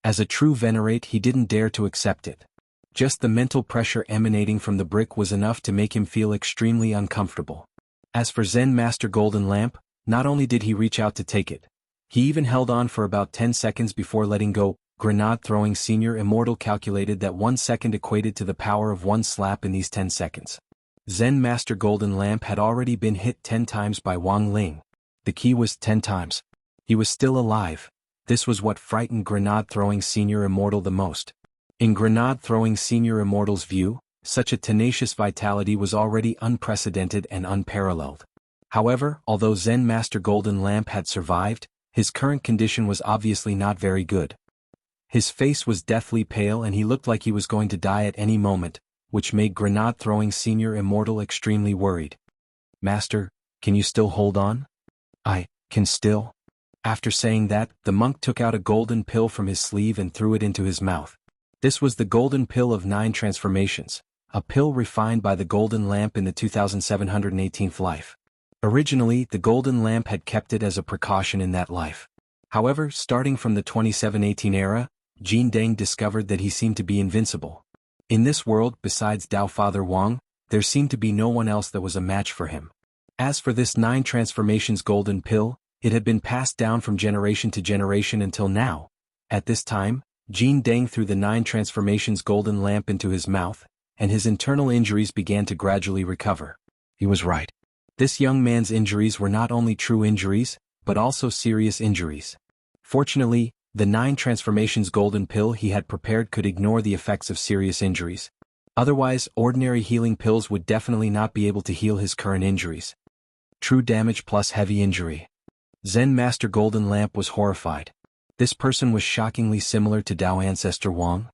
As a true venerate, he didn't dare to accept it. Just the mental pressure emanating from the brick was enough to make him feel extremely uncomfortable. As for Zen Master Golden Lamp, not only did he reach out to take it, he even held on for about 10 seconds before letting go. Grenade-throwing Senior Immortal calculated that 1 second equated to the power of one slap in these 10 seconds. Zen Master Golden Lamp had already been hit 10 times by Wang Ling. The key was 10 times. He was still alive. This was what frightened Grenade-throwing Senior Immortal the most. In Grenade-throwing Senior Immortal's view, such a tenacious vitality was already unprecedented and unparalleled. However, although Zen Master Golden Lamp had survived, his current condition was obviously not very good. His face was deathly pale and he looked like he was going to die at any moment, which made Grenade-throwing Senior Immortal extremely worried. "Master, can you still hold on?" "I can still." After saying that, the monk took out a golden pill from his sleeve and threw it into his mouth. This was the golden pill of 9 transformations, a pill refined by the Golden Lamp in the 2718th life. Originally, the Golden Lamp had kept it as a precaution in that life. However, starting from the 2718 era, Jin Deng discovered that he seemed to be invincible. In this world, besides Dao Father Wang, there seemed to be no one else that was a match for him. As for this 9 transformations golden pill, it had been passed down from generation to generation until now. At this time, Jin Deng threw the 9 transformations golden lamp into his mouth, and his internal injuries began to gradually recover. He was right. This young man's injuries were not only true injuries, but also serious injuries. Fortunately, the 9 transformations golden pill he had prepared could ignore the effects of serious injuries. Otherwise, ordinary healing pills would definitely not be able to heal his current injuries. True damage plus heavy injury. Zen Master Golden Lamp was horrified. This person was shockingly similar to Dao Ancestor Wang.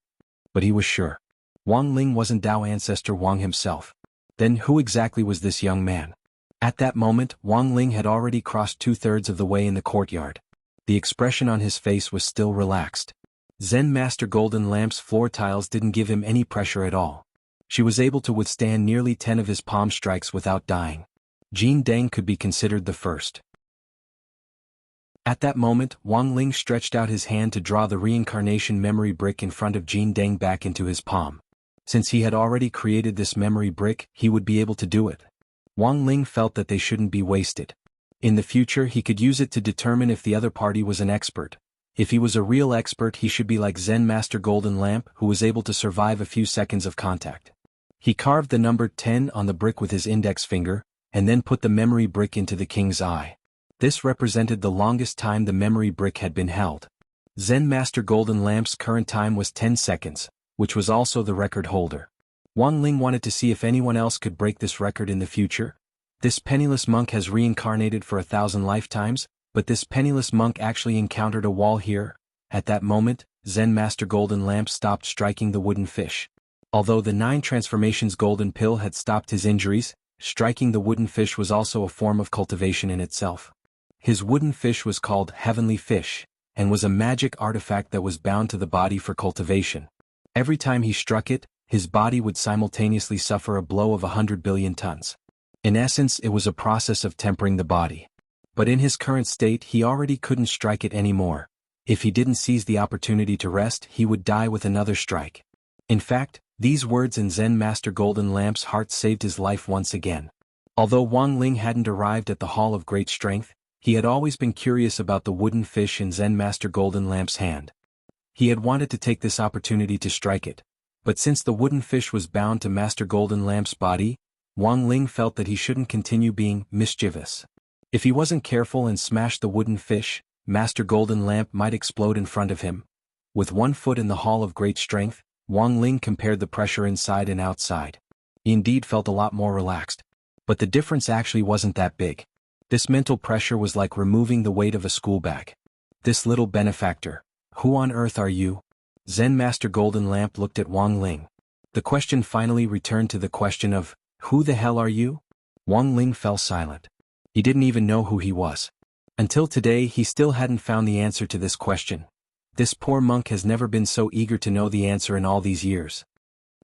But he was sure. Wang Ling wasn't Dao Ancestor Wang himself. Then who exactly was this young man? At that moment, Wang Ling had already crossed 2/3 of the way in the courtyard. The expression on his face was still relaxed. Zen Master Golden Lamp's floor tiles didn't give him any pressure at all. She was able to withstand nearly 10 of his palm strikes without dying. Jin Deng could be considered the first. At that moment, Wang Ling stretched out his hand to draw the reincarnation memory brick in front of Jin Deng back into his palm. Since he had already created this memory brick, he would be able to do it. Wang Ling felt that they shouldn't be wasted. In the future he could use it to determine if the other party was an expert. If he was a real expert, he should be like Zen Master Golden Lamp, who was able to survive a few seconds of contact. He carved the number 10 on the brick with his index finger, and then put the memory brick into the king's eye. This represented the longest time the memory brick had been held. Zen Master Golden Lamp's current time was 10 seconds, which was also the record holder. Wang Ling wanted to see if anyone else could break this record in the future. This penniless monk has reincarnated for 1,000 lifetimes, but this penniless monk actually encountered a wall here. At that moment, Zen Master Golden Lamp stopped striking the wooden fish. Although the 9 transformations golden pill had stopped his injuries, striking the wooden fish was also a form of cultivation in itself. His wooden fish was called Heavenly Fish, and was a magic artifact that was bound to the body for cultivation. Every time he struck it, his body would simultaneously suffer a blow of 100 billion tons. In essence, it was a process of tempering the body. But in his current state, he already couldn't strike it anymore. If he didn't seize the opportunity to rest, he would die with another strike. In fact, these words in Zen Master Golden Lamp's heart saved his life once again. Although Wang Ling hadn't arrived at the Hall of Great Strength, he had always been curious about the wooden fish in Zen Master Golden Lamp's hand. He had wanted to take this opportunity to strike it. But since the wooden fish was bound to Master Golden Lamp's body, Wang Ling felt that he shouldn't continue being mischievous. If he wasn't careful and smashed the wooden fish, Master Golden Lamp might explode in front of him. With one foot in the Hall of Great Strength, Wang Ling compared the pressure inside and outside. He indeed felt a lot more relaxed. But the difference actually wasn't that big. This mental pressure was like removing the weight of a school bag. This little benefactor, who on earth are you? Zen Master Golden Lamp looked at Wang Ling. The question finally returned to the question of, who the hell are you? Wang Ling fell silent. He didn't even know who he was. Until today he still hadn't found the answer to this question. This poor monk has never been so eager to know the answer in all these years.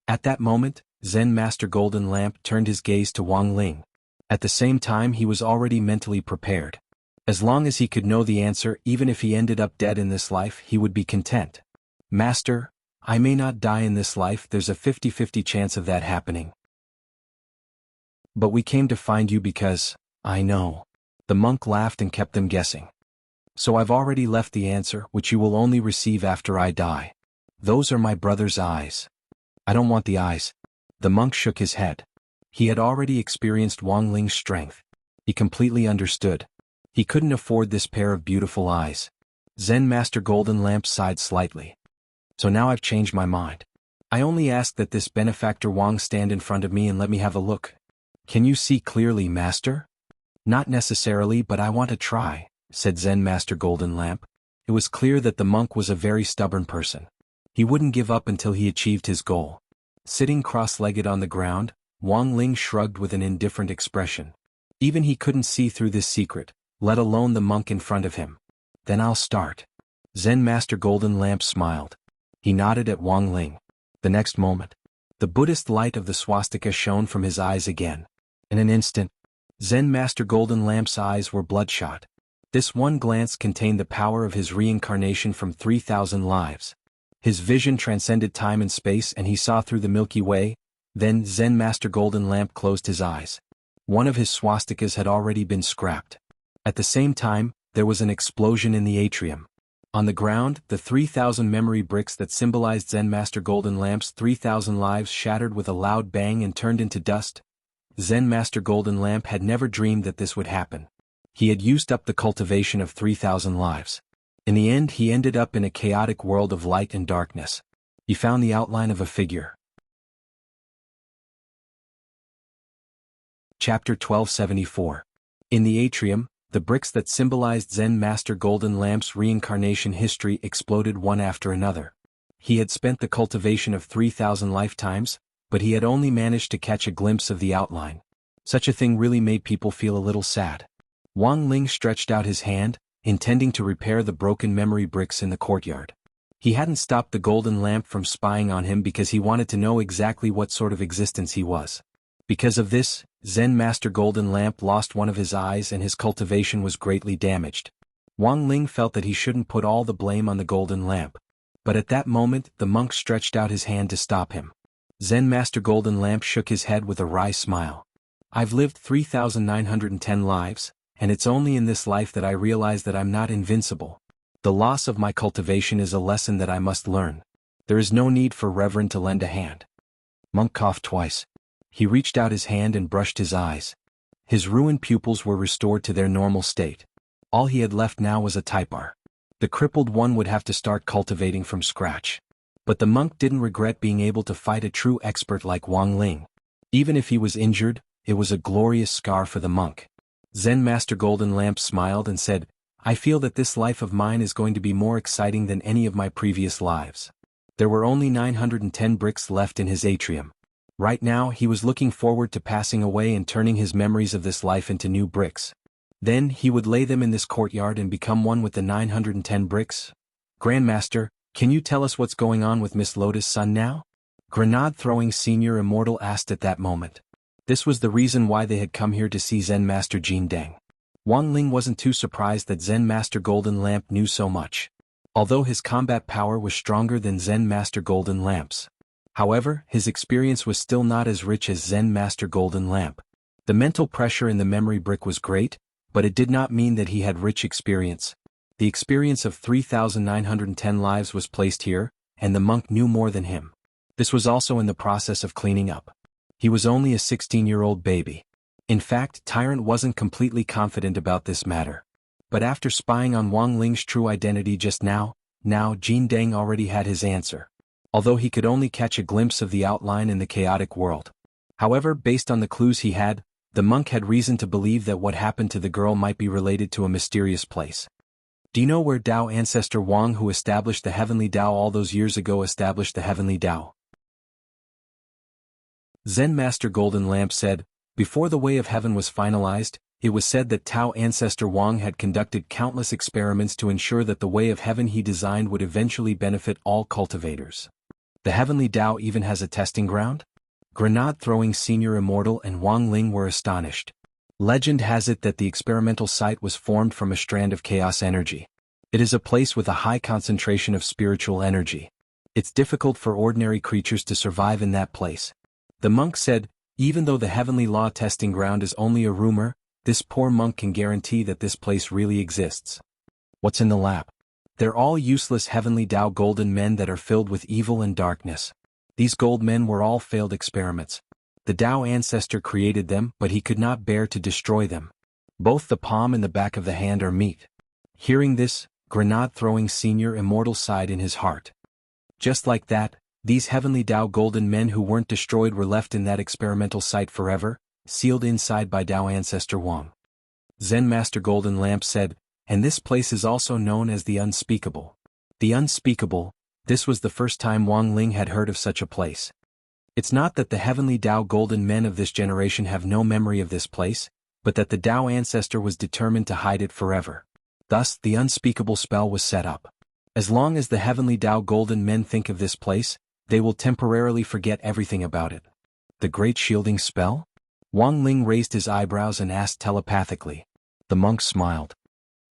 At that moment, Zen Master Golden Lamp turned his gaze to Wang Ling. At the same time he was already mentally prepared. As long as he could know the answer, even if he ended up dead in this life, he would be content. Master, I may not die in this life, there's a 50-50 chance of that happening. But we came to find you because, I know. The monk laughed and kept them guessing. So I've already left the answer, which you will only receive after I die. Those are my brother's eyes. I don't want the eyes. The monk shook his head. He had already experienced Wang Ling's strength. He completely understood. He couldn't afford this pair of beautiful eyes. Zen Master Golden Lamp sighed slightly. So now I've changed my mind. I only ask that this benefactor Wang stand in front of me and let me have a look. Can you see clearly, Master? Not necessarily, but I want to try, said Zen Master Golden Lamp. It was clear that the monk was a very stubborn person. He wouldn't give up until he achieved his goal. Sitting cross-legged on the ground, Wang Ling shrugged with an indifferent expression. Even he couldn't see through this secret, let alone the monk in front of him. Then I'll start. Zen Master Golden Lamp smiled. He nodded at Wang Ling. The next moment, the Buddhist light of the swastika shone from his eyes again. In an instant, Zen Master Golden Lamp's eyes were bloodshot. This one glance contained the power of his reincarnation from 3,000 lives. His vision transcended time and space and he saw through the Milky Way. Then Zen Master Golden Lamp closed his eyes. One of his swastikas had already been scrapped. At the same time, there was an explosion in the atrium. On the ground, the 3,000 memory bricks that symbolized Zen Master Golden Lamp's 3,000 lives shattered with a loud bang and turned into dust. Zen Master Golden Lamp had never dreamed that this would happen. He had used up the cultivation of 3,000 lives. In the end, he ended up in a chaotic world of light and darkness. He found the outline of a figure. Chapter 1274. In the atrium, the bricks that symbolized Zen Master Golden Lamp's reincarnation history exploded one after another. He had spent the cultivation of 3,000 lifetimes, but he had only managed to catch a glimpse of the outline. Such a thing really made people feel a little sad. Wang Ling stretched out his hand, intending to repair the broken memory bricks in the courtyard. He hadn't stopped the golden lamp from spying on him because he wanted to know exactly what sort of existence he was. Because of this, Zen Master Golden Lamp lost one of his eyes and his cultivation was greatly damaged. Wang Ling felt that he shouldn't put all the blame on the golden lamp. But at that moment, the monk stretched out his hand to stop him. Zen Master Golden Lamp shook his head with a wry smile. I've lived 3,910 lives, and it's only in this life that I realize that I'm not invincible. The loss of my cultivation is a lesson that I must learn. There is no need for Reverend to lend a hand. Monk coughed twice. He reached out his hand and brushed his eyes. His ruined pupils were restored to their normal state. All he had left now was a typar. The crippled one would have to start cultivating from scratch. But the monk didn't regret being able to fight a true expert like Wang Ling. Even if he was injured, it was a glorious scar for the monk. Zen Master Golden Lamp smiled and said, I feel that this life of mine is going to be more exciting than any of my previous lives. There were only 910 bricks left in his atrium. Right now he was looking forward to passing away and turning his memories of this life into new bricks. Then he would lay them in this courtyard and become one with the 910 bricks. Grandmaster, can you tell us what's going on with Miss Lotus' son now? Grenade-throwing Senior Immortal asked at that moment. This was the reason why they had come here to see Zen Master Jin Deng. Wang Ling wasn't too surprised that Zen Master Golden Lamp knew so much. Although his combat power was stronger than Zen Master Golden Lamp's. However, his experience was still not as rich as Zen Master Golden Lamp. The mental pressure in the memory brick was great, but it did not mean that he had rich experience. The experience of 3,910 lives was placed here, and the monk knew more than him. This was also in the process of cleaning up. He was only a 16-year-old baby. In fact, Tyrant wasn't completely confident about this matter. But after spying on Wang Ling's true identity just now Jin Deng already had his answer. Although he could only catch a glimpse of the outline in the chaotic world. However, based on the clues he had, the monk had reason to believe that what happened to the girl might be related to a mysterious place. Do you know where Tao ancestor Wang, who established the heavenly Tao all those years ago, established the heavenly Tao? Zen Master Golden Lamp said, before the way of heaven was finalized, it was said that Tao ancestor Wang had conducted countless experiments to ensure that the way of heaven he designed would eventually benefit all cultivators. The heavenly Tao even has a testing ground? Grenade-throwing Senior Immortal and Wang Ling were astonished. Legend has it that the experimental site was formed from a strand of chaos energy. It is a place with a high concentration of spiritual energy. It's difficult for ordinary creatures to survive in that place. The monk said, even though the heavenly law testing ground is only a rumor, this poor monk can guarantee that this place really exists. What's in the lab? They're all useless heavenly Tao golden men that are filled with evil and darkness. These gold men were all failed experiments. The Tao ancestor created them, but he could not bear to destroy them. Both the palm and the back of the hand are meat. Hearing this, Grenade-throwing Senior Immortal sighed in his heart. Just like that, these heavenly Tao golden men who weren't destroyed were left in that experimental site forever, sealed inside by Tao ancestor Wang. Zen Master Golden Lamp said, and this place is also known as the Unspeakable. The Unspeakable, this was the first time Wang Ling had heard of such a place. It's not that the heavenly Tao golden men of this generation have no memory of this place, but that the Tao ancestor was determined to hide it forever. Thus, the unspeakable spell was set up. As long as the heavenly Tao golden men think of this place, they will temporarily forget everything about it. The Great Shielding Spell? Wang Ling raised his eyebrows and asked telepathically. The monk smiled.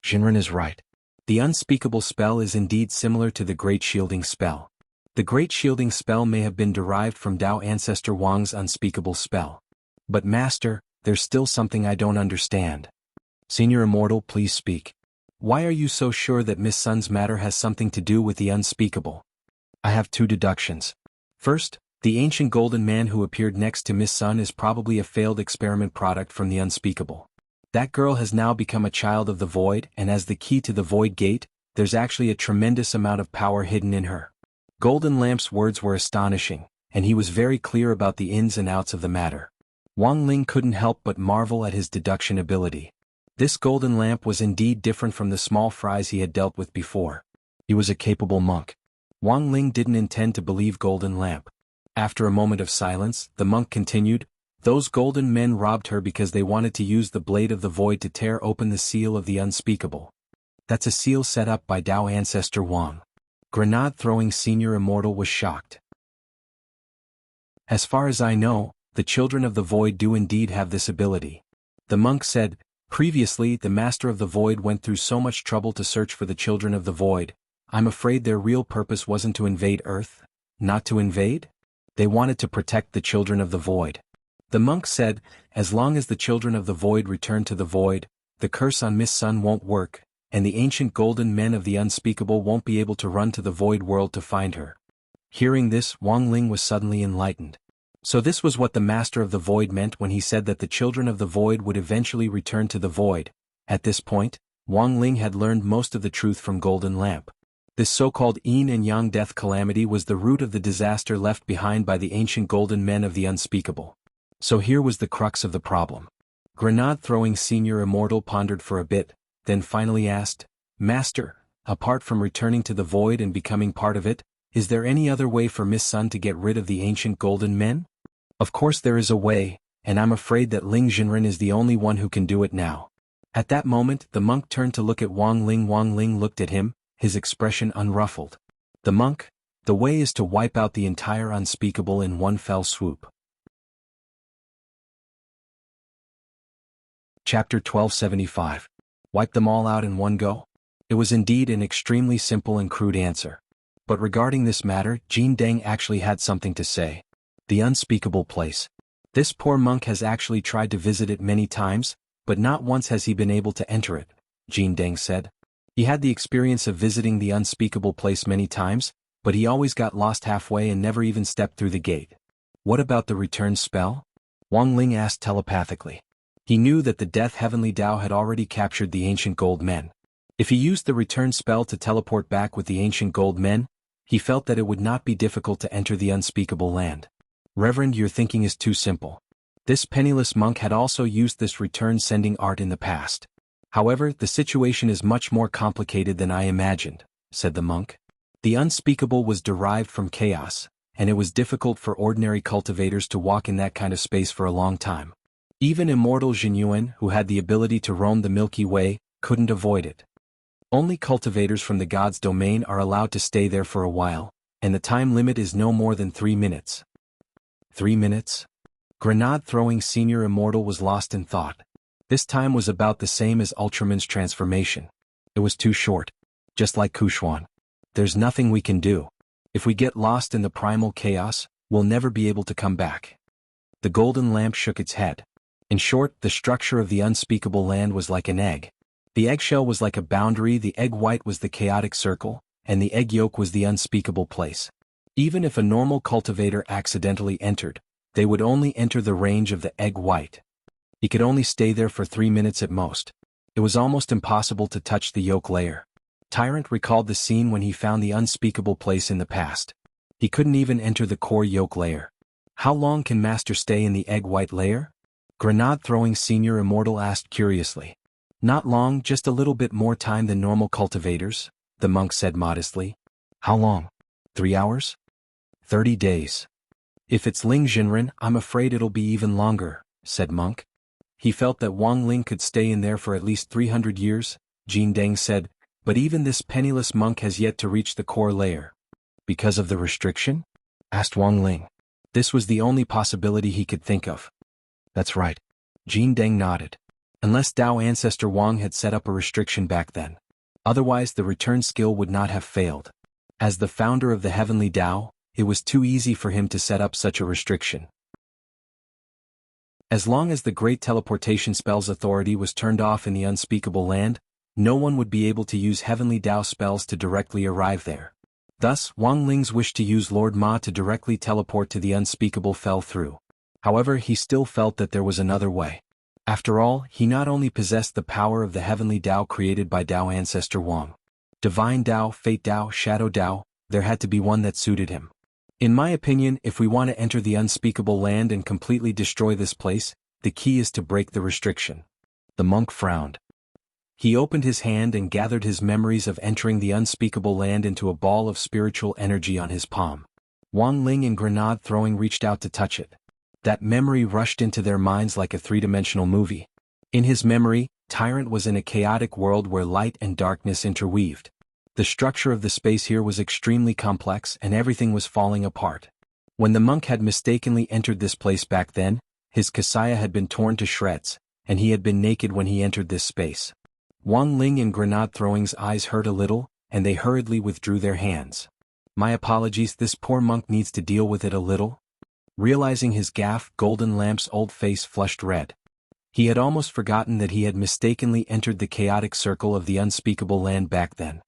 Shinran is right. The unspeakable spell is indeed similar to the Great Shielding Spell. The Great Shielding Spell may have been derived from Tao ancestor Wang's unspeakable spell. But Master, there's still something I don't understand. Senior Immortal, please speak. Why are you so sure that Miss Sun's matter has something to do with the unspeakable? I have two deductions. First, the ancient golden man who appeared next to Miss Sun is probably a failed experiment product from the unspeakable. That girl has now become a child of the void, and as the key to the void gate, there's actually a tremendous amount of power hidden in her. Golden Lamp's words were astonishing, and he was very clear about the ins and outs of the matter. Wang Ling couldn't help but marvel at his deduction ability. This Golden Lamp was indeed different from the small fries he had dealt with before. He was a capable monk. Wang Ling didn't intend to believe Golden Lamp. After a moment of silence, the monk continued, Those golden men robbed her because they wanted to use the blade of the void to tear open the seal of the unspeakable. That's a seal set up by Tao ancestor Wang. Grenade-throwing senior immortal was shocked. As far as I know, the children of the void do indeed have this ability. The monk said, previously the master of the void went through so much trouble to search for the children of the void. I'm afraid their real purpose wasn't to invade Earth. Not to invade? They wanted to protect the children of the void. The monk said, as long as the children of the void return to the void, the curse on Miss Sun won't work, and the ancient golden men of the unspeakable won't be able to run to the void world to find her. Hearing this, Wang Ling was suddenly enlightened. So this was what the master of the void meant when he said that the children of the void would eventually return to the void. At this point, Wang Ling had learned most of the truth from Golden Lamp. This so-called yin and yang death calamity was the root of the disaster left behind by the ancient golden men of the unspeakable. So here was the crux of the problem. Grenade-throwing senior immortal pondered for a bit, then finally asked, Master, apart from returning to the void and becoming part of it, is there any other way for Miss Sun to get rid of the ancient golden men? Of course there is a way, and I'm afraid that Ling Jinren is the only one who can do it now. At that moment the monk turned to look at Wang Ling. Wang Ling looked at him, his expression unruffled. The monk, the way is to wipe out the entire unspeakable in one fell swoop. Chapter 1275. Wipe them all out in one go? It was indeed an extremely simple and crude answer. But regarding this matter, Jin Deng actually had something to say. The unspeakable place. This poor monk has actually tried to visit it many times, but not once has he been able to enter it, Jin Deng said. He had the experience of visiting the unspeakable place many times, but he always got lost halfway and never even stepped through the gate. What about the return spell? Wang Ling asked telepathically. He knew that the Death Heavenly Tao had already captured the ancient gold men. If he used the return spell to teleport back with the ancient gold men, he felt that it would not be difficult to enter the unspeakable land. Reverend, your thinking is too simple. This penniless monk had also used this return-sending art in the past. However, the situation is much more complicated than I imagined, said the monk. The unspeakable was derived from chaos, and it was difficult for ordinary cultivators to walk in that kind of space for a long time. Even immortal Jinyuan, who had the ability to roam the Milky Way, couldn't avoid it. Only cultivators from the god's domain are allowed to stay there for a while, and the time limit is no more than 3 minutes. 3 minutes? Grenade-throwing senior immortal was lost in thought. This time was about the same as Ultraman's transformation. It was too short. Just like Kushuan. There's nothing we can do. If we get lost in the primal chaos, we'll never be able to come back. The golden lamp shook its head. In short, the structure of the unspeakable land was like an egg. The eggshell was like a boundary, the egg white was the chaotic circle, and the egg yolk was the unspeakable place. Even if a normal cultivator accidentally entered, they would only enter the range of the egg white. He could only stay there for 3 minutes at most. It was almost impossible to touch the yolk layer. Tyrant recalled the scene when he found the unspeakable place in the past. He couldn't even enter the core yolk layer. How long can Master stay in the egg white layer? Grenade-throwing senior immortal asked curiously. Not long, just a little bit more time than normal cultivators, the monk said modestly. How long? 3 hours? 30 days. If it's Ling Jinren, I'm afraid it'll be even longer, said monk. He felt that Wang Ling could stay in there for at least 300 years, Jin Deng said, but even this penniless monk has yet to reach the core layer. Because of the restriction? Asked Wang Ling. This was the only possibility he could think of. That's right. Jin Deng nodded. Unless Tao ancestor Wang had set up a restriction back then. Otherwise the return skill would not have failed. As the founder of the Heavenly Tao, it was too easy for him to set up such a restriction. As long as the Great Teleportation Spells Authority was turned off in the unspeakable land, no one would be able to use Heavenly Tao spells to directly arrive there. Thus, Wang Ling's wish to use Lord Ma to directly teleport to the unspeakable fell through. However, he still felt that there was another way. After all, he not only possessed the power of the Heavenly Tao created by Tao ancestor Wang. Divine Tao, Fate Tao, Shadow Tao, there had to be one that suited him. In my opinion, if we want to enter the unspeakable land and completely destroy this place, the key is to break the restriction. The monk frowned. He opened his hand and gathered his memories of entering the unspeakable land into a ball of spiritual energy on his palm. Wang Ling and Grenade throwing reached out to touch it. That memory rushed into their minds like a three-dimensional movie. In his memory, Tyrant was in a chaotic world where light and darkness interweaved. The structure of the space here was extremely complex and everything was falling apart. When the monk had mistakenly entered this place back then, his kasaya had been torn to shreds, and he had been naked when he entered this space. Wang Ling and Grenade Throwing's eyes hurt a little, and they hurriedly withdrew their hands. My apologies, this poor monk needs to deal with it a little. Realizing his gaffe, Golden Lamp's old face flushed red. He had almost forgotten that he had mistakenly entered the chaotic circle of the unspeakable land back then.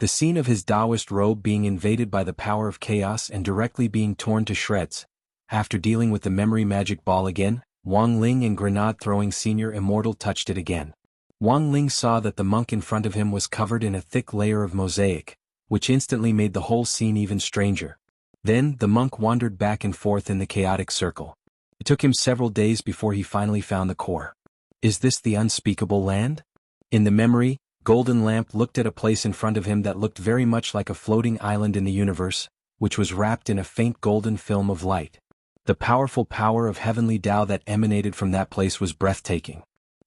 The scene of his Taoist robe being invaded by the power of chaos and directly being torn to shreds. After dealing with the memory magic ball again, Wang Ling and Grenade Throwing Senior Immortal touched it again. Wang Ling saw that the monk in front of him was covered in a thick layer of mosaic, which instantly made the whole scene even stranger. Then, the monk wandered back and forth in the chaotic circle. It took him several days before he finally found the core. Is this the unspeakable land? In the memory, Golden Lamp looked at a place in front of him that looked very much like a floating island in the universe, which was wrapped in a faint golden film of light. The powerful power of heavenly Tao that emanated from that place was breathtaking.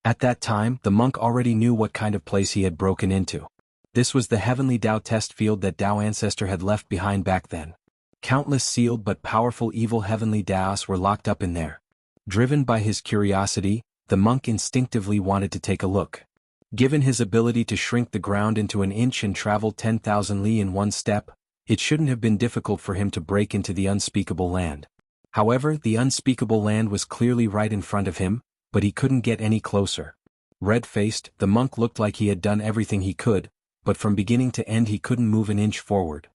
At that time, the monk already knew what kind of place he had broken into. This was the heavenly Tao test field that Tao Ancestor had left behind back then. Countless sealed but powerful evil heavenly Taos were locked up in there. Driven by his curiosity, the monk instinctively wanted to take a look. Given his ability to shrink the ground into an inch and travel 10,000 li in one step, it shouldn't have been difficult for him to break into the unspeakable land. However, the unspeakable land was clearly right in front of him, but he couldn't get any closer. Red-faced, the monk looked like he had done everything he could, but from beginning to end he couldn't move an inch forward.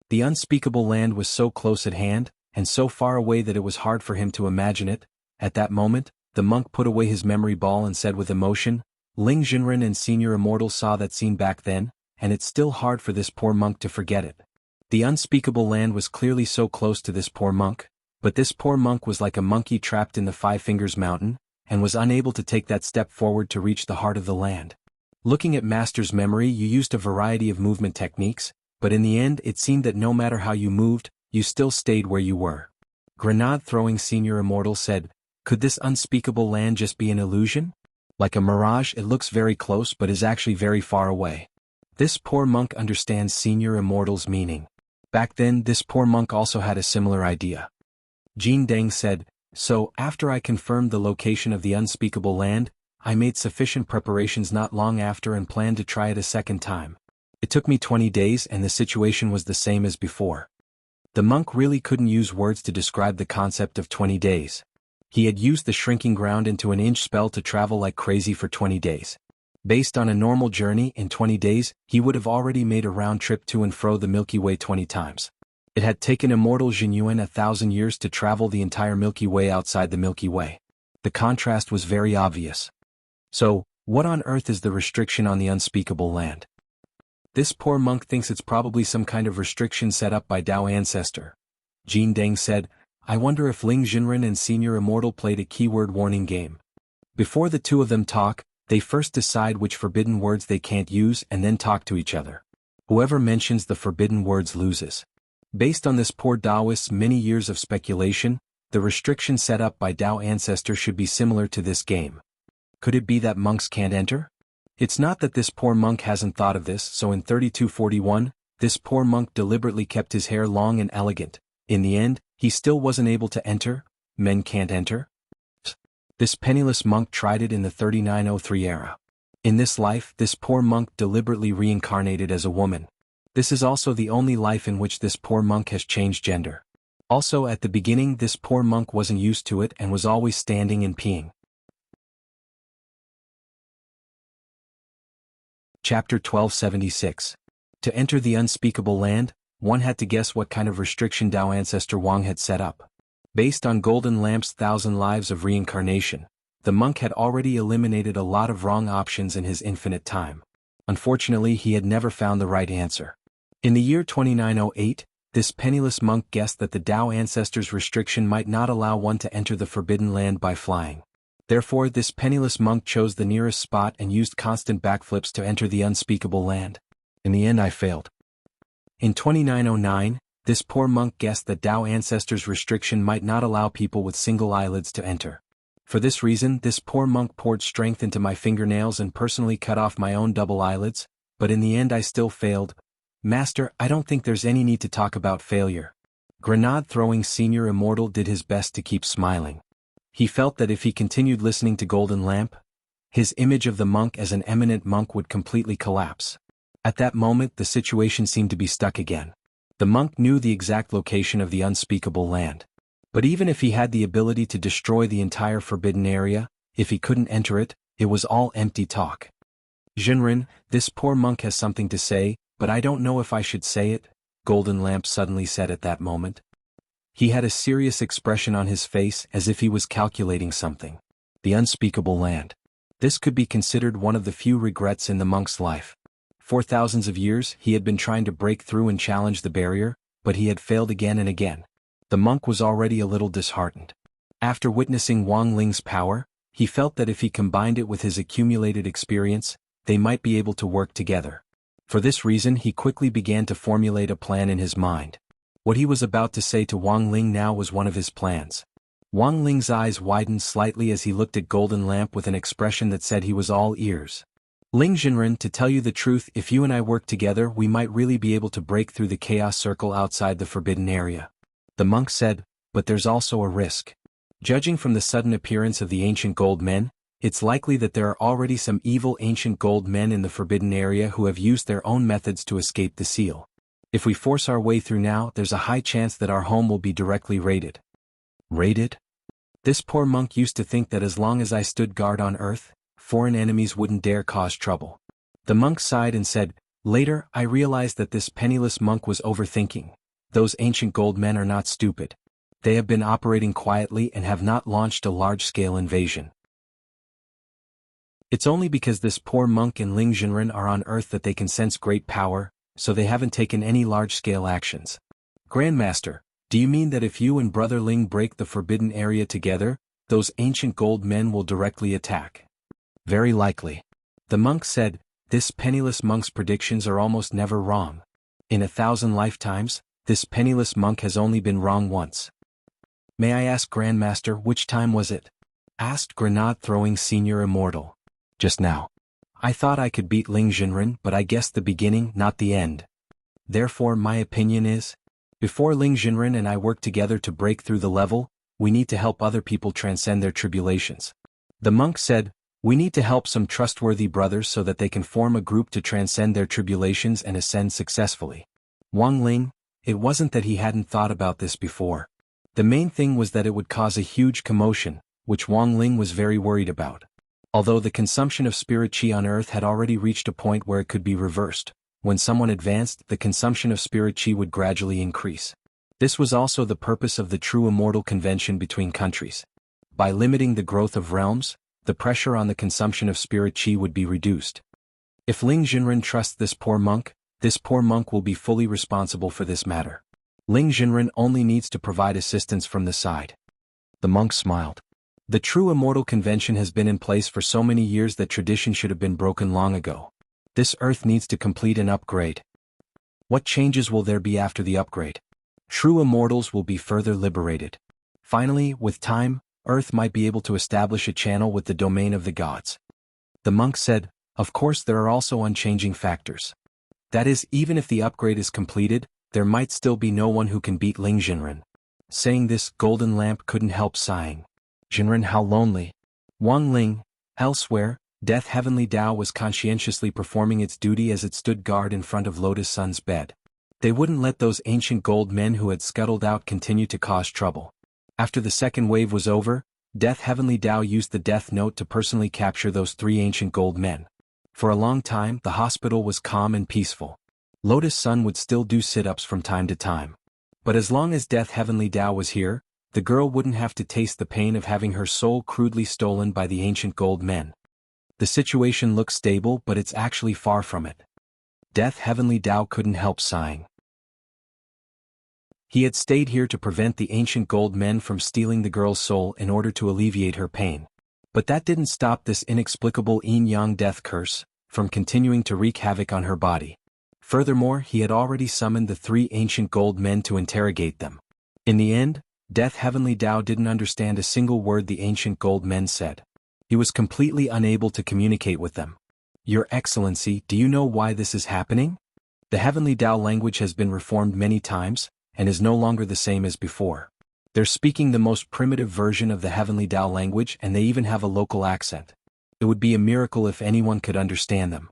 The unspeakable land was so close at hand, and so far away that it was hard for him to imagine it. At that moment, the monk put away his memory ball and said with emotion, Ling Jinren and Senior Immortal saw that scene back then, and it's still hard for this poor monk to forget it. The unspeakable land was clearly so close to this poor monk, but this poor monk was like a monkey trapped in the Five Fingers Mountain, and was unable to take that step forward to reach the heart of the land. Looking at Master's memory, you used a variety of movement techniques, but in the end it seemed that no matter how you moved, you still stayed where you were. Grenade Throwing Senior Immortal said, could this unspeakable land just be an illusion? Like a mirage, it looks very close but is actually very far away. This poor monk understands Senior Immortal's meaning. Back then, this poor monk also had a similar idea. Jin Deng said, so, after I confirmed the location of the unspeakable land, I made sufficient preparations not long after and planned to try it a second time. It took me 20 days and the situation was the same as before. The monk really couldn't use words to describe the concept of 20 days. He had used the shrinking ground into an inch spell to travel like crazy for 20 days. Based on a normal journey, in 20 days, he would have already made a round trip to and fro the Milky Way 20 times. It had taken immortal Jinyuan 1,000 years to travel the entire Milky Way outside the Milky Way. The contrast was very obvious. So, what on earth is the restriction on the unspeakable land? This poor monk thinks it's probably some kind of restriction set up by Tao Ancestor. Jin Deng said, I wonder if Ling Jinren and Senior Immortal played a keyword warning game. Before the two of them talk, they first decide which forbidden words they can't use and then talk to each other. Whoever mentions the forbidden words loses. Based on this poor Taoist's many years of speculation, the restriction set up by Tao Ancestor should be similar to this game. Could it be that monks can't enter? It's not that this poor monk hasn't thought of this, so in 3241, this poor monk deliberately kept his hair long and elegant. In the end, he still wasn't able to enter. Men can't enter? This penniless monk tried it in the 3903 era. In this life, this poor monk deliberately reincarnated as a woman. This is also the only life in which this poor monk has changed gender. Also, at the beginning, this poor monk wasn't used to it and was always standing and peeing. Chapter 1276. To enter the unspeakable land, one had to guess what kind of restriction Tao Ancestor Wang had set up. Based on Golden Lamp's 1,000 lives of reincarnation, the monk had already eliminated a lot of wrong options in his infinite time. Unfortunately, he had never found the right answer. In the year 2908, this penniless monk guessed that the Tao Ancestor's restriction might not allow one to enter the forbidden land by flying. Therefore, this penniless monk chose the nearest spot and used constant backflips to enter the unspeakable land. In the end, I failed. In 2909, This poor monk guessed that Tao ancestors' restriction might not allow people with single eyelids to enter. For this reason, this poor monk poured strength into my fingernails and personally cut off my own double eyelids, but in the end I still failed. Master, I don't think there's any need to talk about failure. Grenade-throwing senior immortal did his best to keep smiling. He felt that if he continued listening to Golden Lamp, his image of the monk as an eminent monk would completely collapse. At that moment the situation seemed to be stuck again. The monk knew the exact location of the unspeakable land. But even if he had the ability to destroy the entire forbidden area, if he couldn't enter it, it was all empty talk. Jinren, this poor monk has something to say, but I don't know if I should say it, Golden Lamp suddenly said at that moment. He had a serious expression on his face as if he was calculating something. The unspeakable land. This could be considered one of the few regrets in the monk's life. For thousands of years he had been trying to break through and challenge the barrier, but he had failed again and again. The monk was already a little disheartened. After witnessing Wang Ling's power, he felt that if he combined it with his accumulated experience, they might be able to work together. For this reason he quickly began to formulate a plan in his mind. What he was about to say to Wang Ling now was one of his plans. Wang Ling's eyes widened slightly as he looked at Golden Lamp with an expression that said he was all ears. Ling Jinren, to tell you the truth, if you and I work together we might really be able to break through the chaos circle outside the forbidden area. The monk said, but there's also a risk. Judging from the sudden appearance of the ancient gold men, it's likely that there are already some evil ancient gold men in the forbidden area who have used their own methods to escape the seal. If we force our way through now, there's a high chance that our home will be directly raided. Raided? This poor monk used to think that as long as I stood guard on earth, foreign enemies wouldn't dare cause trouble. The monk sighed and said, later I realized that this penniless monk was overthinking. Those ancient gold men are not stupid. They have been operating quietly and have not launched a large-scale invasion. It's only because this poor monk and Ling Jinren are on earth that they can sense great power, so they haven't taken any large-scale actions. Grandmaster, do you mean that if you and Brother Ling break the forbidden area together, those ancient gold men will directly attack? Very likely. The monk said, this penniless monk's predictions are almost never wrong. In 1,000 lifetimes, this penniless monk has only been wrong once. May I ask Grandmaster, which time was it? Asked Grenade-throwing senior immortal. Just now. I thought I could beat Ling Jinren, but I guessed the beginning, not the end. Therefore my opinion is, before Ling Jinren and I work together to break through the level, we need to help other people transcend their tribulations. The monk said, we need to help some trustworthy brothers so that they can form a group to transcend their tribulations and ascend successfully. Wang Ling, it wasn't that he hadn't thought about this before. The main thing was that it would cause a huge commotion, which Wang Ling was very worried about. Although the consumption of spirit chi on Earth had already reached a point where it could be reversed, when someone advanced, the consumption of spirit chi would gradually increase. This was also the purpose of the True Immortal Convention between countries. By limiting the growth of realms, the pressure on the consumption of spirit chi would be reduced. If Ling Jinren trusts this poor monk will be fully responsible for this matter. Ling Jinren only needs to provide assistance from the side. The monk smiled. The True Immortal Convention has been in place for so many years that tradition should have been broken long ago. This Earth needs to complete an upgrade. What changes will there be after the upgrade? True immortals will be further liberated. Finally, with time, Earth might be able to establish a channel with the domain of the gods. The monk said, of course there are also unchanging factors. That is, even if the upgrade is completed, there might still be no one who can beat Ling Jinren. Saying this, Golden Lamp couldn't help sighing. Jinren, how lonely. Wang Ling. Elsewhere, Death Heavenly Tao was conscientiously performing its duty as it stood guard in front of Lotus Sun's bed. They wouldn't let those ancient gold men who had scuttled out continue to cause trouble. After the second wave was over, Death Heavenly Tao used the Death Note to personally capture those 3 ancient gold men. For a long time, the hospital was calm and peaceful. Lotus Sun would still do sit-ups from time to time. But as long as Death Heavenly Tao was here, the girl wouldn't have to taste the pain of having her soul crudely stolen by the ancient gold men. The situation looks stable, but it's actually far from it. Death Heavenly Tao couldn't help sighing. He had stayed here to prevent the ancient gold men from stealing the girl's soul in order to alleviate her pain. But that didn't stop this inexplicable yin-yang death curse from continuing to wreak havoc on her body. Furthermore, he had already summoned the 3 ancient gold men to interrogate them. In the end, Death Heavenly Tao didn't understand a single word the ancient gold men said. He was completely unable to communicate with them. Your Excellency, do you know why this is happening? The Heavenly Tao language has been reformed many times, and is no longer the same as before. They're speaking the most primitive version of the Heavenly Tao language, and they even have a local accent. It would be a miracle if anyone could understand them.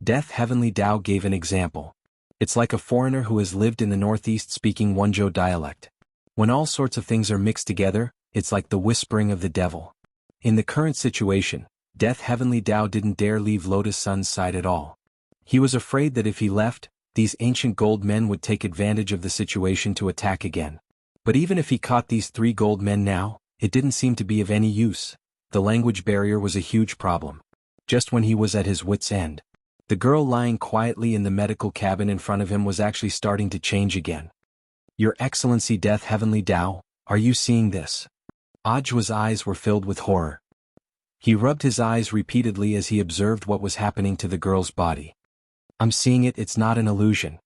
Death Heavenly Tao gave an example. It's like a foreigner who has lived in the Northeast speaking Wenzhou dialect. When all sorts of things are mixed together, it's like the whispering of the devil. In the current situation, Death Heavenly Tao didn't dare leave Lotus Sun's side at all. He was afraid that if he left, these ancient gold men would take advantage of the situation to attack again. But even if he caught these 3 gold men now, it didn't seem to be of any use. The language barrier was a huge problem. Just when he was at his wits' end, the girl lying quietly in the medical cabin in front of him was actually starting to change again. Your Excellency Death Heavenly Tao, are you seeing this? Ajua's eyes were filled with horror. He rubbed his eyes repeatedly as he observed what was happening to the girl's body. I'm seeing it, it's not an illusion.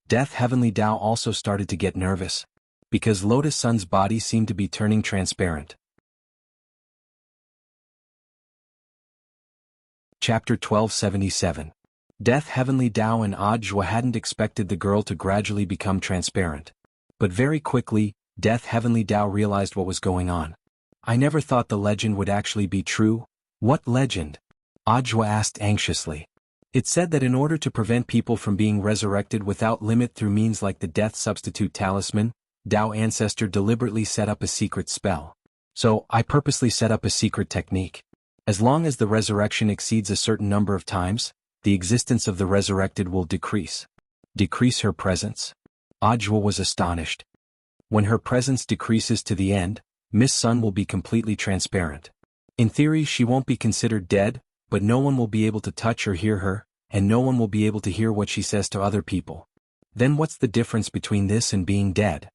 Death Heavenly Tao also started to get nervous, because Lotus Sun's body seemed to be turning transparent. Chapter 1277. Death Heavenly Tao and Ajua hadn't expected the girl to gradually become transparent. But very quickly, Death Heavenly Tao realized what was going on. I never thought the legend would actually be true. What legend? Ajua asked anxiously. It said that in order to prevent people from being resurrected without limit through means like the death substitute talisman, Tao Ancestor deliberately set up a secret spell. So, I purposely set up a secret technique. As long as the resurrection exceeds a certain number of times, the existence of the resurrected will decrease. Decrease her presence? Ajua was astonished. When her presence decreases to the end, Miss Sun will be completely transparent. In theory, she won't be considered dead, but no one will be able to touch or hear her, and no one will be able to hear what she says to other people. Then what's the difference between this and being dead?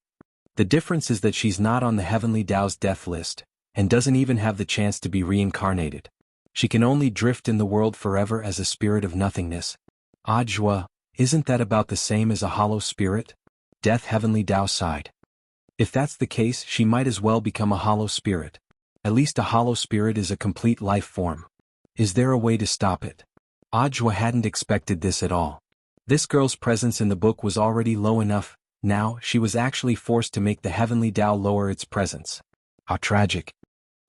The difference is that she's not on the Heavenly Tao's death list, and doesn't even have the chance to be reincarnated. She can only drift in the world forever as a spirit of nothingness. Ajua, isn't that about the same as a hollow spirit? Death Heavenly Tao sighed. If that's the case, she might as well become a hollow spirit. At least a hollow spirit is a complete life form. Is there a way to stop it? Ajua hadn't expected this at all. This girl's presence in the book was already low enough, now she was actually forced to make the Heavenly Tao lower its presence. How tragic.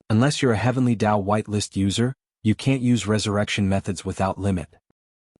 Unless you're a Heavenly Tao whitelist user, you can't use resurrection methods without limit.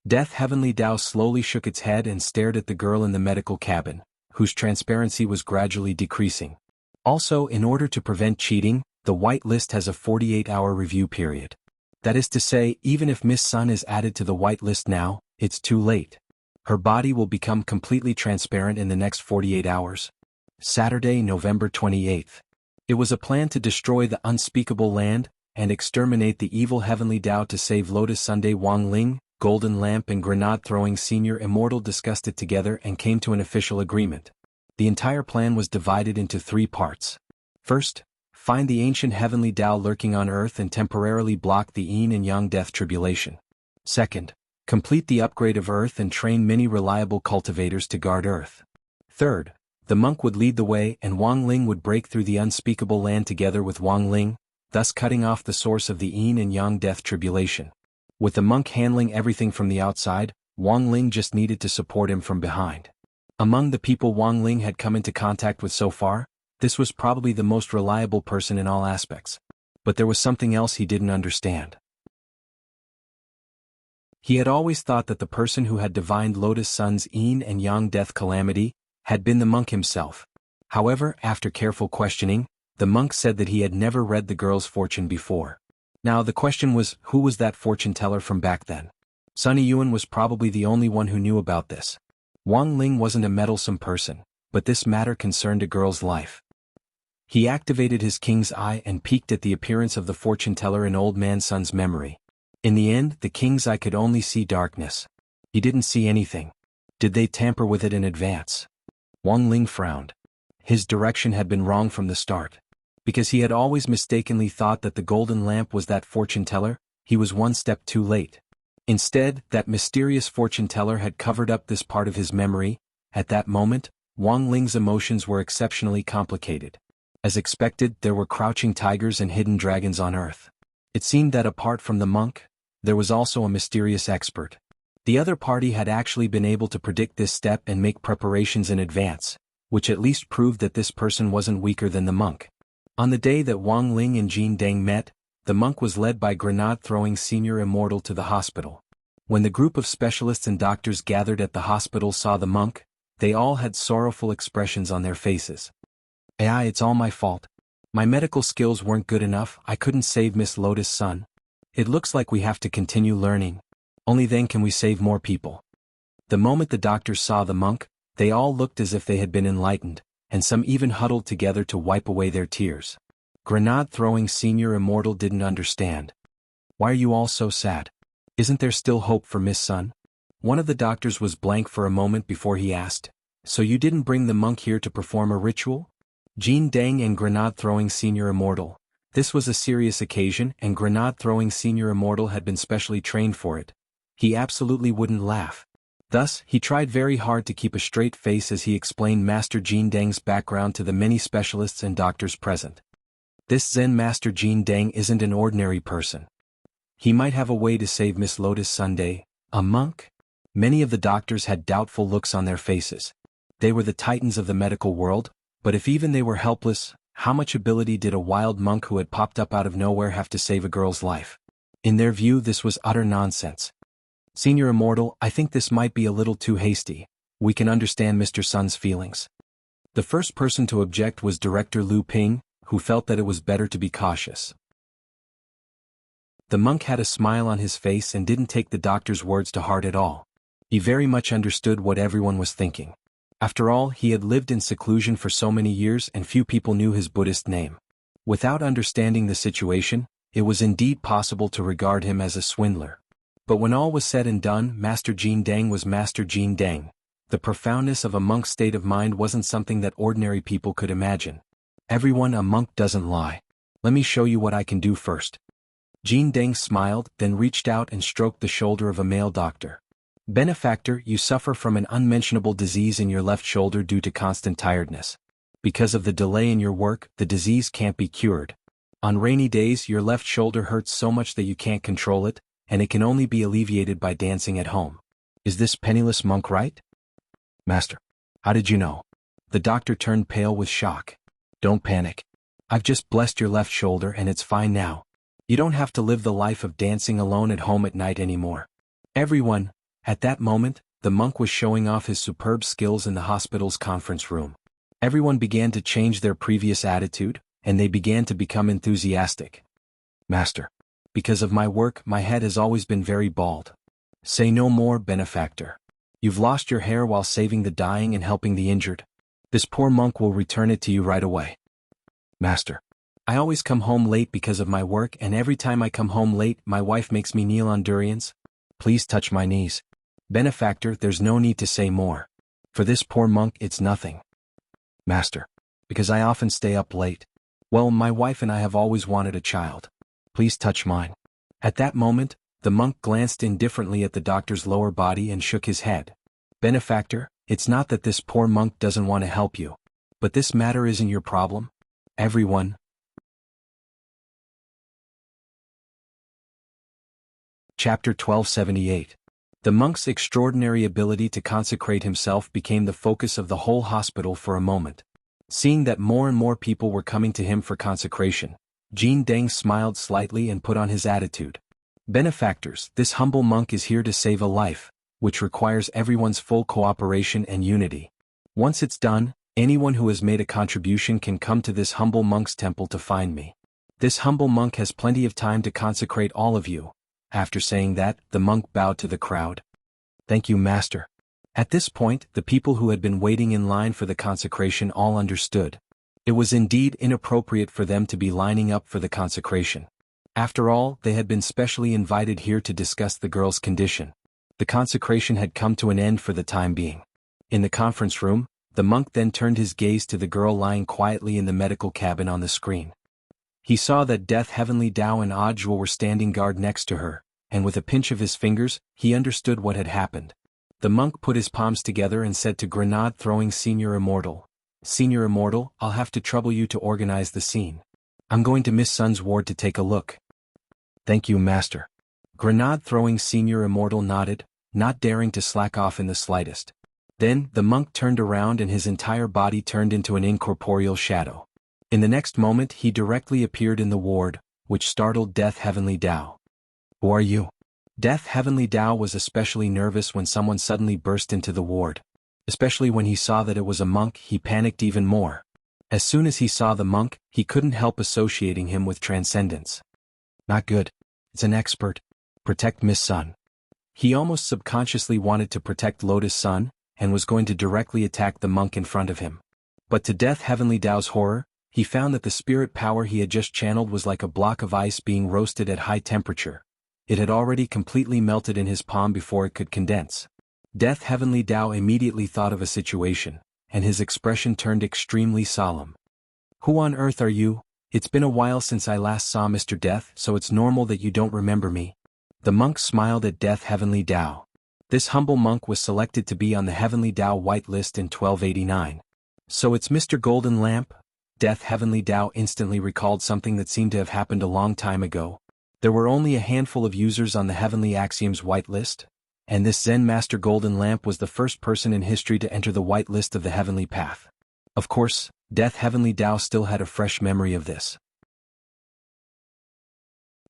Death Heavenly Tao slowly shook its head and stared at the girl in the medical cabin, whose transparency was gradually decreasing. Also, in order to prevent cheating, the whitelist has a 48-hour review period. That is to say, even if Miss Sun is added to the whitelist now, it's too late. Her body will become completely transparent in the next 48 hours. Saturday, November 28th. It was a plan to destroy the unspeakable land, and exterminate the evil Heavenly Tao to save Lotus Sunday. Wang Ling, Golden Lamp and Grenade-throwing Senior Immortal discussed it together and came to an official agreement. The entire plan was divided into 3 parts. First, find the ancient Heavenly Tao lurking on Earth and temporarily block the Yin and Yang death tribulation. Second, complete the upgrade of Earth and train many reliable cultivators to guard Earth. Third, the monk would lead the way and Wang Ling would break through the unspeakable land together with Wang Ling, thus cutting off the source of the Yin and Yang death tribulation. With the monk handling everything from the outside, Wang Ling just needed to support him from behind. Among the people Wang Ling had come into contact with so far, this was probably the most reliable person in all aspects. But there was something else he didn't understand. He had always thought that the person who had divined Lotus Sun's Yin and Yang death calamity had been the monk himself. However, after careful questioning, the monk said that he had never read the girl's fortune before. Now the question was, who was that fortune teller from back then? Sunny Yuan was probably the only one who knew about this. Wang Ling wasn't a meddlesome person, but this matter concerned a girl's life. He activated his king's eye and peeked at the appearance of the fortune teller in Old Man Sun's memory. In the end, the king's eye could only see darkness. He didn't see anything. Did they tamper with it in advance? Wang Ling frowned. His direction had been wrong from the start. Because he had always mistakenly thought that the golden lamp was that fortune teller, he was one step too late. Instead, that mysterious fortune teller had covered up this part of his memory. At that moment, Wang Ling's emotions were exceptionally complicated. As expected, there were crouching tigers and hidden dragons on Earth. It seemed that apart from the monk, there was also a mysterious expert. The other party had actually been able to predict this step and make preparations in advance, which at least proved that this person wasn't weaker than the monk. On the day that Wang Ling and Jin Deng met, the monk was led by grenade-throwing senior immortal to the hospital. When the group of specialists and doctors gathered at the hospital saw the monk, they all had sorrowful expressions on their faces. It's all my fault. My medical skills weren't good enough, I couldn't save Miss Lotus' son. It looks like we have to continue learning. Only then can we save more people. The moment the doctors saw the monk, they all looked as if they had been enlightened, and some even huddled together to wipe away their tears. Grenade-throwing senior immortal didn't understand. Why are you all so sad? Isn't there still hope for Miss Sun? One of the doctors was blank for a moment before he asked, so you didn't bring the monk here to perform a ritual? Jin Deng and grenade-throwing senior immortal. This was a serious occasion and grenade-throwing senior immortal had been specially trained for it. He absolutely wouldn't laugh. Thus, he tried very hard to keep a straight face as he explained Master Jin Deng's background to the many specialists and doctors present. This Zen Master Jin Deng isn't an ordinary person. He might have a way to save Miss Lotus Sunday, a monk? Many of the doctors had doubtful looks on their faces. They were the titans of the medical world, but if even they were helpless, how much ability did a wild monk who had popped up out of nowhere have to save a girl's life? In their view, this was utter nonsense. Senior Immortal, I think this might be a little too hasty. We can understand Mr. Sun's feelings. The first person to object was Director Lu Ping, who felt that it was better to be cautious. The monk had a smile on his face and didn't take the doctor's words to heart at all. He very much understood what everyone was thinking. After all, he had lived in seclusion for so many years and few people knew his Buddhist name. Without understanding the situation, it was indeed possible to regard him as a swindler. But when all was said and done, Master Jin Deng was Master Jin Deng. The profoundness of a monk's state of mind wasn't something that ordinary people could imagine. Everyone, a monk doesn't lie. Let me show you what I can do first. Jin Deng smiled, then reached out and stroked the shoulder of a male doctor. Benefactor, you suffer from an unmentionable disease in your left shoulder due to constant tiredness. Because of the delay in your work, the disease can't be cured. On rainy days, your left shoulder hurts so much that you can't control it, and it can only be alleviated by dancing at home. Is this penniless monk right? Master, how did you know? The doctor turned pale with shock. Don't panic. I've just blessed your left shoulder and it's fine now. You don't have to live the life of dancing alone at home at night anymore. Everyone, at that moment, the monk was showing off his superb skills in the hospital's conference room. Everyone began to change their previous attitude, and they began to become enthusiastic. Master, because of my work, my head has always been very bald. Say no more, benefactor. You've lost your hair while saving the dying and helping the injured. This poor monk will return it to you right away. Master, I always come home late because of my work, and every time I come home late, my wife makes me kneel on durians. Please touch my knees. Benefactor, there's no need to say more. For this poor monk, it's nothing. Master, because I often stay up late. Well, my wife and I have always wanted a child. Please touch mine. At that moment, the monk glanced indifferently at the doctor's lower body and shook his head. Benefactor, it's not that this poor monk doesn't want to help you. But this matter isn't your problem. Everyone. Chapter 1278. The monk's extraordinary ability to consecrate himself became the focus of the whole hospital for a moment. Seeing that more and more people were coming to him for consecration, Jin Deng smiled slightly and put on his attitude. Benefactors, this humble monk is here to save a life, which requires everyone's full cooperation and unity. Once it's done, anyone who has made a contribution can come to this humble monk's temple to find me. This humble monk has plenty of time to consecrate all of you. After saying that, the monk bowed to the crowd. Thank you, Master. At this point, the people who had been waiting in line for the consecration all understood. It was indeed inappropriate for them to be lining up for the consecration. After all, they had been specially invited here to discuss the girl's condition. The consecration had come to an end for the time being. In the conference room, the monk then turned his gaze to the girl lying quietly in the medical cabin on the screen. He saw that Death Heavenly Tao and Ajwa were standing guard next to her, and with a pinch of his fingers, he understood what had happened. The monk put his palms together and said to grenade-throwing Senior Immortal, "Senior Immortal, I'll have to trouble you to organize the scene. I'm going to Miss Sun's ward to take a look." "Thank you, Master." Grenade-throwing Senior Immortal nodded, not daring to slack off in the slightest. Then, the monk turned around and his entire body turned into an incorporeal shadow. In the next moment he directly appeared in the ward, which startled Death Heavenly Tao. "Who are you?" Death Heavenly Tao was especially nervous when someone suddenly burst into the ward. Especially when he saw that it was a monk, he panicked even more. As soon as he saw the monk, he couldn't help associating him with transcendence. "Not good. It's an expert. Protect Miss Sun." He almost subconsciously wanted to protect Lotus Sun, and was going to directly attack the monk in front of him. But to Death Heavenly Tao's horror, he found that the spirit power he had just channeled was like a block of ice being roasted at high temperature. It had already completely melted in his palm before it could condense. Death Heavenly Tao immediately thought of a situation, and his expression turned extremely solemn. "Who on earth are you? It's been a while since I last saw Mr. Death, so it's normal that you don't remember me." The monk smiled at Death Heavenly Tao. This humble monk was selected to be on the Heavenly Tao White List in 1289. "So it's Mr. Golden Lamp?" Death Heavenly Tao instantly recalled something that seemed to have happened a long time ago. There were only a handful of users on the Heavenly Axioms White List, and this Zen Master Golden Lamp was the first person in history to enter the White List of the Heavenly Path. Of course, Death Heavenly Tao still had a fresh memory of this.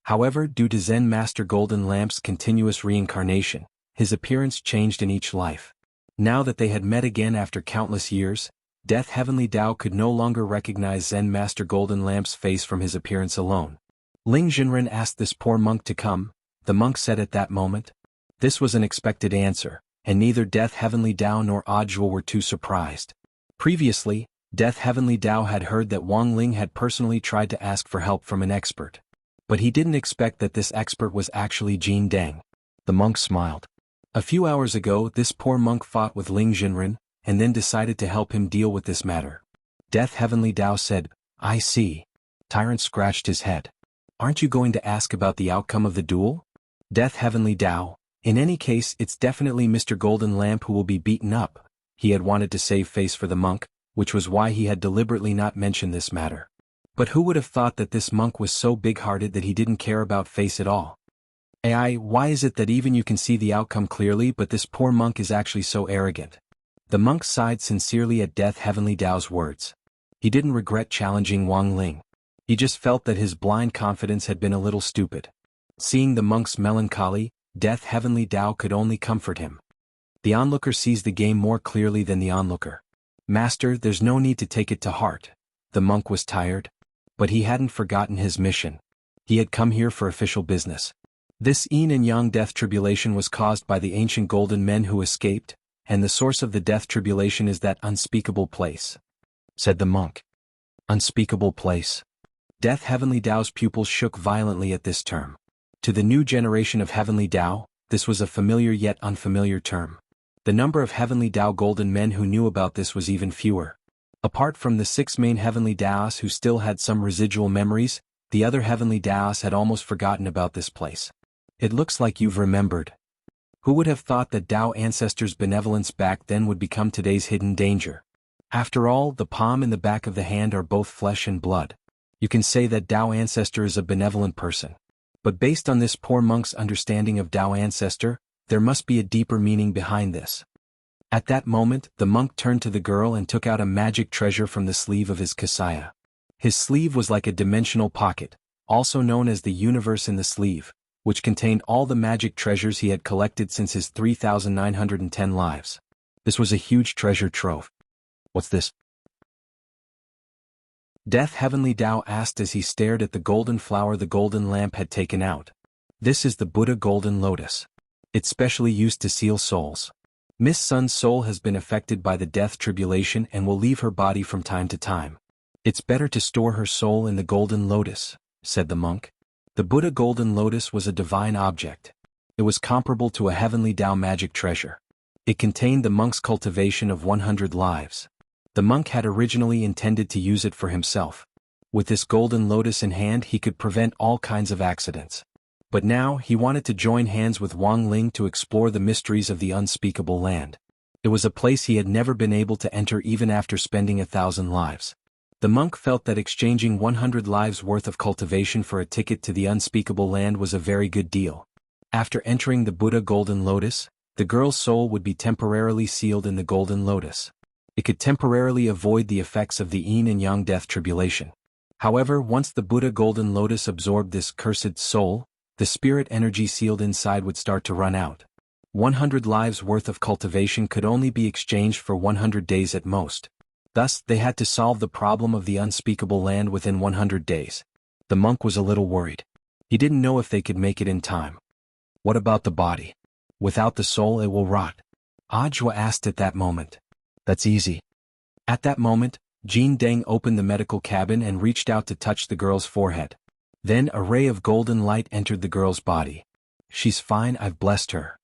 However, due to Zen Master Golden Lamp's continuous reincarnation, his appearance changed in each life. Now that they had met again after countless years, Death Heavenly Tao could no longer recognize Zen Master Golden Lamp's face from his appearance alone. Ling Jinren asked this poor monk to come, the monk said at that moment. This was an expected answer, and neither Death Heavenly Tao nor Audiobook were too surprised. Previously, Death Heavenly Tao had heard that Wang Ling had personally tried to ask for help from an expert. But he didn't expect that this expert was actually Jin Deng. The monk smiled. A few hours ago this poor monk fought with Ling Jinren, and then decided to help him deal with this matter. Death Heavenly Tao said, "I see." Tyrant scratched his head. "Aren't you going to ask about the outcome of the duel?" Death Heavenly Tao, "In any case it's definitely Mr. Golden Lamp who will be beaten up." He had wanted to save face for the monk, which was why he had deliberately not mentioned this matter. But who would have thought that this monk was so big-hearted that he didn't care about face at all? Why is it that even you can see the outcome clearly but this poor monk is actually so arrogant? The monk sighed sincerely at Death Heavenly Tao's words. He didn't regret challenging Wang Ling. He just felt that his blind confidence had been a little stupid. Seeing the monk's melancholy, Death Heavenly Tao could only comfort him. The onlooker sees the game more clearly than the onlooker. "Master, there's no need to take it to heart." The monk was tired. But he hadn't forgotten his mission. He had come here for official business. This yin and yang death tribulation was caused by the ancient golden men who escaped, and the source of the death tribulation is that unspeakable place, said the monk. Unspeakable place. Death Heavenly Tao's pupils shook violently at this term. To the new generation of Heavenly Tao, this was a familiar yet unfamiliar term. The number of Heavenly Tao golden men who knew about this was even fewer. Apart from the 6 main Heavenly Taos who still had some residual memories, the other Heavenly Taos had almost forgotten about this place. "It looks like you've remembered." Who would have thought that Tao ancestors' benevolence back then would become today's hidden danger? After all, the palm and the back of the hand are both flesh and blood. You can say that Tao ancestor is a benevolent person. But based on this poor monk's understanding of Tao ancestor, there must be a deeper meaning behind this. At that moment, the monk turned to the girl and took out a magic treasure from the sleeve of his kasaya. His sleeve was like a dimensional pocket, also known as the universe in the sleeve, which contained all the magic treasures he had collected since his 3,910 lives. This was a huge treasure trove. "What's this?" Death Heavenly Tao asked as he stared at the golden flower the golden lamp had taken out. "This is the Buddha Golden Lotus. It's specially used to seal souls. Miss Sun's soul has been affected by the death tribulation and will leave her body from time to time. It's better to store her soul in the Golden Lotus," said the monk. The Buddha Golden Lotus was a divine object. It was comparable to a Heavenly Tao magic treasure. It contained the monk's cultivation of 100 lives. The monk had originally intended to use it for himself. With this golden lotus in hand he could prevent all kinds of accidents. But now he wanted to join hands with Wang Ling to explore the mysteries of the unspeakable land. It was a place he had never been able to enter even after spending 1,000 lives. The monk felt that exchanging 100 lives worth of cultivation for a ticket to the unspeakable land was a very good deal. After entering the Buddha Golden Lotus, the girl's soul would be temporarily sealed in the Golden Lotus. It could temporarily avoid the effects of the yin and yang death tribulation. However, once the Buddha Golden Lotus absorbed this cursed soul, the spirit energy sealed inside would start to run out. 100 lives worth of cultivation could only be exchanged for 100 days at most. Thus, they had to solve the problem of the unspeakable land within 100 days. The monk was a little worried. He didn't know if they could make it in time. What about the body? Without the soul it will rot. Ajwa asked at that moment. That's easy. At that moment, Jin Deng opened the medical cabin and reached out to touch the girl's forehead. Then a ray of golden light entered the girl's body. She's fine, I've blessed her.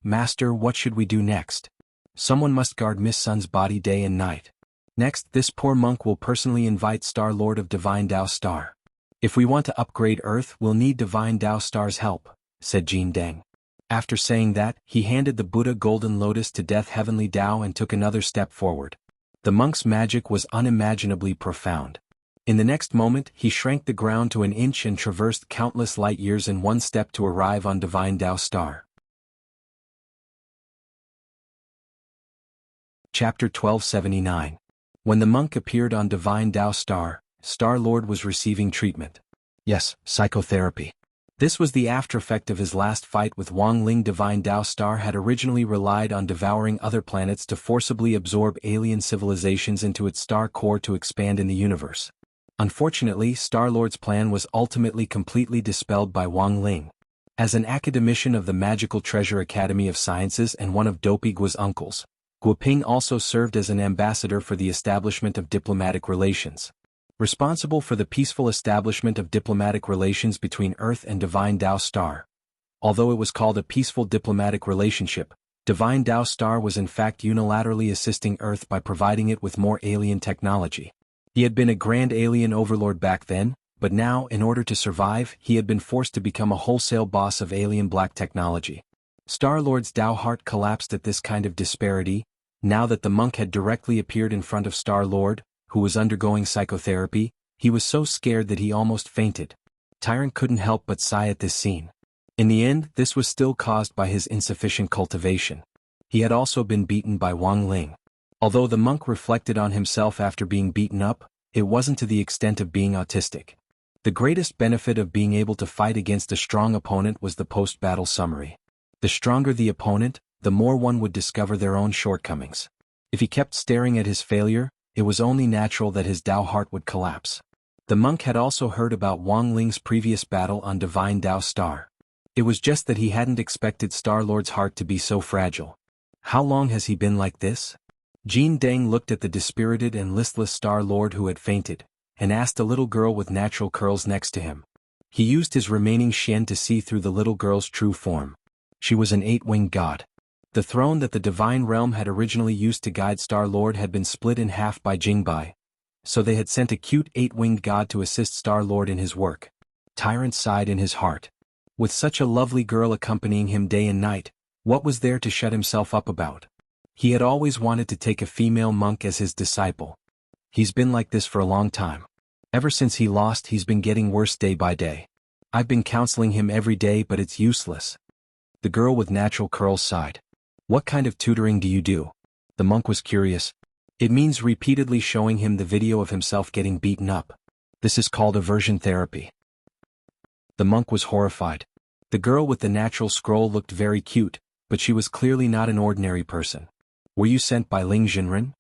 Master, what should we do next? Someone must guard Miss Sun's body day and night. Next, this poor monk will personally invite Star Lord of Divine Tao Star. If we want to upgrade Earth, we'll need Divine Tao Star's help, said Jin Deng. After saying that, he handed the Buddha Golden Lotus to Death Heavenly Tao and took another step forward. The monk's magic was unimaginably profound. In the next moment, he shrank the ground to an inch and traversed countless light years in one step to arrive on Divine Tao Star. Chapter 1279. When the monk appeared on Divine Tao Star, Star Lord was receiving treatment. Yes, psychotherapy. This was the aftereffect of his last fight with Wang Ling. Divine Tao Star had originally relied on devouring other planets to forcibly absorb alien civilizations into its star core to expand in the universe. Unfortunately, Star-Lord's plan was ultimately completely dispelled by Wang Ling. As an academician of the Magical Treasure Academy of Sciences and one of Dopey Guo's uncles, Guoping also served as an ambassador for the establishment of diplomatic relations. Responsible for the peaceful establishment of diplomatic relations between Earth and Divine Tao Star. Although it was called a peaceful diplomatic relationship, Divine Tao Star was in fact unilaterally assisting Earth by providing it with more alien technology. He had been a grand alien overlord back then, but now, in order to survive, he had been forced to become a wholesale boss of alien black technology. Star-Lord's Tao heart collapsed at this kind of disparity. Now that the monk had directly appeared in front of Star-Lord, who was undergoing psychotherapy, he was so scared that he almost fainted. Tyrant couldn't help but sigh at this scene. In the end, this was still caused by his insufficient cultivation. He had also been beaten by Wang Ling. Although the monk reflected on himself after being beaten up, it wasn't to the extent of being autistic. The greatest benefit of being able to fight against a strong opponent was the post-battle summary. The stronger the opponent, the more one would discover their own shortcomings. If he kept staring at his failure, it was only natural that his Tao heart would collapse. The monk had also heard about Wang Ling's previous battle on Divine Tao Star. It was just that he hadn't expected Star-Lord's heart to be so fragile. How long has he been like this? Jin Deng looked at the dispirited and listless Star-Lord who had fainted, and asked a little girl with natural curls next to him. He used his remaining Xian to see through the little girl's true form. She was an 8-winged god. The throne that the divine realm had originally used to guide Star-Lord had been split in half by Jingbai, so they had sent a cute 8-winged god to assist Star-Lord in his work. Tyrant sighed in his heart. With such a lovely girl accompanying him day and night, what was there to shut himself up about? He had always wanted to take a female monk as his disciple. He's been like this for a long time. Ever since he lost, he's been getting worse day by day. I've been counseling him every day, but it's useless. The girl with natural curls sighed. What kind of tutoring do you do? The monk was curious. It means repeatedly showing him the video of himself getting beaten up. This is called aversion therapy. The monk was horrified. The girl with the natural scroll looked very cute, but she was clearly not an ordinary person. Were you sent by Ling Jinren?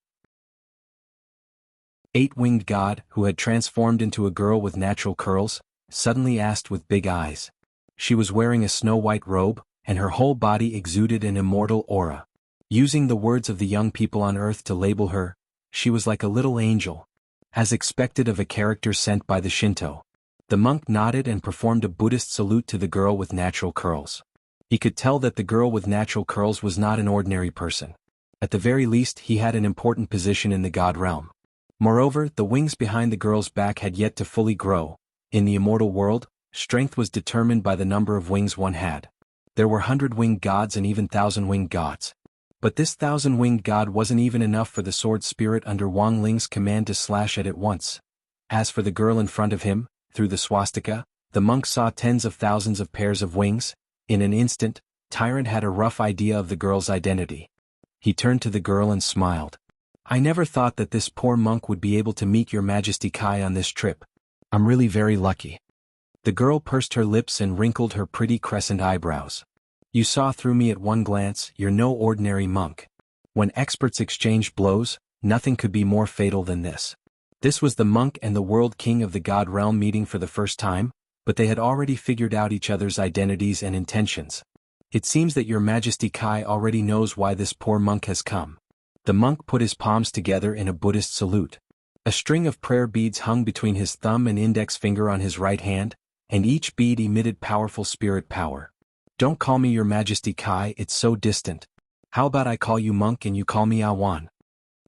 8-winged god, who had transformed into a girl with natural curls, suddenly asked with big eyes. She was wearing a snow-white robe, and her whole body exuded an immortal aura. Using the words of the young people on Earth to label her, she was like a little angel, as expected of a character sent by the Shinto. The monk nodded and performed a Buddhist salute to the girl with natural curls. He could tell that the girl with natural curls was not an ordinary person. At the very least, he had an important position in the god realm. Moreover, the wings behind the girl's back had yet to fully grow. In the immortal world, Strength was determined by the number of wings one had. There were 100-winged gods and even 1,000-winged gods. But this 1,000-winged god wasn't even enough for the sword spirit under Wang Ling's command to slash at it once. As for the girl in front of him, through the swastika, the monk saw tens of thousands of pairs of wings. In an instant, Tyrant had a rough idea of the girl's identity. He turned to the girl and smiled. I never thought that this poor monk would be able to meet your Majesty Kai on this trip. I'm really very lucky. The girl pursed her lips and wrinkled her pretty crescent eyebrows. You saw through me at one glance, you're no ordinary monk. When experts exchanged blows, nothing could be more fatal than this. This was the monk and the world king of the god realm meeting for the first time, but they had already figured out each other's identities and intentions. It seems that your Majesty Kai already knows why this poor monk has come. The monk put his palms together in a Buddhist salute. A string of prayer beads hung between his thumb and index finger on his right hand, and each bead emitted powerful spirit power. Don't call me your Majesty Kai, it's so distant. How about I call you monk and you call me Awan?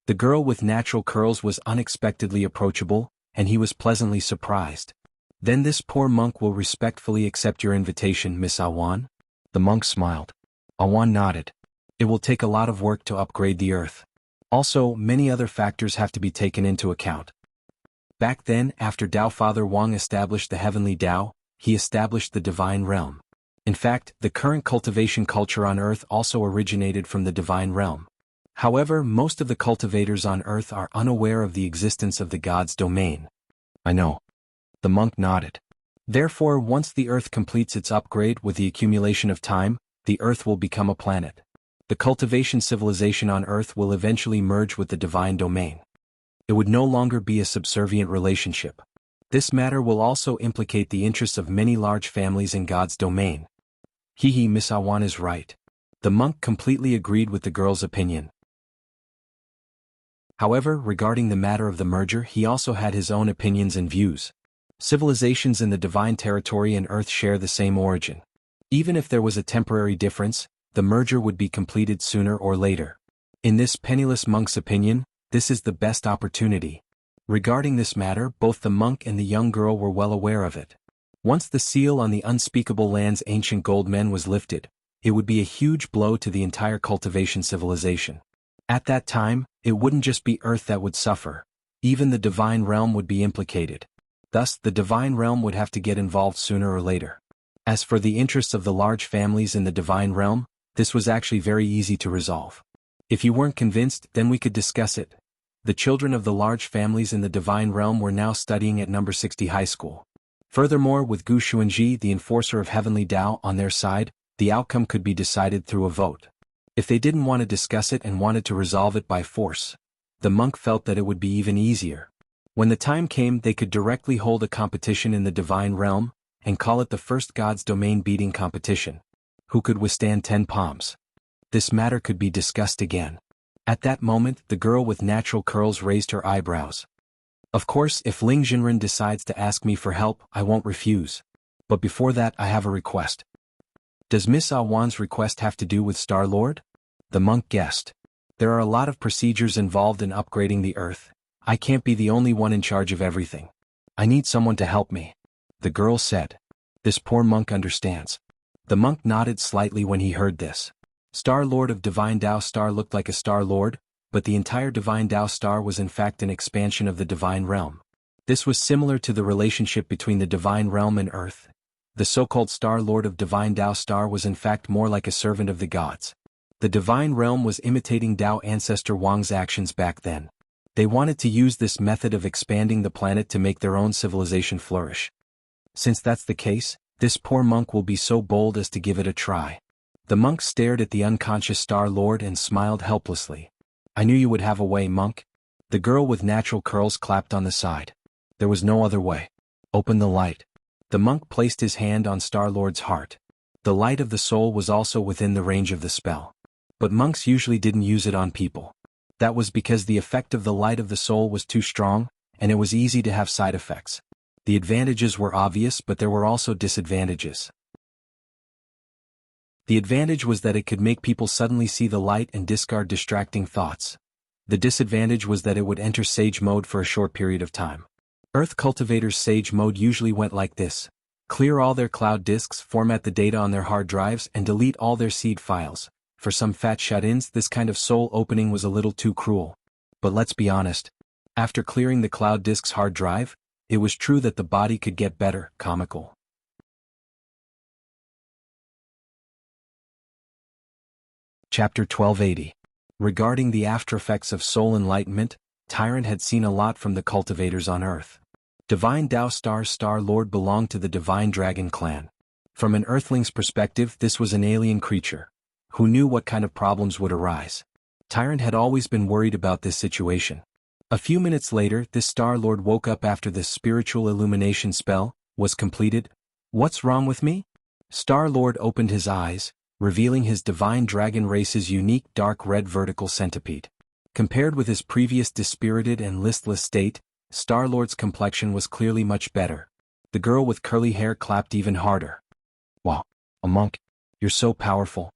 The girl with natural curls was unexpectedly approachable, and he was pleasantly surprised. Then this poor monk will respectfully accept your invitation, Miss Awan? The monk smiled. Awan nodded. It will take a lot of work to upgrade the earth. Also, many other factors have to be taken into account. Back then, after Tao Father Wang established the heavenly Tao, he established the divine realm. In fact, the current cultivation culture on Earth also originated from the divine realm. However, most of the cultivators on Earth are unaware of the existence of the God's domain. I know. The monk nodded. Therefore, once the Earth completes its upgrade with the accumulation of time, the Earth will become a planet. The cultivation civilization on Earth will eventually merge with the divine domain. It would no longer be a subservient relationship. This matter will also implicate the interests of many large families in God's domain. Miss Awan is right. The monk completely agreed with the girl's opinion. However, regarding the matter of the merger, he also had his own opinions and views. Civilizations in the divine territory and Earth share the same origin. Even if there was a temporary difference, the merger would be completed sooner or later. In this penniless monk's opinion, this is the best opportunity. Regarding this matter, both the monk and the young girl were well aware of it. Once the seal on the unspeakable land's ancient gold men was lifted, it would be a huge blow to the entire cultivation civilization. At that time, it wouldn't just be Earth that would suffer. Even the divine realm would be implicated. Thus, the divine realm would have to get involved sooner or later. As for the interests of the large families in the divine realm, this was actually very easy to resolve. If you weren't convinced, then we could discuss it. The children of the large families in the divine realm were now studying at number 60 high school. Furthermore, with Gu Xuanji, the enforcer of heavenly Tao, on their side, the outcome could be decided through a vote. If they didn't want to discuss it and wanted to resolve it by force, the monk felt that it would be even easier. When the time came, they could directly hold a competition in the divine realm, and call it the first God's domain beating competition. Who could withstand 10 palms? This matter could be discussed again. At that moment, the girl with natural curls raised her eyebrows. Of course, if Ling Jinren decides to ask me for help, I won't refuse. But before that, I have a request. Does Miss Awan's request have to do with Star-Lord? The monk guessed. There are a lot of procedures involved in upgrading the Earth. I can't be the only one in charge of everything. I need someone to help me. The girl said. This poor monk understands. The monk nodded slightly when he heard this. Star-Lord of Divine Tao Star looked like a Star-Lord, but the entire Divine Tao Star was in fact an expansion of the Divine Realm. This was similar to the relationship between the Divine Realm and Earth. The so-called Star-Lord of Divine Tao Star was in fact more like a servant of the gods. The Divine Realm was imitating Tao ancestor Wang's actions back then. They wanted to use this method of expanding the planet to make their own civilization flourish. Since that's the case, this poor monk will be so bold as to give it a try. The monk stared at the unconscious Star-Lord and smiled helplessly. I knew you would have a way, monk. The girl with natural curls clapped on the side. There was no other way. Open the light. The monk placed his hand on Star-Lord's heart. The light of the soul was also within the range of the spell. But monks usually didn't use it on people. That was because the effect of the light of the soul was too strong, and it was easy to have side effects. The advantages were obvious, but there were also disadvantages. The advantage was that it could make people suddenly see the light and discard distracting thoughts. The disadvantage was that it would enter sage mode for a short period of time. Earth cultivators' sage mode usually went like this. Clear all their cloud disks, format the data on their hard drives, and delete all their seed files. For some fat shut-ins, this kind of soul opening was a little too cruel. But let's be honest. After clearing the cloud disk's hard drive, it was true that the body could get better, comical. Chapter 1280. Regarding the aftereffects of soul enlightenment, Tyrant had seen a lot from the cultivators on Earth. Divine Tao Star Lord belonged to the Divine Dragon clan. From an Earthling's perspective, this was an alien creature. Who knew what kind of problems would arise? Tyrant had always been worried about this situation. A few minutes later, this Star Lord woke up after the spiritual illumination spell was completed. What's wrong with me? Star Lord opened his eyes, revealing his Divine Dragon race's unique dark red vertical centipede. Compared with his previous dispirited and listless state, Star-Lord's complexion was clearly much better. The girl with curly hair clapped even harder. Wow, a monk. You're so powerful.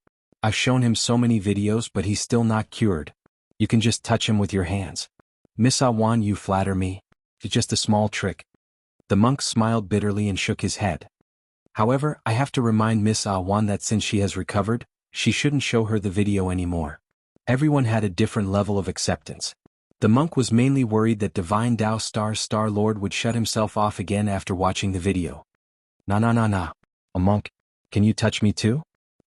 I've shown him so many videos but he's still not cured. You can just touch him with your hands. Miss Awan, you flatter me. It's just a small trick. The monk smiled bitterly and shook his head. However, I have to remind Miss Awan that since she has recovered, she shouldn't show her the video anymore. Everyone had a different level of acceptance. The monk was mainly worried that Divine Tao Star Lord would shut himself off again after watching the video. Nah. A monk, can you touch me too?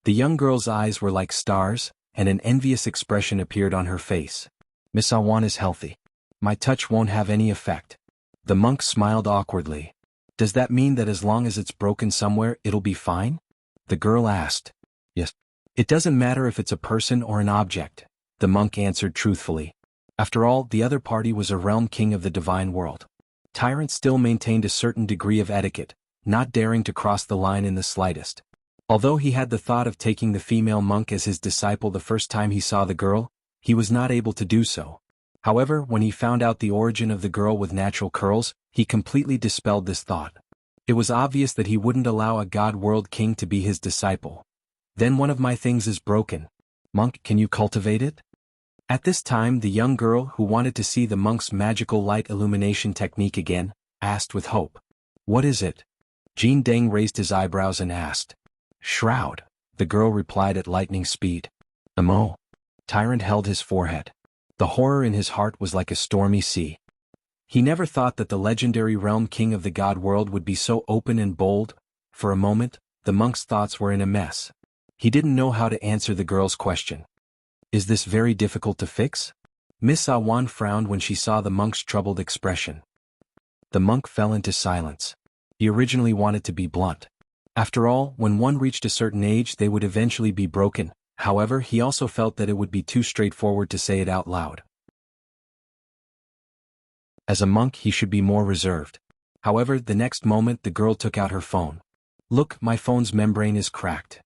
The young girl's eyes were like stars, and an envious expression appeared on her face. Miss Awan is healthy. My touch won't have any effect. The monk smiled awkwardly. Does that mean that as long as it's broken somewhere, it'll be fine? The girl asked. Yes. It doesn't matter if it's a person or an object, the monk answered truthfully. After all, the other party was a realm king of the divine world. Tyrant still maintained a certain degree of etiquette, not daring to cross the line in the slightest. Although he had the thought of taking the female monk as his disciple the first time he saw the girl, he was not able to do so. However, when he found out the origin of the girl with natural curls, he completely dispelled this thought. It was obvious that he wouldn't allow a god world king to be his disciple. Then one of my things is broken. Monk, can you cultivate it? At this time, the young girl, who wanted to see the monk's magical light illumination technique again, asked with hope. What is it? Jin Deng raised his eyebrows and asked. Shroud, the girl replied at lightning speed. Amo. Tyrant held his forehead. The horror in his heart was like a stormy sea. He never thought that the legendary realm king of the god world would be so open and bold. For a moment, the monk's thoughts were in a mess. He didn't know how to answer the girl's question. Is this very difficult to fix? Miss Awan frowned when she saw the monk's troubled expression. The monk fell into silence. He originally wanted to be blunt. After all, when one reached a certain age they would eventually be broken. However, he also felt that it would be too straightforward to say it out loud. As a monk he should be more reserved. However, the next moment the girl took out her phone. Look, my phone's membrane is cracked.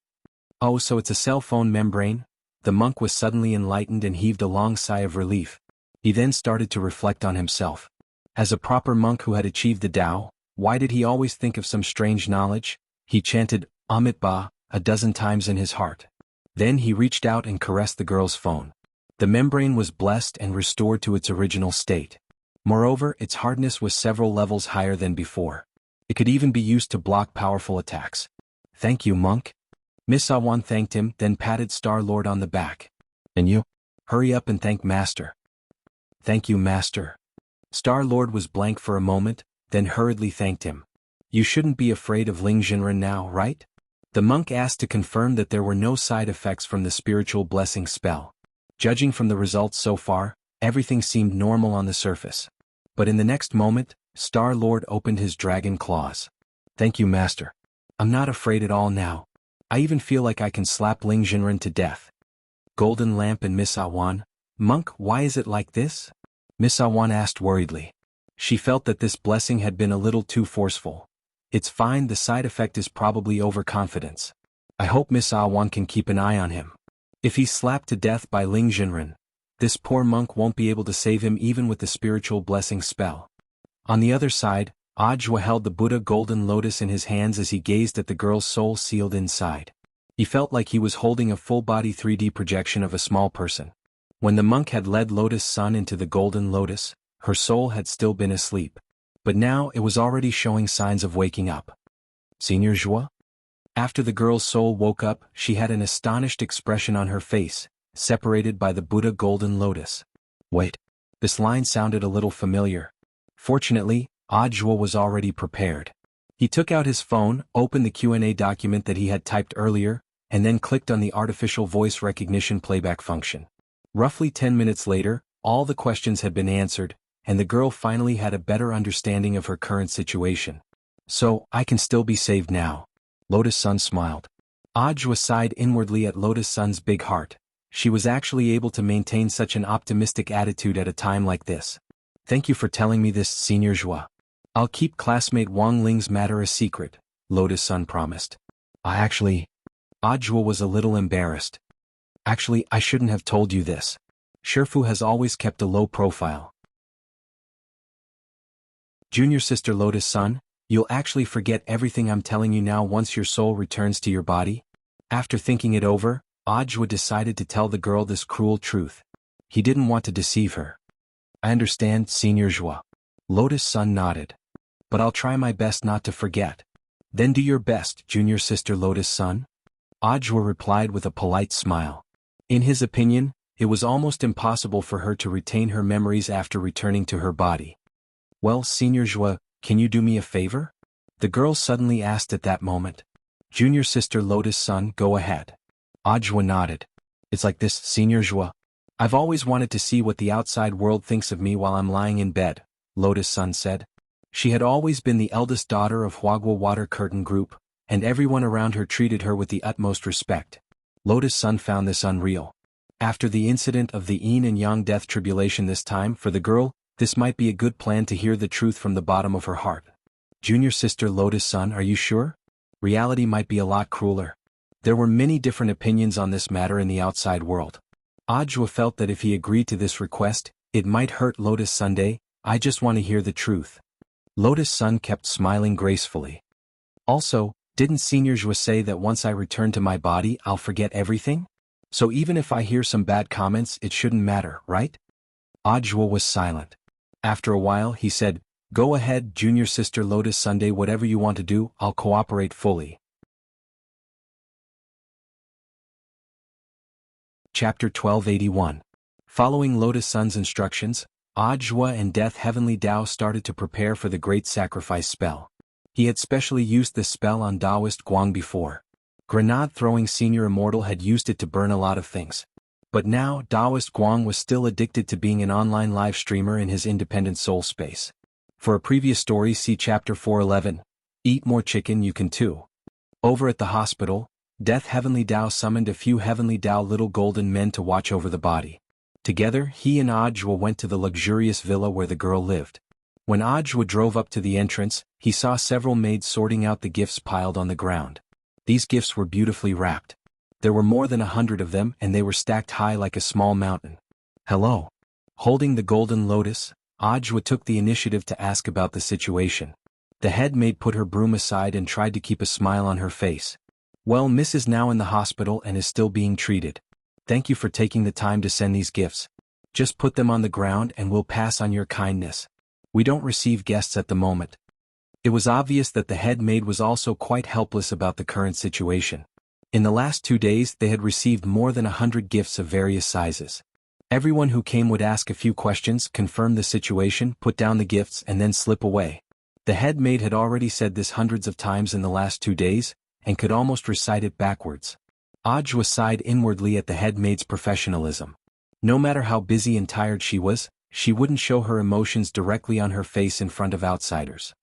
Oh, so it's a cell phone membrane? The monk was suddenly enlightened and heaved a long sigh of relief. He then started to reflect on himself. As a proper monk who had achieved the Tao, why did he always think of some strange knowledge? He chanted, Amit Ba, a dozen times in his heart. Then he reached out and caressed the girl's phone. The membrane was blessed and restored to its original state. Moreover, its hardness was several levels higher than before. It could even be used to block powerful attacks. Thank you, monk. Miss Awan thanked him, then patted Star-Lord on the back. And you? Hurry up and thank Master. Thank you, Master. Star-Lord was blank for a moment, then hurriedly thanked him. You shouldn't be afraid of Ling Jinren now, right? The monk asked to confirm that there were no side effects from the spiritual blessing spell. Judging from the results so far, everything seemed normal on the surface. But in the next moment, Star-Lord opened his dragon claws. Thank you, Master. I'm not afraid at all now. I even feel like I can slap Ling Jinren to death. Golden Lamp and Miss Awan. Monk, why is it like this? Miss Awan asked worriedly. She felt that this blessing had been a little too forceful. It's fine, the side effect is probably overconfidence. I hope Miss Awan can keep an eye on him. If he's slapped to death by Ling Jinren, this poor monk won't be able to save him even with the spiritual blessing spell. On the other side, Ajwa held the Buddha golden lotus in his hands as he gazed at the girl's soul sealed inside. He felt like he was holding a full-body 3D projection of a small person. When the monk had led Lotus Sun into the golden lotus, her soul had still been asleep. But now it was already showing signs of waking up. Senior Zhua? After the girl's soul woke up, she had an astonished expression on her face, separated by the Buddha golden lotus. Wait. This line sounded a little familiar. Fortunately, Zhua was already prepared. He took out his phone, opened the Q&A document that he had typed earlier, and then clicked on the artificial voice recognition playback function. Roughly 10 minutes later, all the questions had been answered, and the girl finally had a better understanding of her current situation. So, I can still be saved now. Lotus Sun smiled. Zhua sighed inwardly at Lotus Sun's big heart. She was actually able to maintain such an optimistic attitude at a time like this. Thank you for telling me this, Senior Zhua. I'll keep classmate Wang Ling's matter a secret, Lotus Sun promised. Zhua was a little embarrassed. Actually, I shouldn't have told you this. Shifu has always kept a low profile. Junior sister Lotus Sun, you'll actually forget everything I'm telling you now once your soul returns to your body? After thinking it over, Zhua decided to tell the girl this cruel truth. He didn't want to deceive her. I understand, Senior Zhua. Lotus Sun nodded. But I'll try my best not to forget. Then do your best, junior sister Lotus Sun. Zhua replied with a polite smile. In his opinion, it was almost impossible for her to retain her memories after returning to her body. Well, Senior Zhua, can you do me a favor? The girl suddenly asked at that moment. Junior sister Lotus Sun, go ahead. Zhua nodded. It's like this, Senior Zhua. I've always wanted to see what the outside world thinks of me while I'm lying in bed, Lotus Sun said. She had always been the eldest daughter of Huagua Water Curtain Group, and everyone around her treated her with the utmost respect. Lotus Sun found this unreal. After the incident of the yin and yang death tribulation this time, for the girl, this might be a good plan to hear the truth from the bottom of her heart. Junior sister Lotus Sun, are you sure? Reality might be a lot crueler. There were many different opinions on this matter in the outside world. Zhua felt that if he agreed to this request, it might hurt Lotus Sunday. I just want to hear the truth. Lotus Sun kept smiling gracefully. Also, didn't Senior Zhua say that once I return to my body I'll forget everything? So even if I hear some bad comments it shouldn't matter, right? Zhua was silent. After a while he said, go ahead, junior sister Lotus Sunday, whatever you want to do, I'll cooperate fully. Chapter 1281. Following Lotus Sun's instructions, Zhua and Death Heavenly Dao started to prepare for the great sacrifice spell. He had specially used this spell on Taoist Guang before. Grenade-throwing Senior Immortal had used it to burn a lot of things. But now Taoist Guang was still addicted to being an online live streamer in his independent soul space. For a previous story see Chapter 411, Eat More Chicken You Can Too. Over at the hospital, Death Heavenly Dao summoned a few Heavenly Dao little golden men to watch over the body. Together, he and Zhua went to the luxurious villa where the girl lived. When Zhua drove up to the entrance, he saw several maids sorting out the gifts piled on the ground. These gifts were beautifully wrapped. There were more than 100 of them and they were stacked high like a small mountain. Hello. Holding the golden lotus, Zhua took the initiative to ask about the situation. The head maid put her broom aside and tried to keep a smile on her face. Well, Miss is now in the hospital and is still being treated. Thank you for taking the time to send these gifts. Just put them on the ground and we'll pass on your kindness. We don't receive guests at the moment. It was obvious that the head maid was also quite helpless about the current situation. In the last 2 days they had received more than 100 gifts of various sizes. Everyone who came would ask a few questions, confirm the situation, put down the gifts and then slip away. The head maid had already said this hundreds of times in the last 2 days, and could almost recite it backwards. Zhua sighed inwardly at the head maid's professionalism. No matter how busy and tired she was, she wouldn't show her emotions directly on her face in front of outsiders.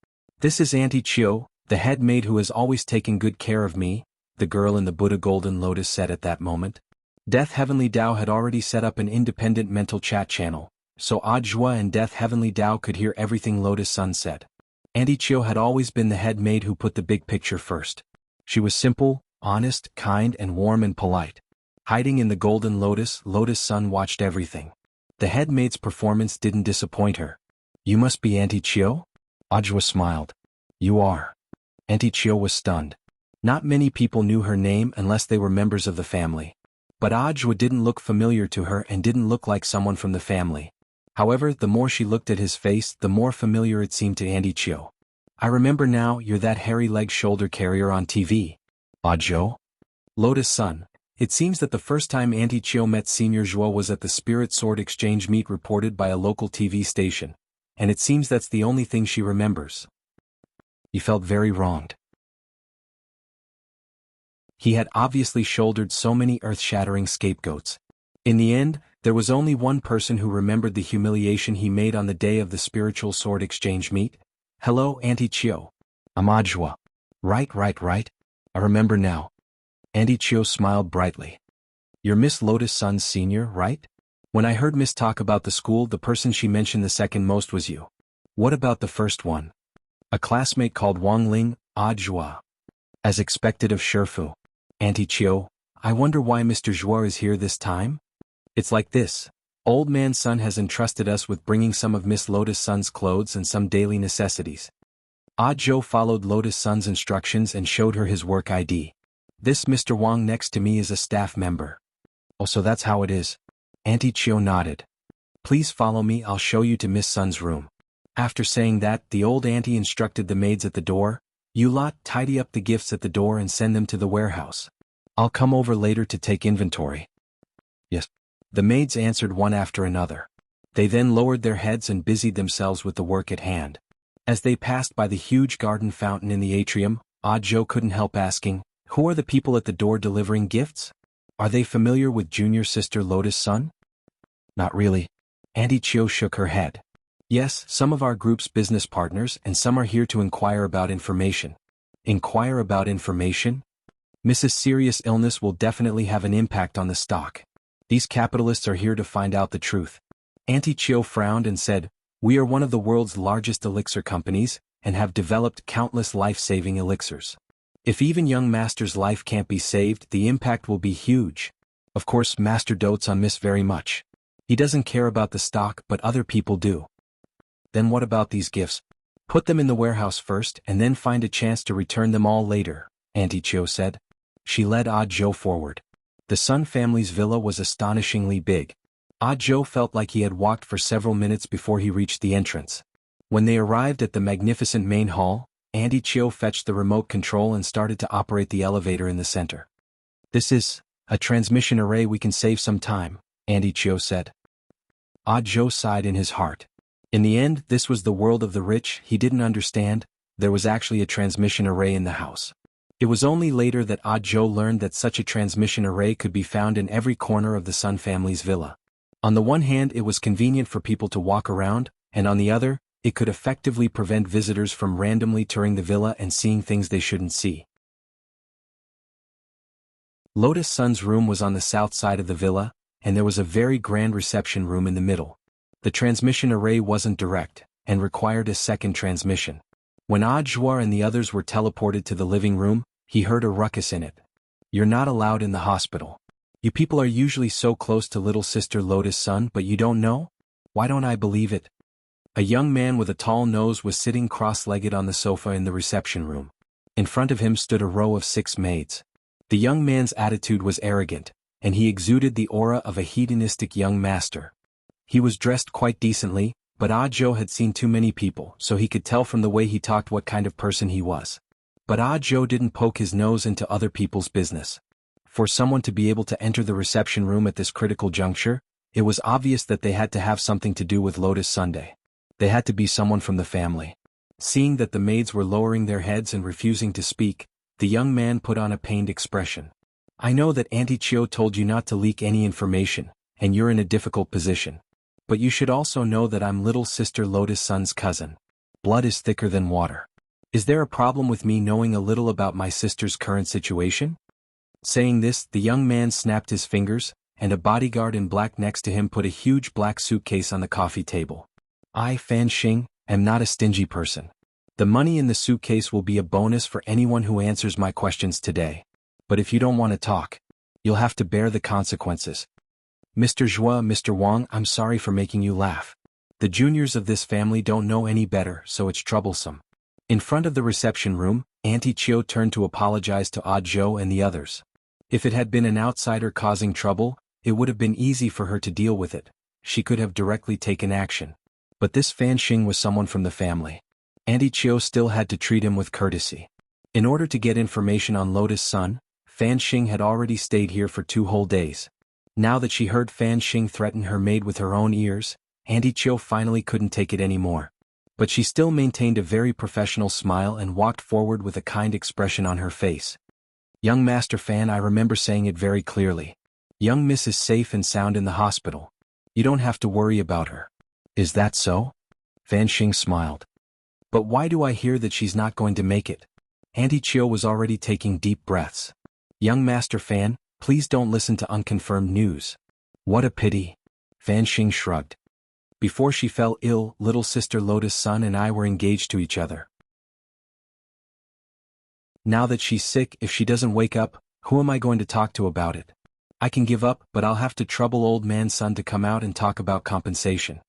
This is Auntie Chiu, the head maid who has always taken good care of me, the girl in the Buddha Golden Lotus said at that moment. Death Heavenly Dao had already set up an independent mental chat channel, so Zhua and Death Heavenly Dao could hear everything Lotus Sun said. Auntie Chiu had always been the head maid who put the big picture first. She was simple, honest, kind and warm and polite. Hiding in the golden lotus, Lotus Sun watched everything. The head maid's performance didn't disappoint her. You must be Auntie Chiu? Zhua smiled. You are. Auntie Chiu was stunned. Not many people knew her name unless they were members of the family. But Zhua didn't look familiar to her and didn't look like someone from the family. However, the more she looked at his face, the more familiar it seemed to Auntie Chiu. I remember now, you're that hairy-legged shoulder carrier on TV. Zhuo? Lotus Sun. It seems that the first time Auntie Chiu met Senior Zhuo was at the Spirit Sword Exchange meet reported by a local TV station. And it seems that's the only thing she remembers. He felt very wronged. He had obviously shouldered so many earth-shattering scapegoats. In the end, there was only one person who remembered the humiliation he made on the day of the Spiritual Sword Exchange meet. Hello, Auntie Chiu. I'm Zhuo. Right. I remember now. Auntie Chiu smiled brightly. You're Miss Lotus Sun Senior, right? When I heard Miss talk about the school, the person she mentioned the second most was you. What about the first one? A classmate called Wang Ling, Zhuo. As expected of Shifu. Auntie Chiu, I wonder why Mr. Zhuo is here this time? It's like this. Old Man Sun has entrusted us with bringing some of Miss Lotus Sun's clothes and some daily necessities. Zhuo followed Lotus Sun's instructions and showed her his work ID. This Mr. Wang next to me is a staff member. Oh, so that's how it is. Auntie Chiu nodded. Please follow me, I'll show you to Miss Sun's room. After saying that, the old auntie instructed the maids at the door, you lot tidy up the gifts at the door and send them to the warehouse. I'll come over later to take inventory. Yes. The maids answered one after another. They then lowered their heads and busied themselves with the work at hand. As they passed by the huge garden fountain in the atrium, Zhuo couldn't help asking, who are the people at the door delivering gifts? Are they familiar with junior sister Lotus Sun? Not really. Auntie Chiu shook her head. Yes, some of our group's business partners, and some are here to inquire about information. Inquire about information? Mrs. Serious illness will definitely have an impact on the stock. These capitalists are here to find out the truth. Auntie Chiu frowned and said, we are one of the world's largest elixir companies, and have developed countless life-saving elixirs. If even young Master's life can't be saved, the impact will be huge. Of course, Master dotes on Miss very much. He doesn't care about the stock, but other people do. Then what about these gifts? Put them in the warehouse first, and then find a chance to return them all later, Auntie Chiu said. She led Zhuo forward. The Sun family's villa was astonishingly big. Zhuo felt like he had walked for several minutes before he reached the entrance. When they arrived at the magnificent main hall, Auntie Chiu fetched the remote control and started to operate the elevator in the center. This is a transmission array, we can save some time, Auntie Chiu said. Zhuo sighed in his heart. In the end, this was the world of the rich. He didn't understand, there was actually a transmission array in the house. It was only later that Zhuo learned that such a transmission array could be found in every corner of the Sun family's villa. On the one hand, it was convenient for people to walk around, and on the other, it could effectively prevent visitors from randomly touring the villa and seeing things they shouldn't see. Lotus Sun's room was on the south side of the villa, and there was a very grand reception room in the middle. The transmission array wasn't direct, and required a second transmission. When Zhuo and the others were teleported to the living room, he heard a ruckus in it. You're not allowed in the hospital. You people are usually so close to little sister Lotus Sun, but you don't know? Why don't I believe it? A young man with a tall nose was sitting cross-legged on the sofa in the reception room. In front of him stood a row of 6 maids. The young man's attitude was arrogant, and he exuded the aura of a hedonistic young master. He was dressed quite decently, but Zhuo had seen too many people, so he could tell from the way he talked what kind of person he was. But Zhuo didn't poke his nose into other people's business. For someone to be able to enter the reception room at this critical juncture, it was obvious that they had to have something to do with Lotus Sunday. They had to be someone from the family. Seeing that the maids were lowering their heads and refusing to speak, the young man put on a pained expression. I know that Auntie Chiu told you not to leak any information, and you're in a difficult position. But you should also know that I'm little sister Lotus Sun's cousin. Blood is thicker than water. Is there a problem with me knowing a little about my sister's current situation? Saying this, the young man snapped his fingers, and a bodyguard in black next to him put a huge black suitcase on the coffee table. I, Fan Xing, am not a stingy person. The money in the suitcase will be a bonus for anyone who answers my questions today. But if you don't want to talk, you'll have to bear the consequences. Mr. Zhuo, Mr. Wang, I'm sorry for making you laugh. The juniors of this family don't know any better, so it's troublesome. In front of the reception room, Auntie Chiu turned to apologize to Zhuo and the others. If it had been an outsider causing trouble, it would have been easy for her to deal with it. She could have directly taken action. But this Fan Xing was someone from the family. Auntie Chiu still had to treat him with courtesy. In order to get information on Lotus Sun, Fan Xing had already stayed here for 2 whole days. Now that she heard Fan Xing threaten her maid with her own ears, Auntie Chiu finally couldn't take it anymore. But she still maintained a very professional smile and walked forward with a kind expression on her face. Young Master Fan, I remember saying it very clearly. Young Miss is safe and sound in the hospital. You don't have to worry about her. Is that so? Fan Xing smiled. But why do I hear that she's not going to make it? Auntie Chiu was already taking deep breaths. Young Master Fan, please don't listen to unconfirmed news. What a pity. Fan Xing shrugged. Before she fell ill, little sister Lotus Sun and I were engaged to each other. Now that she's sick, if she doesn't wake up, who am I going to talk to about it? I can give up, but I'll have to trouble old man Sun to come out and talk about compensation.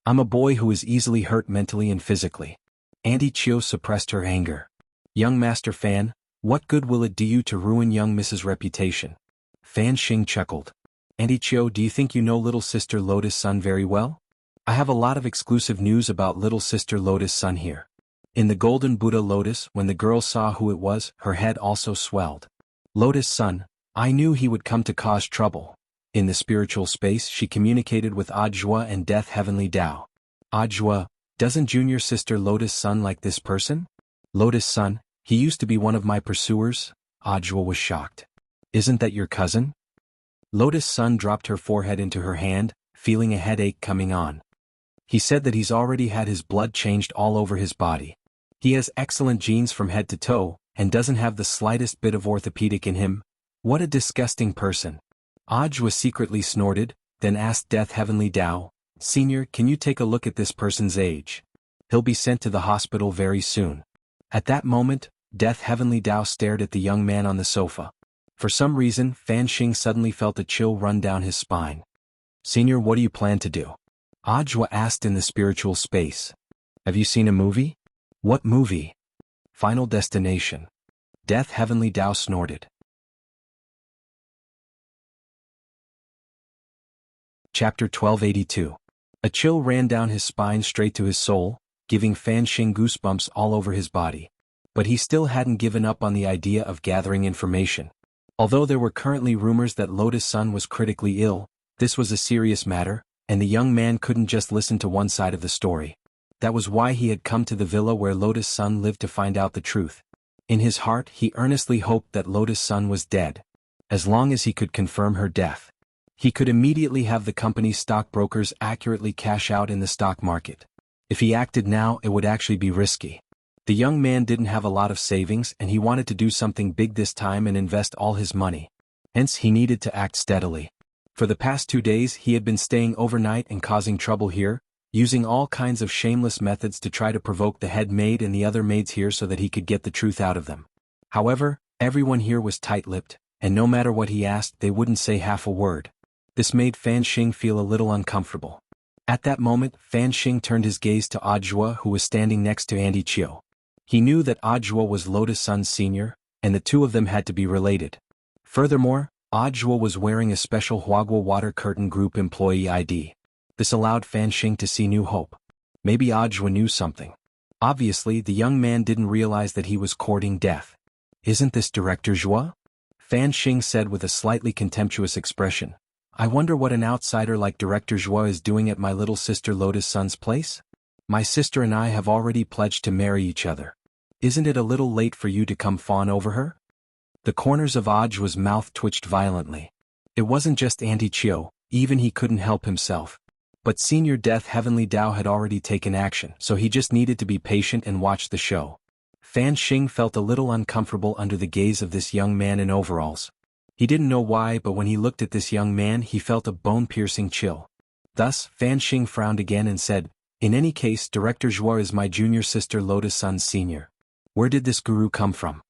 I'm a boy who is easily hurt mentally and physically. Auntie Chiu suppressed her anger. Young Master Fan, what good will it do you to ruin young Mrs.'s reputation? Fan Xing chuckled. Auntie Chiu, do you think you know little sister Lotus Sun very well? I have a lot of exclusive news about little sister Lotus Sun here. In the Golden Buddha Lotus, when the girl saw who it was, her head also swelled. Lotus Sun, I knew he would come to cause trouble. In the spiritual space, she communicated with Ajua and Death Heavenly Tao. Ajua, doesn't junior sister Lotus Sun like this person? Lotus Sun, he used to be one of my pursuers. Ajua was shocked. Isn't that your cousin? Lotus Sun dropped her forehead into her hand, feeling a headache coming on. He said that he's already had his blood changed all over his body. He has excellent genes from head to toe, and doesn't have the slightest bit of orthopedic in him. What a disgusting person. Ajwa secretly snorted, then asked Death Heavenly Tao, Senior, can you take a look at this person's age? He'll be sent to the hospital very soon. At that moment, Death Heavenly Tao stared at the young man on the sofa. For some reason, Fan Xing suddenly felt a chill run down his spine. Senior, what do you plan to do? Ajwa asked in the spiritual space. Have you seen a movie? What movie? Final Destination. Death Heavenly Tao snorted. Chapter 1282. A chill ran down his spine straight to his soul, giving Fan Xing goosebumps all over his body. But he still hadn't given up on the idea of gathering information. Although there were currently rumors that Lotus Sun was critically ill, this was a serious matter, and the young man couldn't just listen to one side of the story. That was why he had come to the villa where Lotus Sun lived to find out the truth. In his heart, he earnestly hoped that Lotus Sun was dead. As long as he could confirm her death, he could immediately have the company's stockbrokers accurately cash out in the stock market. If he acted now, it would actually be risky. The young man didn't have a lot of savings and he wanted to do something big this time and invest all his money. Hence, he needed to act steadily. For the past 2 days, he had been staying overnight and causing trouble here, using all kinds of shameless methods to try to provoke the head maid and the other maids here so that he could get the truth out of them. However, everyone here was tight-lipped, and no matter what he asked, they wouldn't say half a word. This made Fan Xing feel a little uncomfortable. At that moment, Fan Xing turned his gaze to Ajua, who was standing next to Auntie Chiu. He knew that Ajua was Lotus Sun's senior, and the two of them had to be related. Furthermore, Ajua was wearing a special Huagua Water Curtain Group employee ID. This allowed Fan Xing to see new hope. Maybe Ajua knew something. Obviously, the young man didn't realize that he was courting death. Isn't this Director Zhua? Fan Xing said with a slightly contemptuous expression. I wonder what an outsider like Director Zhua is doing at my little sister Lotus Sun's place? My sister and I have already pledged to marry each other. Isn't it a little late for you to come fawn over her? The corners of Ajua's mouth twitched violently. It wasn't just Auntie Chiu, even he couldn't help himself. But Senior Death Heavenly Tao had already taken action, so he just needed to be patient and watch the show. Fan Xing felt a little uncomfortable under the gaze of this young man in overalls. He didn't know why, but when he looked at this young man, he felt a bone-piercing chill. Thus, Fan Xing frowned again and said, In any case, Director Zhua is my junior sister Lotus Sun's senior. Where did this guru come from?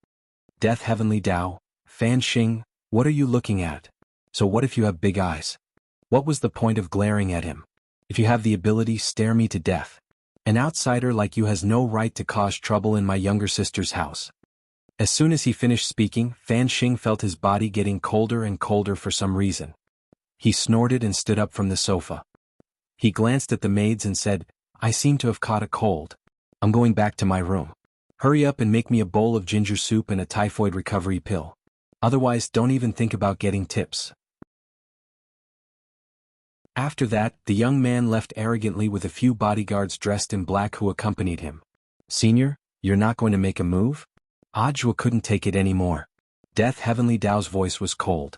Death Heavenly Tao, Fan Xing, what are you looking at? So what if you have big eyes? What was the point of glaring at him? If you have the ability, stare me to death. An outsider like you has no right to cause trouble in my younger sister's house. As soon as he finished speaking, Fan Xing felt his body getting colder and colder for some reason. He snorted and stood up from the sofa. He glanced at the maids and said, I seem to have caught a cold. I'm going back to my room. Hurry up and make me a bowl of ginger soup and a typhoid recovery pill. Otherwise, don't even think about getting tips. After that, the young man left arrogantly with a few bodyguards dressed in black who accompanied him. Senior, you're not going to make a move? Ajwa couldn't take it anymore. Death Heavenly Dao's voice was cold.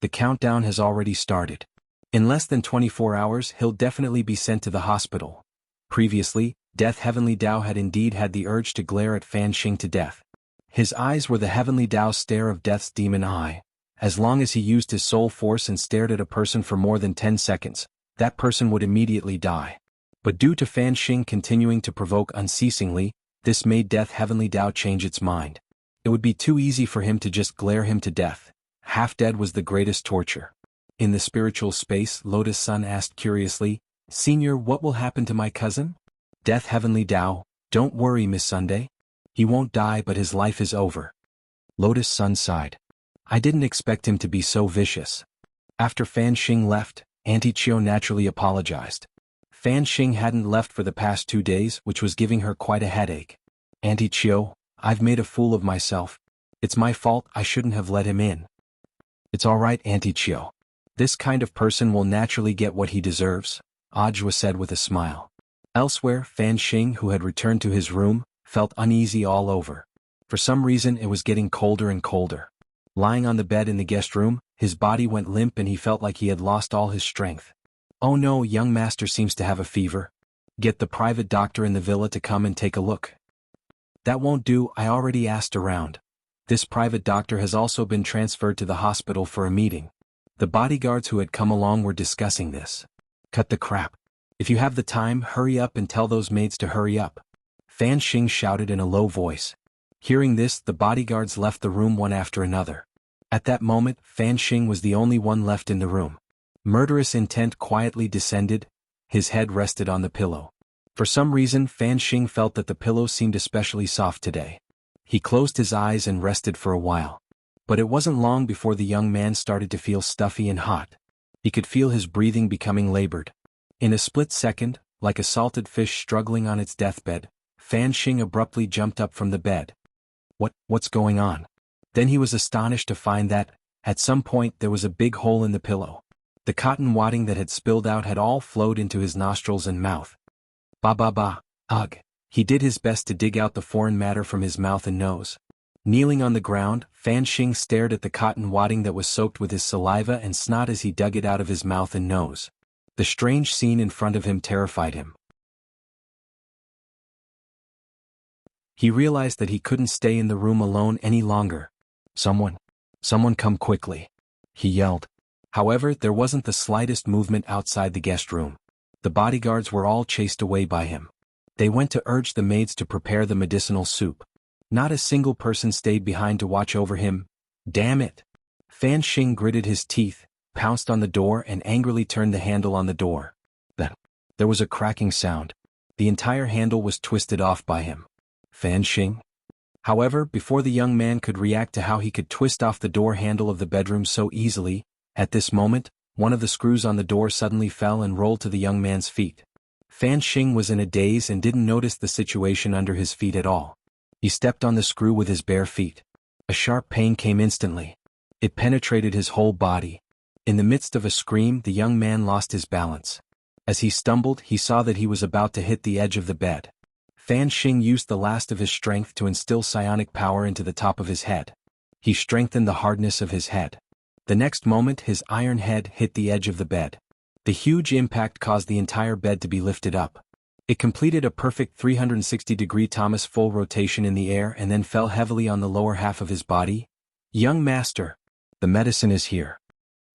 The countdown has already started. In less than 24 hours he'll definitely be sent to the hospital. Previously, Death Heavenly Dao had indeed had the urge to glare at Fan Xing to death. His eyes were the Heavenly Dao stare of Death's demon eye. As long as he used his soul force and stared at a person for more than 10 seconds, that person would immediately die. But due to Fan Xing continuing to provoke unceasingly, this made Death Heavenly Dao change its mind. It would be too easy for him to just glare him to death. Half dead was the greatest torture. In the spiritual space, Lotus Sun asked curiously, Senior, what will happen to my cousin? Death Heavenly Dao, don't worry Miss Sunday. He won't die but his life is over. Lotus Sun sighed. I didn't expect him to be so vicious. After Fan Xing left, Auntie Chiu naturally apologized. Fan Xing hadn't left for the past 2 days, which was giving her quite a headache. Auntie Chiu, I've made a fool of myself. It's my fault, I shouldn't have let him in. It's alright Auntie Chiu. This kind of person will naturally get what he deserves, Ajwa said with a smile. Elsewhere, Fan Xing, who had returned to his room, felt uneasy all over. For some reason it was getting colder and colder. Lying on the bed in the guest room, his body went limp and he felt like he had lost all his strength. Oh no, young master seems to have a fever. Get the private doctor in the villa to come and take a look. That won't do, I already asked around. This private doctor has also been transferred to the hospital for a meeting. The bodyguards who had come along were discussing this. Cut the crap. If you have the time, hurry up and tell those maids to hurry up. Fan Xing shouted in a low voice. Hearing this, the bodyguards left the room one after another. At that moment, Fan Xing was the only one left in the room. Murderous intent quietly descended, his head rested on the pillow. For some reason Fan Xing felt that the pillow seemed especially soft today. He closed his eyes and rested for a while. But it wasn't long before the young man started to feel stuffy and hot. He could feel his breathing becoming labored. In a split second, like a salted fish struggling on its deathbed, Fan Xing abruptly jumped up from the bed. What's going on? Then he was astonished to find that, at some point there was a big hole in the pillow. The cotton wadding that had spilled out had all flowed into his nostrils and mouth. Ba. Ugh. He did his best to dig out the foreign matter from his mouth and nose. Kneeling on the ground, Fan Xing stared at the cotton wadding that was soaked with his saliva and snot as he dug it out of his mouth and nose. The strange scene in front of him terrified him. He realized that he couldn't stay in the room alone any longer. Someone come quickly, he yelled. However, there wasn't the slightest movement outside the guest room. The bodyguards were all chased away by him. They went to urge the maids to prepare the medicinal soup. Not a single person stayed behind to watch over him. Damn it! Fan Xing gritted his teeth, pounced on the door and angrily turned the handle on the door. Then, there was a cracking sound. The entire handle was twisted off by him. Fan Xing? However, before the young man could react to how he could twist off the door handle of the bedroom so easily, at this moment, one of the screws on the door suddenly fell and rolled to the young man's feet. Fan Xing was in a daze and didn't notice the situation under his feet at all. He stepped on the screw with his bare feet. A sharp pain came instantly. It penetrated his whole body. In the midst of a scream, the young man lost his balance. As he stumbled, he saw that he was about to hit the edge of the bed. Fan Xing used the last of his strength to instill psionic power into the top of his head. He strengthened the hardness of his head. The next moment his iron head hit the edge of the bed. The huge impact caused the entire bed to be lifted up. It completed a perfect 360-degree Thomas full rotation in the air and then fell heavily on the lower half of his body. Young master, the medicine is here.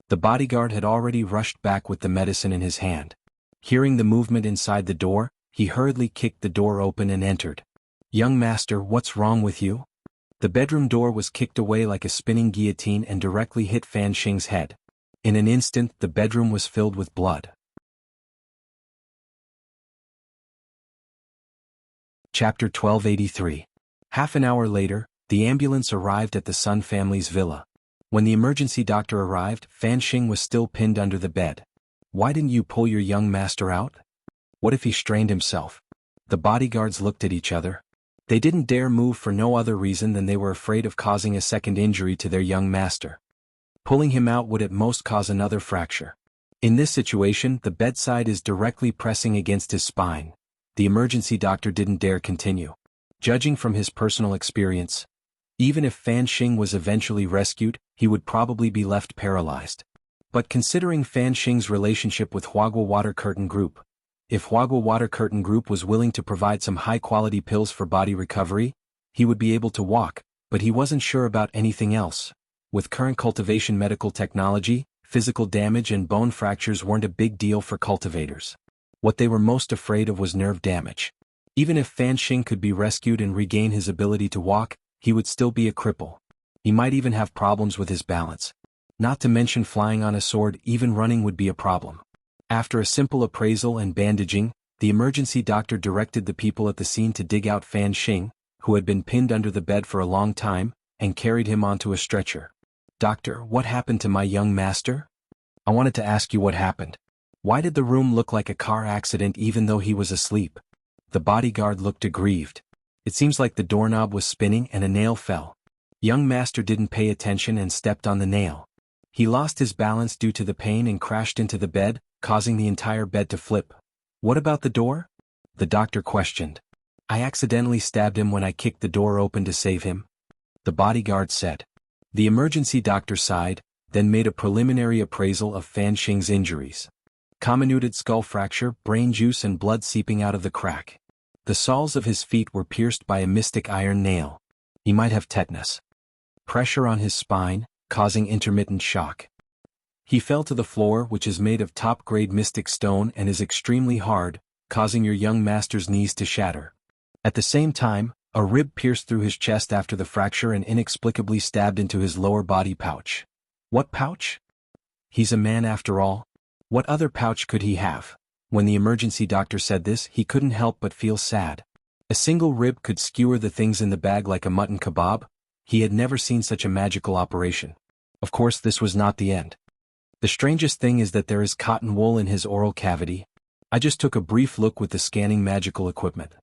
The bodyguard had already rushed back with the medicine in his hand. Hearing the movement inside the door, he hurriedly kicked the door open and entered. Young master, what's wrong with you? The bedroom door was kicked away like a spinning guillotine and directly hit Fan Xing's head. In an instant, the bedroom was filled with blood. Chapter 1283. Half an hour later, the ambulance arrived at the Sun family's villa. When the emergency doctor arrived, Fan Xing was still pinned under the bed. Why didn't you pull your young master out? What if he strained himself? The bodyguards looked at each other. They didn't dare move for no other reason than they were afraid of causing a second injury to their young master. Pulling him out would at most cause another fracture. In this situation, the bedside is directly pressing against his spine. The emergency doctor didn't dare continue. Judging from his personal experience, even if Fan Xing was eventually rescued, he would probably be left paralyzed. But considering Fan Xing's relationship with Huagua Water Curtain Group, if Huagua Water Curtain Group was willing to provide some high-quality pills for body recovery, he would be able to walk, but he wasn't sure about anything else. With current cultivation medical technology, physical damage and bone fractures weren't a big deal for cultivators. What they were most afraid of was nerve damage. Even if Fan Xing could be rescued and regain his ability to walk, he would still be a cripple. He might even have problems with his balance. Not to mention flying on a sword, even running would be a problem. After a simple appraisal and bandaging, the emergency doctor directed the people at the scene to dig out Fan Xing, who had been pinned under the bed for a long time, and carried him onto a stretcher. "Doctor, what happened to my young master?" "I wanted to ask you what happened. Why did the room look like a car accident even though he was asleep?" The bodyguard looked aggrieved. "It seems like the doorknob was spinning and a nail fell. Young master didn't pay attention and stepped on the nail. He lost his balance due to the pain and crashed into the bed, causing the entire bed to flip." "What about the door?" the doctor questioned. "I accidentally stabbed him when I kicked the door open to save him," the bodyguard said. The emergency doctor sighed, then made a preliminary appraisal of Fan Xing's injuries. Comminuted skull fracture, brain juice and blood seeping out of the crack. The soles of his feet were pierced by a mystic iron nail. He might have tetanus. Pressure on his spine, causing intermittent shock. He fell to the floor, which is made of top-grade mystic stone and is extremely hard, causing your young master's knees to shatter. At the same time, a rib pierced through his chest after the fracture and inexplicably stabbed into his lower body pouch. What pouch? He's a man after all. What other pouch could he have? When the emergency doctor said this, he couldn't help but feel sad. A single rib could skewer the things in the bag like a mutton kebab. He had never seen such a magical operation. Of course, this was not the end. The strangest thing is that there is cotton wool in his oral cavity. I just took a brief look with the scanning magical equipment.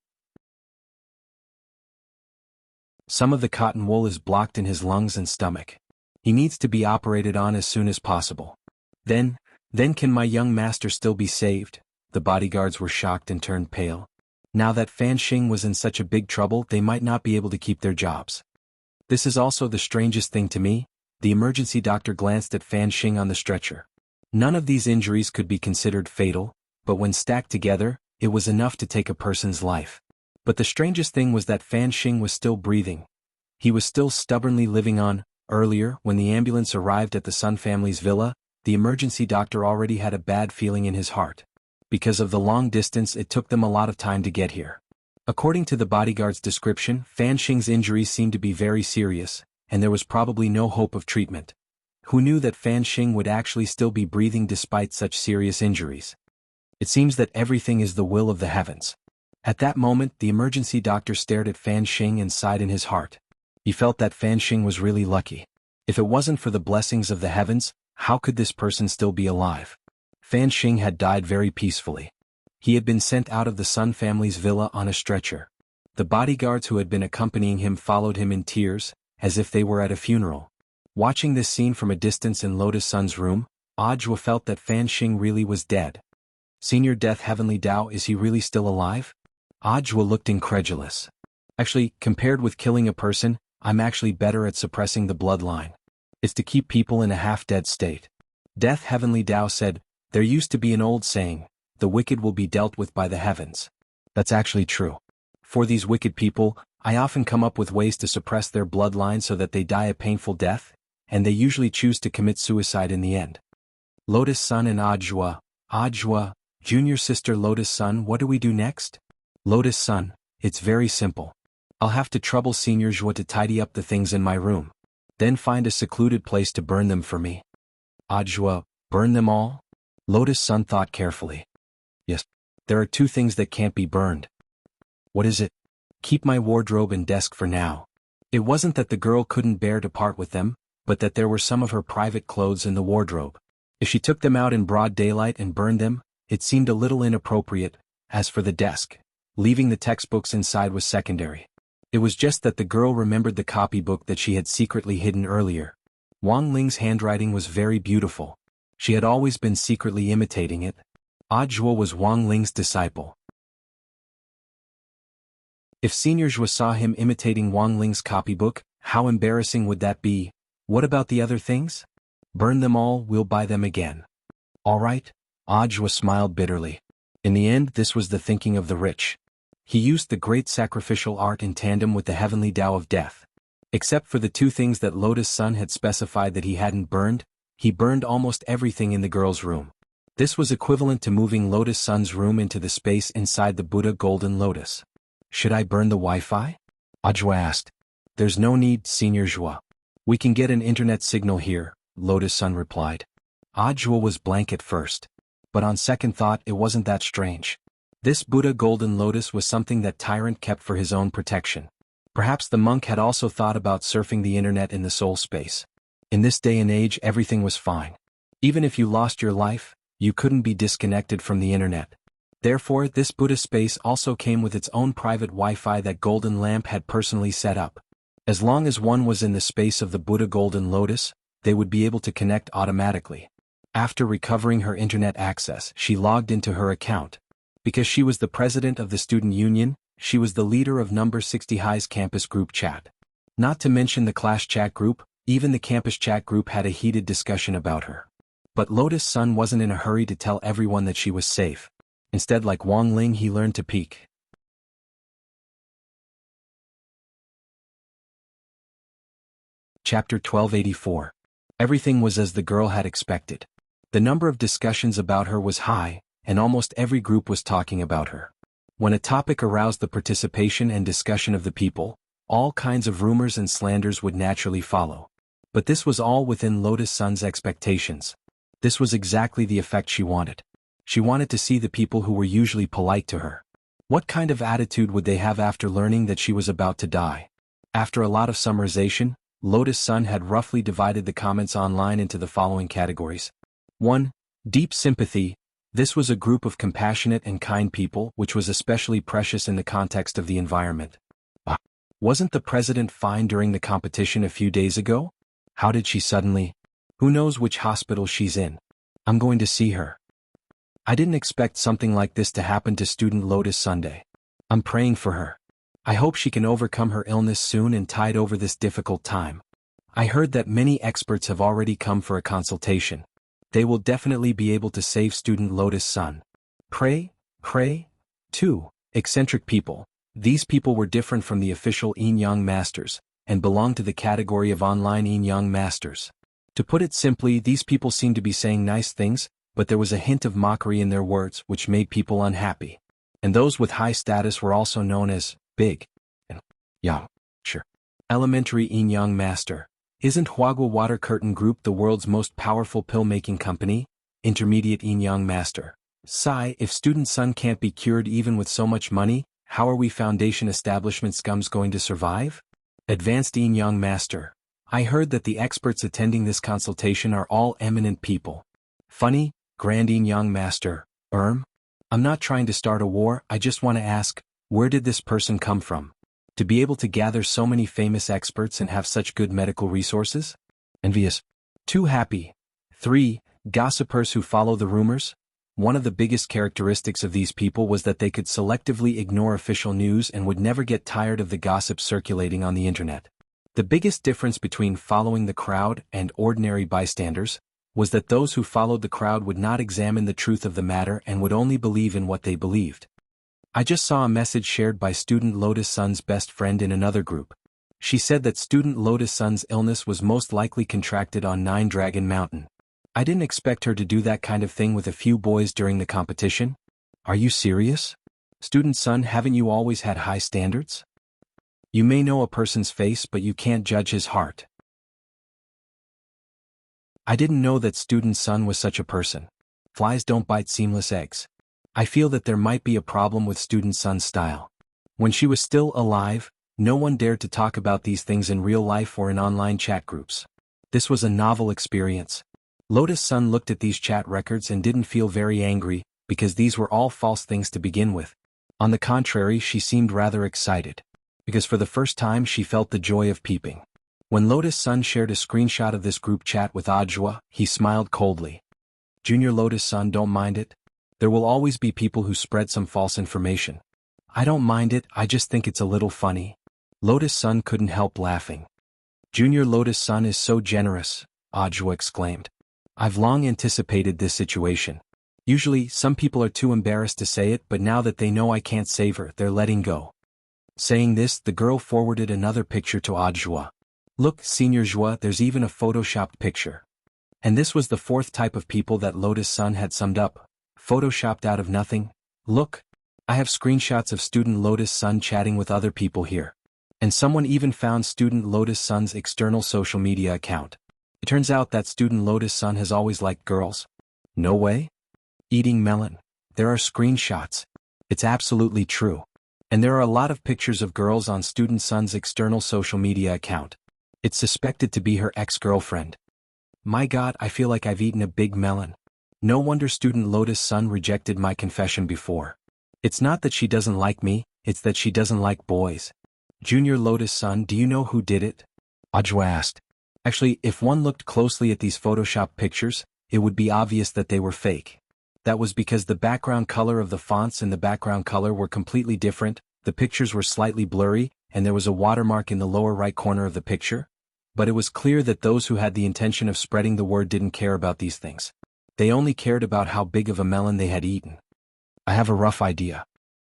Some of the cotton wool is blocked in his lungs and stomach. He needs to be operated on as soon as possible. Then can my young master still be saved? The bodyguards were shocked and turned pale. Now that Fan Xing was in such a big trouble, they might not be able to keep their jobs. This is also the strangest thing to me. The emergency doctor glanced at Fan Xing on the stretcher. None of these injuries could be considered fatal, but when stacked together, it was enough to take a person's life. But the strangest thing was that Fan Xing was still breathing. He was still stubbornly living on. Earlier, when the ambulance arrived at the Sun family's villa, the emergency doctor already had a bad feeling in his heart. Because of the long distance, it took them a lot of time to get here. According to the bodyguard's description, Fan Xing's injuries seemed to be very serious, and there was probably no hope of treatment. Who knew that Fan Xing would actually still be breathing despite such serious injuries? It seems that everything is the will of the heavens. At that moment, the emergency doctor stared at Fan Xing and sighed in his heart. He felt that Fan Xing was really lucky. If it wasn't for the blessings of the heavens, how could this person still be alive? Fan Xing had died very peacefully. He had been sent out of the Sun family's villa on a stretcher. The bodyguards who had been accompanying him followed him in tears, as if they were at a funeral. Watching this scene from a distance in Lotus Sun's room, Audiobook felt that Fan Xing really was dead. Senior Death Heavenly Tao, is he really still alive? Audiobook looked incredulous. Actually, compared with killing a person, I'm actually better at suppressing the bloodline. It's to keep people in a half-dead state. Death Heavenly Tao said, there used to be an old saying, the wicked will be dealt with by the heavens. That's actually true. For these wicked people, I often come up with ways to suppress their bloodline so that they die a painful death, and they usually choose to commit suicide in the end. Lotus Sun and Audiobook, junior sister Lotus Sun, what do we do next? Lotus Sun, it's very simple. I'll have to trouble Senior Zhua to tidy up the things in my room. Then find a secluded place to burn them for me. Audiobook, burn them all? Lotus Sun thought carefully. Yes, there are two things that can't be burned. What is it? Keep my wardrobe and desk for now. It wasn't that the girl couldn't bear to part with them, but that there were some of her private clothes in the wardrobe. If she took them out in broad daylight and burned them, it seemed a little inappropriate. As for the desk, Leaving the textbooks inside was secondary. It was just that the girl remembered the copybook that she had secretly hidden earlier. Wang Ling's handwriting was very beautiful. She had always been secretly imitating it. Zhuo was Wang Ling's disciple. If Senior Zhuo saw him imitating Wang Ling's copybook, how embarrassing would that be? What about the other things? Burn them all, we'll buy them again. All right? Zhuo smiled bitterly. In the end, this was the thinking of the rich. He used the great sacrificial art in tandem with the heavenly Tao of death. Except for the two things that Lotus Sun had specified that he hadn't burned, he burned almost everything in the girl's room. This was equivalent to moving Lotus Sun's room into the space inside the Buddha Golden Lotus. Should I burn the Wi-Fi? Zhuo asked. There's no need, Senior Zhuo. We can get an internet signal here, Lotus Sun replied. Zhuo was blank at first. But on second thought it wasn't that strange. This Buddha Golden Lotus was something that Tyrant kept for his own protection. Perhaps the monk had also thought about surfing the internet in the soul space. In this day and age everything was fine. Even if you lost your life, you couldn't be disconnected from the internet. Therefore, this Buddha space also came with its own private Wi-Fi that Golden Lamp had personally set up. As long as one was in the space of the Buddha Golden Lotus, they would be able to connect automatically. After recovering her internet access, she logged into her account. Because she was the president of the student union, she was the leader of number 60 High's campus group chat. Not to mention the class chat group, even the campus chat group had a heated discussion about her. But Lotus Sun wasn't in a hurry to tell everyone that she was safe. Instead, like Wang Ling, he learned to peek. Chapter 1284. Everything was as the girl had expected. The number of discussions about her was high, and almost every group was talking about her. When a topic aroused the participation and discussion of the people, all kinds of rumors and slanders would naturally follow. But this was all within Lotus Sun's expectations. This was exactly the effect she wanted. She wanted to see the people who were usually polite to her. What kind of attitude would they have after learning that she was about to die? After a lot of summarization, Lotus Sun had roughly divided the comments online into the following categories. 1. Deep sympathy. This was a group of compassionate and kind people, which was especially precious in the context of the environment. Wasn't the president fine during the competition a few days ago? How did she suddenly? Who knows which hospital she's in? I'm going to see her. I didn't expect something like this to happen to student Lotus Sunday. I'm praying for her. I hope she can overcome her illness soon and tide over this difficult time. I heard that many experts have already come for a consultation. They will definitely be able to save student Lotus Sun. Pray. 2. Eccentric people. These people were different from the official Yin Yang Masters, and belonged to the category of online Yin Yang Masters. To put it simply, these people seemed to be saying nice things, but there was a hint of mockery in their words which made people unhappy. And those with high status were also known as Big and Yang. Sure. Elementary Yin Yang Master. Isn't Huagua Water Curtain Group the world's most powerful pill-making company? Intermediate Yin Yang Master. Sigh, if Student Sun can't be cured even with so much money, how are we Foundation establishment scums going to survive? Advanced Yin Yang Master. I heard that the experts attending this consultation are all eminent people. Funny, Grand Yin Yang Master. I'm not trying to start a war, I just want to ask, where did this person come from? To be able to gather so many famous experts and have such good medical resources? Envious. 2. Happy. 3. Gossipers who follow the rumors. One of the biggest characteristics of these people was that they could selectively ignore official news and would never get tired of the gossip circulating on the internet. The biggest difference between following the crowd and ordinary bystanders was that those who followed the crowd would not examine the truth of the matter and would only believe in what they believed. I just saw a message shared by student Lotus Sun's best friend in another group. She said that student Lotus Sun's illness was most likely contracted on Nine Dragon Mountain. I didn't expect her to do that kind of thing with a few boys during the competition. Are you serious? Student Sun, haven't you always had high standards? You may know a person's face but you can't judge his heart. I didn't know that Student Sun was such a person. Flies don't bite seamless eggs. I feel that there might be a problem with Student Sun's style. When she was still alive, no one dared to talk about these things in real life or in online chat groups. This was a novel experience. Lotus Sun looked at these chat records and didn't feel very angry, because these were all false things to begin with. On the contrary, she seemed rather excited. Because for the first time she felt the joy of peeping. When Lotus Sun shared a screenshot of this group chat with Audiobook, he smiled coldly. Junior Lotus Sun, don't mind it. There will always be people who spread some false information. I don't mind it, I just think it's a little funny. Lotus Sun couldn't help laughing. Junior Lotus Sun is so generous, Audiobook exclaimed. I've long anticipated this situation. Usually, some people are too embarrassed to say it, but now that they know I can't save her, they're letting go. Saying this, the girl forwarded another picture to Audiobook. Look, Senior Joie, there's even a photoshopped picture. And this was the fourth type of people that Lotus Sun had summed up. Photoshopped out of nothing. Look, I have screenshots of student Lotus Sun chatting with other people here. And someone even found student Lotus Sun's external social media account. It turns out that student Lotus Sun has always liked girls. No way? Eating melon. There are screenshots. It's absolutely true. And there are a lot of pictures of girls on student Sun's external social media account. It's suspected to be her ex-girlfriend. My God, I feel like I've eaten a big melon. No wonder student Lotus Sun rejected my confession before. It's not that she doesn't like me, it's that she doesn't like boys. Junior Lotus Sun, do you know who did it? Audiobook asked. Actually, if one looked closely at these Photoshop pictures, it would be obvious that they were fake. That was because the background color of the fonts and the background color were completely different, the pictures were slightly blurry, and there was a watermark in the lower right corner of the picture. But it was clear that those who had the intention of spreading the word didn't care about these things. They only cared about how big of a melon they had eaten. I have a rough idea.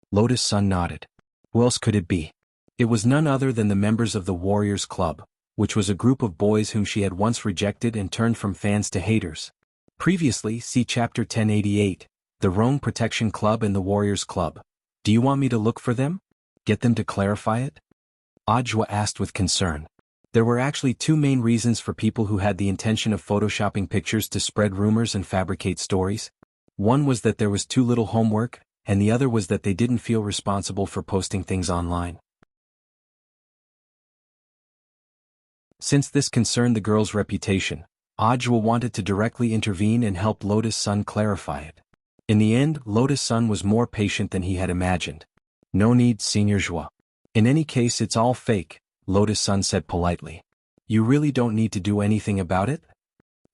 Lotus Sun nodded. Who else could it be? It was none other than the members of the Warriors Club, which was a group of boys whom she had once rejected and turned from fans to haters. Previously, see Chapter 1088, the Rhone Protection Club and the Warriors Club. Do you want me to look for them? Get them to clarify it? Audiobook asked with concern. There were actually two main reasons for people who had the intention of photoshopping pictures to spread rumors and fabricate stories. One was that there was too little homework, and the other was that they didn't feel responsible for posting things online. Since this concerned the girl's reputation, Audiobook wanted to directly intervene and help Lotus Sun clarify it. In the end, Lotus Sun was more patient than he had imagined. No need, Senior Joie. In any case, it's all fake, Lotus Sun said politely. You really don't need to do anything about it?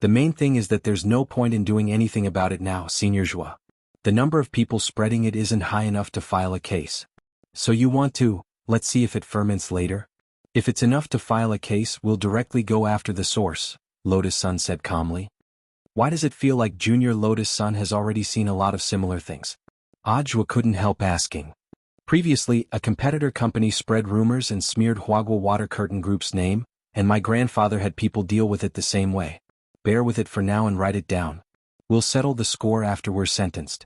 The main thing is that there's no point in doing anything about it now, Senior Joie. The number of people spreading it isn't high enough to file a case. So you want to, let's see if it ferments later? If it's enough to file a case, we'll directly go after the source, Lotus Sun said calmly. Why does it feel like Junior Lotus Sun has already seen a lot of similar things? Audiobook couldn't help asking. Previously, a competitor company spread rumors and smeared Huagua Water Curtain Group's name, and my grandfather had people deal with it the same way. Bear with it for now and write it down. We'll settle the score after we're sentenced.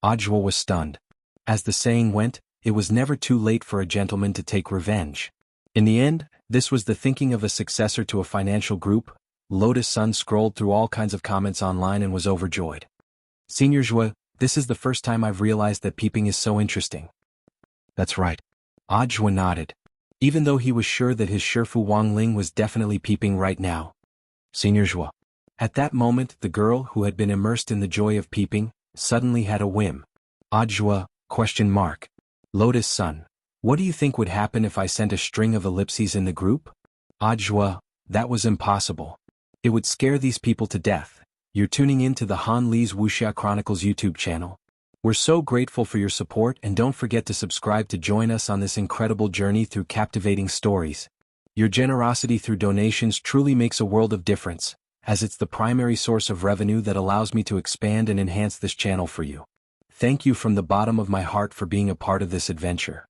Audiobook was stunned. As the saying went, it was never too late for a gentleman to take revenge. In the end, this was the thinking of a successor to a financial group. Lotus Sun scrolled through all kinds of comments online and was overjoyed. Senior Joie, this is the first time I've realized that peeping is so interesting. That's right. Audiobook nodded. Even though he was sure that his Shifu Wang Ling was definitely peeping right now. Senior Joie. At that moment, the girl who had been immersed in the joy of peeping, suddenly had a whim. Audiobook, ? Lotus Sun. What do you think would happen if I sent a string of ellipses in the group? Audiobook, that was impossible. It would scare these people to death. You're tuning in to the Han Li's Wuxia Chronicles YouTube channel. We're so grateful for your support, and don't forget to subscribe to join us on this incredible journey through captivating stories. Your generosity through donations truly makes a world of difference, as it's the primary source of revenue that allows me to expand and enhance this channel for you. Thank you from the bottom of my heart for being a part of this adventure.